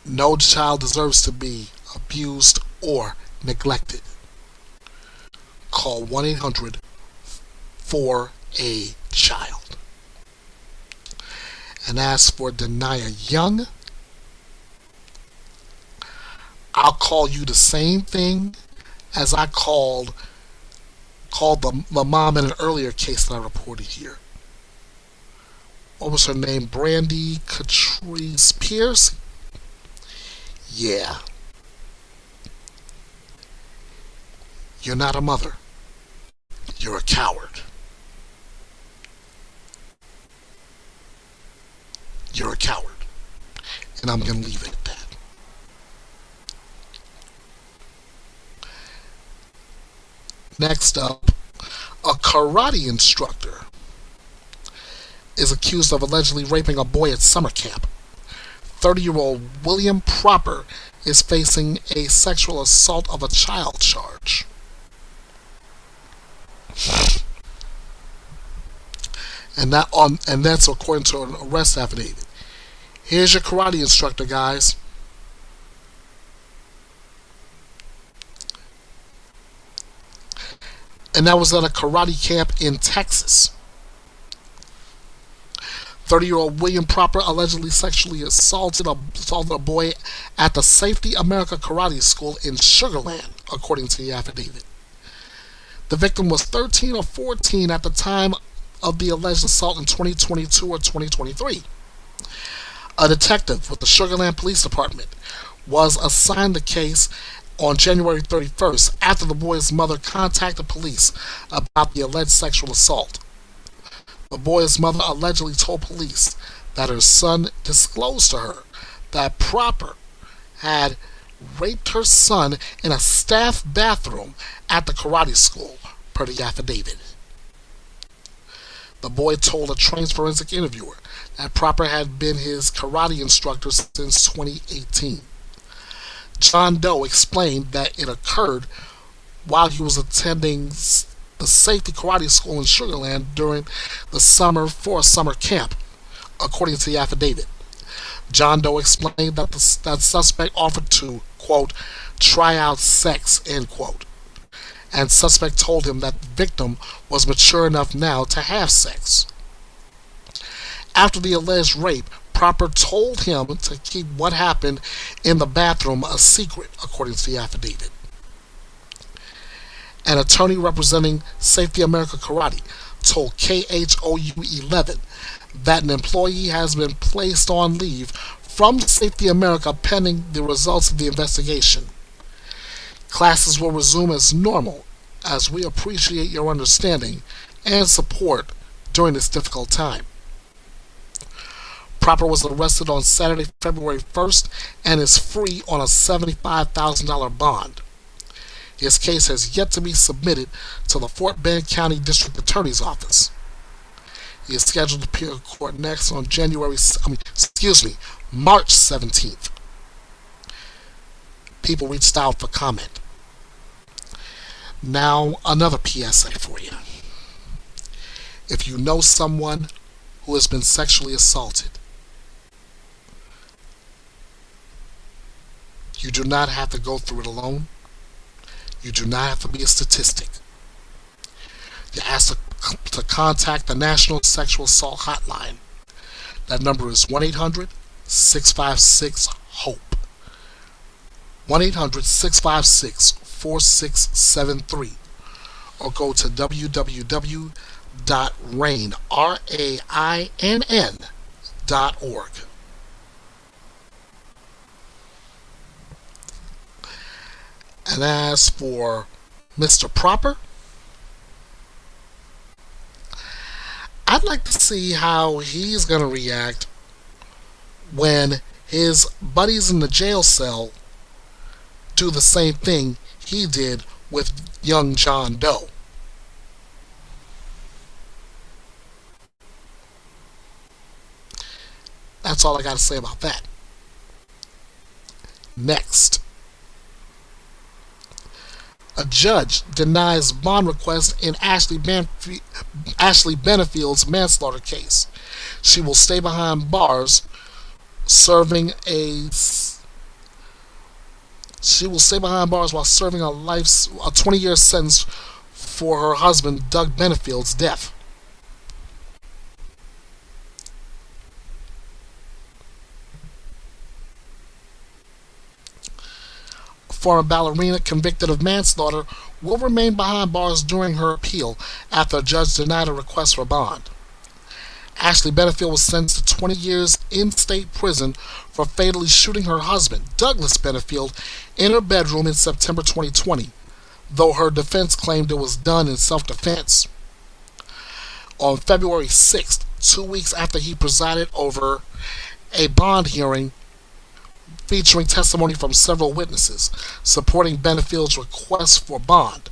S1: No child deserves to be abused or neglected. Call 1-800-4-A-CHILD. And as for Denia Young, I'll call you the same thing as I called the mom in an earlier case that I reported here. What was her name? Brandy Catrice Pierce? Yeah. You're not a mother. You're a coward. You're a coward. And I'm going to leave it at that. Next up, a karate instructor is accused of allegedly raping a boy at summer camp. 30-year-old William Proper is facing a sexual assault of a child charge. And that's according to an arrest affidavit. Here's your karate instructor, guys. And that was at a karate camp in Texas. 30-year-old William Proper allegedly sexually assaulted a boy at the Safety America Karate School in Sugar Land, according to the affidavit. The victim was 13 or 14 at the time of the alleged assault in 2022 or 2023. A detective with the Sugar Land Police Department was assigned the case on January 31st after the boy's mother contacted police about the alleged sexual assault. The boy's mother allegedly told police that her son disclosed to her that Proper had raped her son in a staff bathroom at the karate school, per the affidavit. The boy told a trained forensic interviewer that Proper had been his karate instructor since 2018. John Doe explained that it occurred while he was attending the Safety Karate School in Sugar Land during the summer for a summer camp, according to the affidavit. John Doe explained that that suspect offered to, quote, try out sex, end quote. And suspect told him that the victim was mature enough now to have sex. After the alleged rape, Proper told him to keep what happened in the bathroom a secret, according to the affidavit. An attorney representing Safety America Karate told KHOU 11 that an employee has been placed on leave from Safety America pending the results of the investigation. Classes will resume as normal, as we appreciate your understanding and support during this difficult time. Proper was arrested on Saturday, February 1st, and is free on a $75,000 bond. His case has yet to be submitted to the Fort Bend County District Attorney's Office. He is scheduled to appear in court next on March 17th. People reached out for comment. Now, another PSA for you. If you know someone who has been sexually assaulted, you do not have to go through it alone. You do not have to be a statistic. You're asked to contact the National Sexual Assault Hotline. That number is 1-800-656-HOPE. 1-800-656-4673. Or go to www.rainn.org. And as for Mr. Proper, I'd like to see how he's going to react when his buddies in the jail cell do the same thing he did with young John Doe. That's all I got to say about that. Next. A judge denies bond request in Ashley Benefield's manslaughter case. She will stay behind bars while serving a 20-year sentence for her husband Doug Benefield's death. Former ballerina convicted of manslaughter will remain behind bars during her appeal after a judge denied a request for bond. Ashley Benefield was sentenced to 20 years in state prison for fatally shooting her husband, Douglas Benefield, in her bedroom in September 2020, though her defense claimed it was done in self-defense. On February 6th, 2 weeks after he presided over a bond hearing featuring testimony from several witnesses supporting Benefield's request for bond,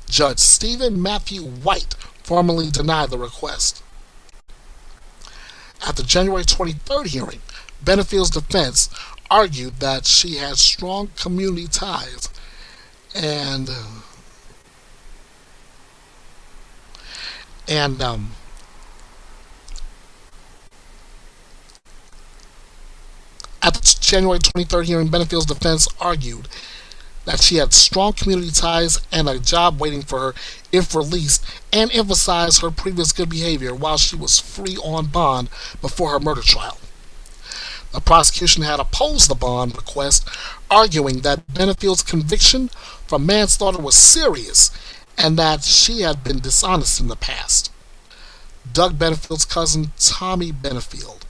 S1: Judge Stephen Matthew White formally denied the request. At the January 23rd hearing, Benefield's defense argued that she had strong community ties and at the January 23rd hearing, Benefield's defense argued that she had strong community ties and a job waiting for her if released, and emphasized her previous good behavior while she was free on bond before her murder trial. The prosecution had opposed the bond request, arguing that Benefield's conviction for manslaughter was serious and that she had been dishonest in the past. Doug Benefield's cousin, Tommy Benefield,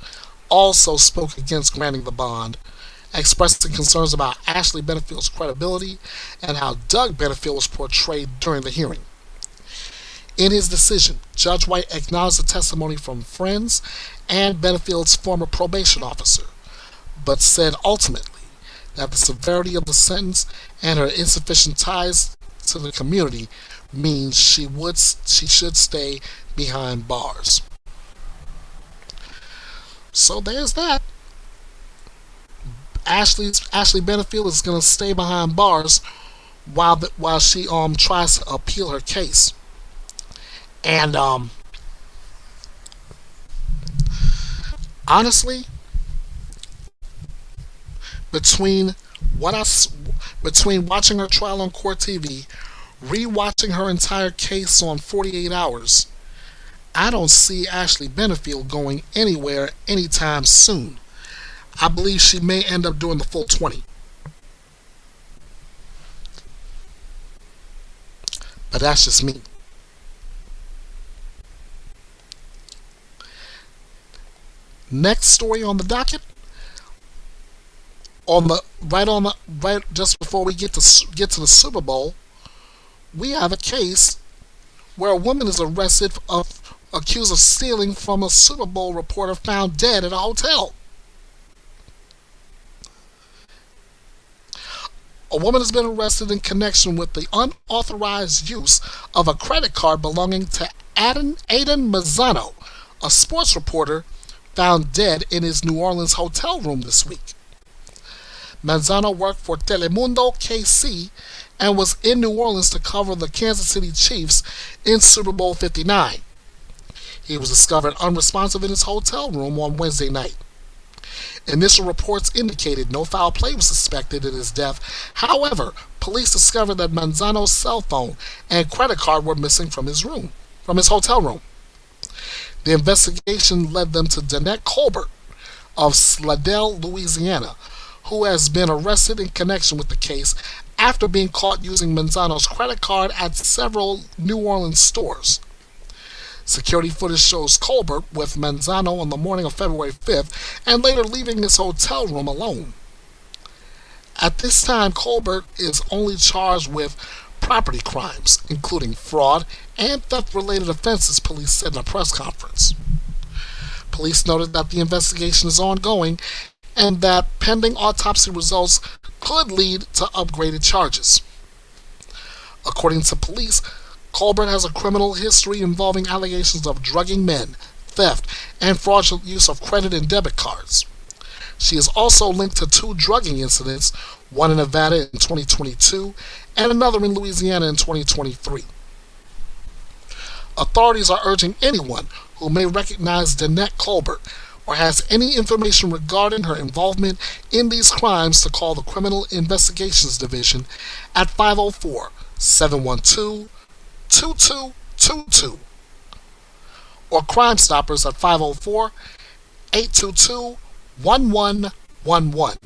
S1: also spoke against granting the bond, expressing concerns about Ashley Benefield's credibility and how Doug Benefield was portrayed during the hearing. In his decision, Judge White acknowledged the testimony from friends and Benefield's former probation officer, but said ultimately that the severity of the sentence and her insufficient ties to the community means she should stay behind bars. So there's that. Ashley Benefield is going to stay behind bars while she tries to appeal her case. And honestly, between watching her trial on Court TV, rewatching her entire case on 48 Hours, I don't see Ashley Benefield going anywhere anytime soon. I believe she may end up doing the full 20. But that's just me. Next story on the docket, right just before we get to the Super Bowl, we have a case where a woman is arrested accused of stealing from a Super Bowl reporter found dead at a hotel. A woman has been arrested in connection with the unauthorized use of a credit card belonging to Aiden Mazzano, a sports reporter found dead in his New Orleans hotel room this week. Manzano worked for Telemundo KC and was in New Orleans to cover the Kansas City Chiefs in Super Bowl 59. He was discovered unresponsive in his hotel room on Wednesday night. Initial reports indicated no foul play was suspected in his death. However, police discovered that Manzano's cell phone and credit card were missing from his hotel room. The investigation led them to Danette Colbert of Slidell, Louisiana, who has been arrested in connection with the case after being caught using Manzano's credit card at several New Orleans stores. Security footage shows Colbert with Manzano on the morning of February 5th and later leaving his hotel room alone. At this time, Colbert is only charged with property crimes, including fraud and theft-related offenses, police said in a press conference. Police noted that the investigation is ongoing and that pending autopsy results could lead to upgraded charges. According to police, Colbert has a criminal history involving allegations of drugging men, theft, and fraudulent use of credit and debit cards. She is also linked to 2 drugging incidents, one in Nevada in 2022 and another in Louisiana in 2023. Authorities are urging anyone who may recognize Danette Colbert or has any information regarding her involvement in these crimes to call the Criminal Investigations Division at 504-712-2222 or Crime Stoppers at 504-822-1111.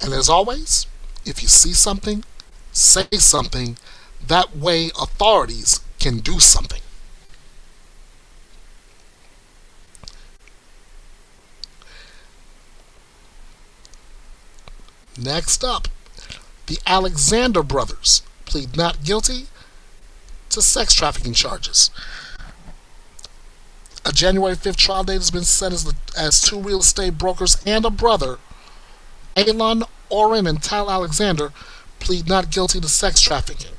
S1: And as always, if you see something, say something. That way authorities can do something. Next up, the Alexander brothers plead not guilty to sex trafficking charges. A January 5th trial date has been set as 2 real estate brokers and a brother, Alon Oren and Tal Alexander, plead not guilty to sex trafficking.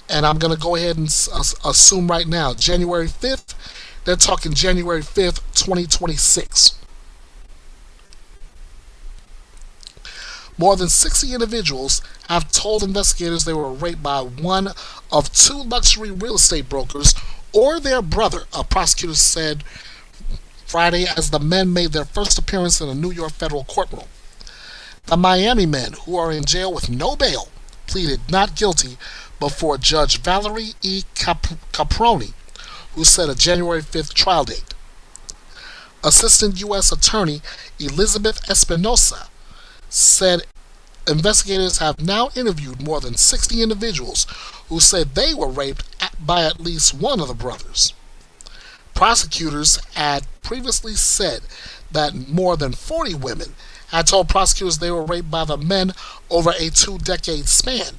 S1: And I'm going to go ahead and assume right now, January 5th, they're talking January 5th, 2026. More than 60 individuals have told investigators they were raped by one of 2 luxury real estate brokers or their brother, a prosecutor said Friday as the men made their first appearance in a New York federal courtroom. The Miami men, who are in jail with no bail, pleaded not guilty before Judge Valerie E. Caproni, who set a January 5th trial date. Assistant U.S. Attorney Elizabeth Espinosa said investigators have now interviewed more than 60 individuals who said they were raped by at least one of the brothers. Prosecutors had previously said that more than 40 women had told prosecutors they were raped by the men over a 2-decade span.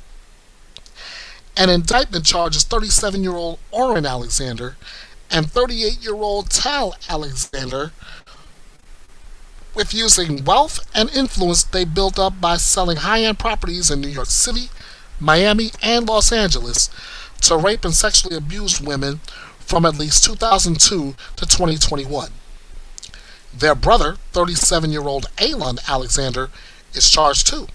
S1: An indictment charges 37-year-old Orrin Alexander and 38-year-old Tal Alexander with using wealth and influence they built up by selling high-end properties in New York City, Miami, and Los Angeles to rape and sexually abuse women from at least 2002 to 2021. Their brother, 37-year-old Alon Alexander, is charged too.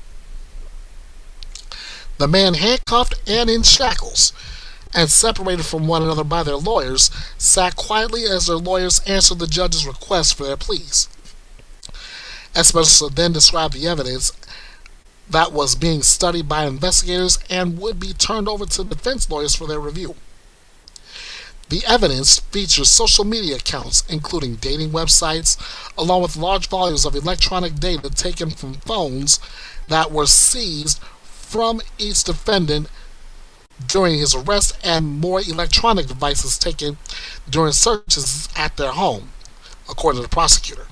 S1: The man, handcuffed and in shackles and separated from one another by their lawyers, sat quietly as their lawyers answered the judge's request for their pleas. Espinosa then described the evidence that was being studied by investigators and would be turned over to defense lawyers for their review. The evidence features social media accounts, including dating websites, along with large volumes of electronic data taken from phones that were seized from each defendant during his arrest, and more electronic devices taken during searches at their home, according to the prosecutor.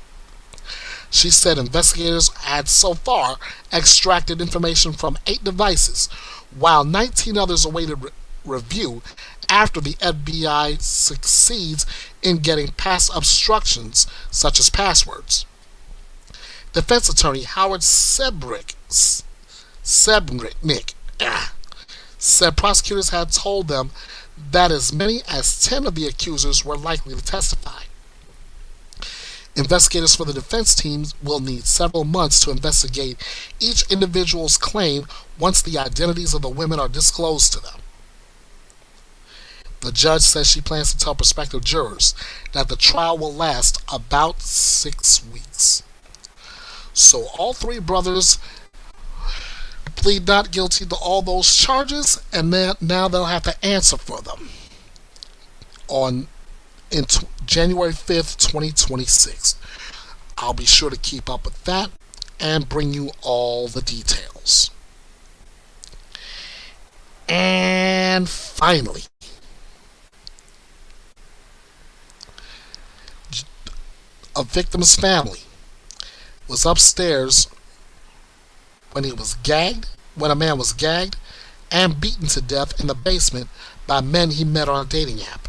S1: She said investigators had so far extracted information from 8 devices, while 19 others awaited review after the FBI succeeds in getting past obstructions such as passwords. Defense attorney Howard Sebnick said prosecutors had told them that as many as 10 of the accusers were likely to testify. Investigators for the defense teams will need several months to investigate each individual's claim once the identities of the women are disclosed to them. The judge says she plans to tell prospective jurors that the trial will last about 6 weeks. So all 3 brothers plead not guilty to all those charges, and now they'll have to answer for them on January 5th, 2026. I'll be sure to keep up with that and bring you all the details. And finally, a victim's family was upstairs when a man was gagged and beaten to death in the basement by men he met on a dating app.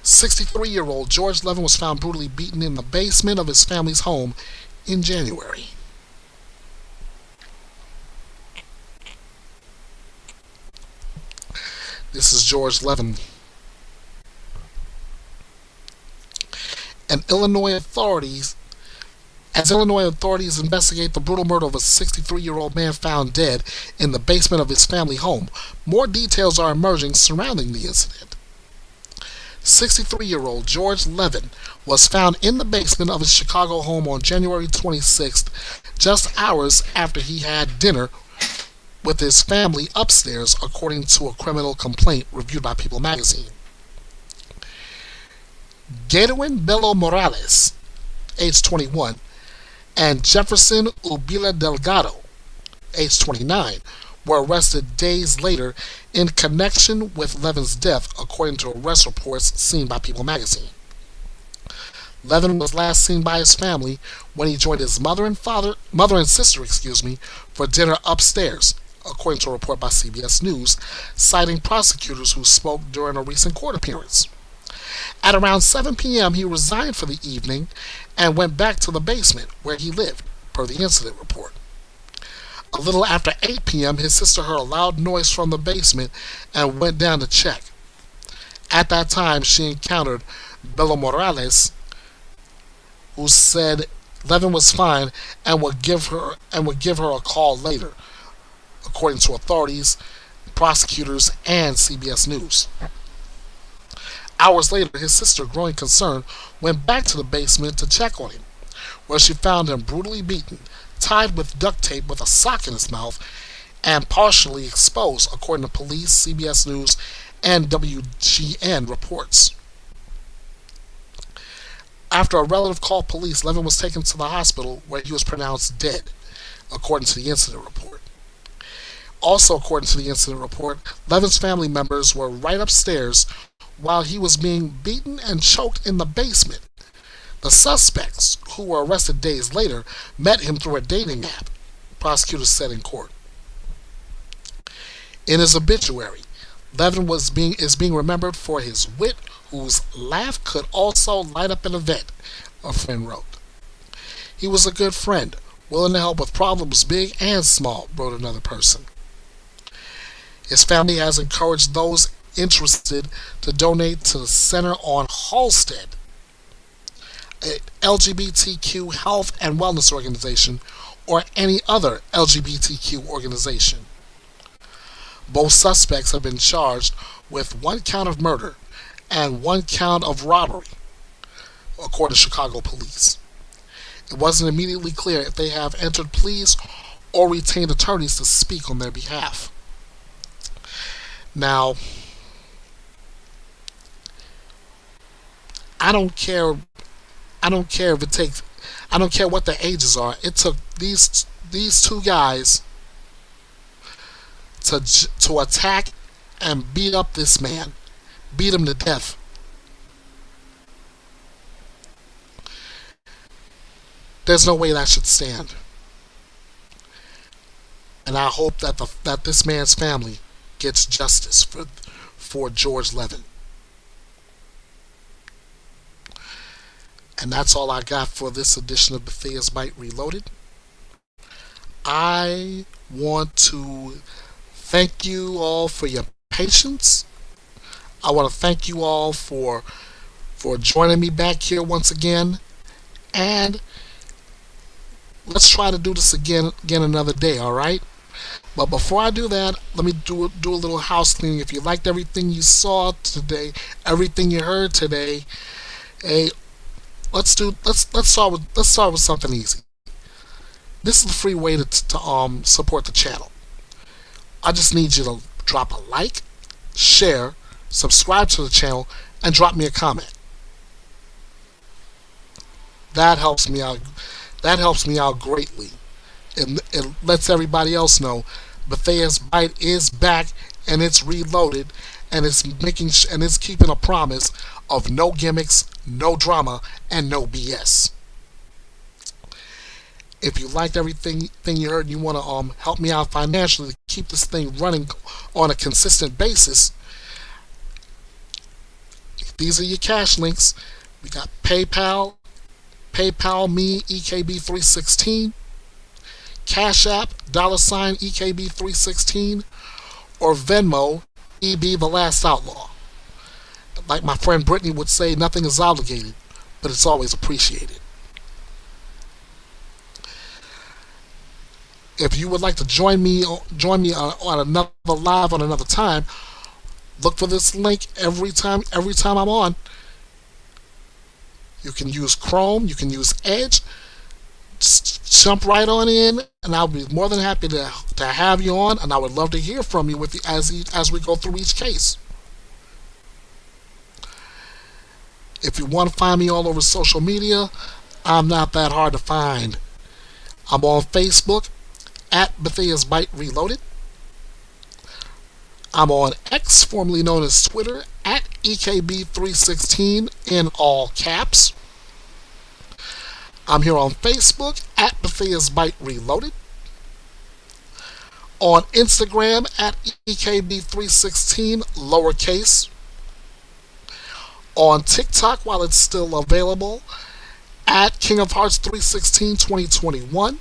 S1: 63-year-old George Levin was found brutally beaten in the basement of his family's home in January. This is George Levin. Illinois authorities investigate the brutal murder of a 63-year-old man found dead in the basement of his family home, more details are emerging surrounding the incident. 63-year-old George Levin was found in the basement of his Chicago home on January 26th, just hours after he had dinner with his family upstairs, according to a criminal complaint reviewed by People magazine. Gaydwin Bello Morales, age 21, and Jefferson Ubila Delgado, age 29, were arrested days later in connection with Levin's death, according to arrest reports seen by People magazine. Levin was last seen by his family when he joined his mother and sister, for dinner upstairs, according to a report by CBS News, citing prosecutors who spoke during a recent court appearance. At around 7 p.m., he resigned for the evening and went back to the basement where he lived, per the incident report. A little after 8 p.m., his sister heard a loud noise from the basement and went down to check. At that time, she encountered Bello Morales, who said Levin was fine and would give her a call later, according to authorities, prosecutors, and CBS News. Hours later, his sister, growing concerned, went back to the basement to check on him, where she found him brutally beaten tied with duct tape with a sock in his mouth, and partially exposed, according to police, CBS News, and WGN reports. After a relative called police, Levin was taken to the hospital where he was pronounced dead, according to the incident report. Also, according to the incident report, Levin's family members were right upstairs while he was being beaten and choked in the basement. The suspects, who were arrested days later, met him through a dating app, prosecutors said in court. In his obituary, Levin is being remembered for his wit, whose laugh could also light up an event, a friend wrote. He was a good friend, willing to help with problems big and small, wrote another person. His family has encouraged those interested to donate to the Center on Halsted, a LGBTQ health and wellness organization, or any other LGBTQ organization. Both suspects have been charged with 1 count of murder and 1 count of robbery, according to Chicago police. It wasn't immediately clear if they have entered pleas or retained attorneys to speak on their behalf. Now, I don't care if it takes, I don't care what their ages are. It took these two guys to attack and beat up this man, beat him to death. There's no way that should stand. And I hope that this man's family gets justice for George Levin. And that's all I got for this edition of Bethea'S Byte Reloaded. I want to thank you all for your patience. I want to thank you all for joining me back here once again. And let's try to do this again another day, alright? But before I do that, let me do a little house cleaning. If you liked everything you saw today, everything you heard today, hey, let's start with something easy. This is the free way to support the channel. I just need you to drop a like, share, subscribe to the channel, and drop me a comment. That helps me out. That helps me out greatly. It lets everybody else know Bethea'S Byte is back and it's reloaded, and it's keeping a promise of no gimmicks, no drama, and no BS. If you liked everything you heard and you want to help me out financially to keep this thing running on a consistent basis, these are your cash links. We got PayPal me EKB316, Cash App $EKB316, or Venmo EB the Last Outlaw. Like my friend Brittany would say, nothing is obligated, but it's always appreciated. If you would like to join me on another live on another time, look for this link every time I'm on. You can use Chrome, you can use Edge. Just jump right on in, and I'll be more than happy to have you on, and I would love to hear from you as we go through each case. If you want to find me all over social media, I'm not that hard to find. I'm on Facebook at Bethea'S Byte Reloaded. I'm on X, formerly known as Twitter, at EKB316 in all caps. I'm here on Facebook at Bethea'S Byte Reloaded. On Instagram at EKB316 lowercase. On TikTok, while it's still available, at King of Hearts 316 2021.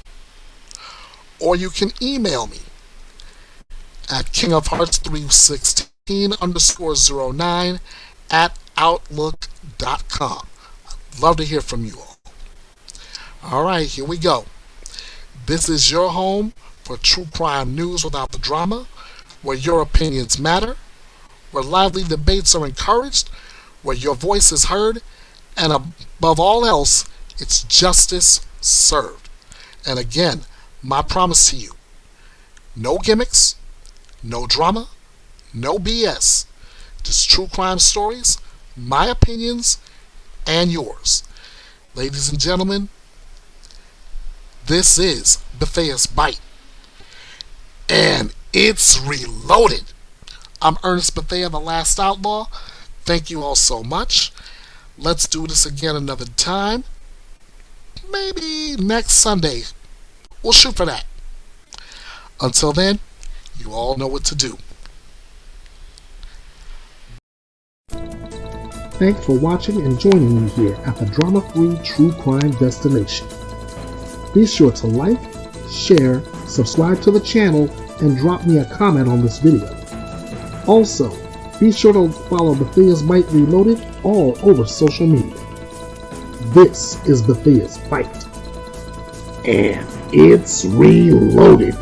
S1: Or you can email me at kingofhearts316_09 at outlook.com. I'd love to hear from you all. Alright, here we go. This is your home for true crime news without the drama, where your opinions matter, where lively debates are encouraged, where your voice is heard, and above all else, it's justice served. And again, My promise to you, no gimmicks, no drama, no BS. Just true crime stories, my opinions, and yours. Ladies and gentlemen, this is Bethea'S Byte. And it's reloaded. I'm Ernest Bethea, the Last Outlaw. Thank you all so much. Let's do this again another time. Maybe next Sunday. We'll shoot for that. Until then, you all know what to do.
S15: Thanks for watching and joining me here at the drama-free true crime destination. Be sure to like, share, subscribe to the channel, and drop me a comment on this video. Also, be sure to follow Bethea'S Byte Reloaded all over social media. This is Bethea'S Byte, and it's reloaded.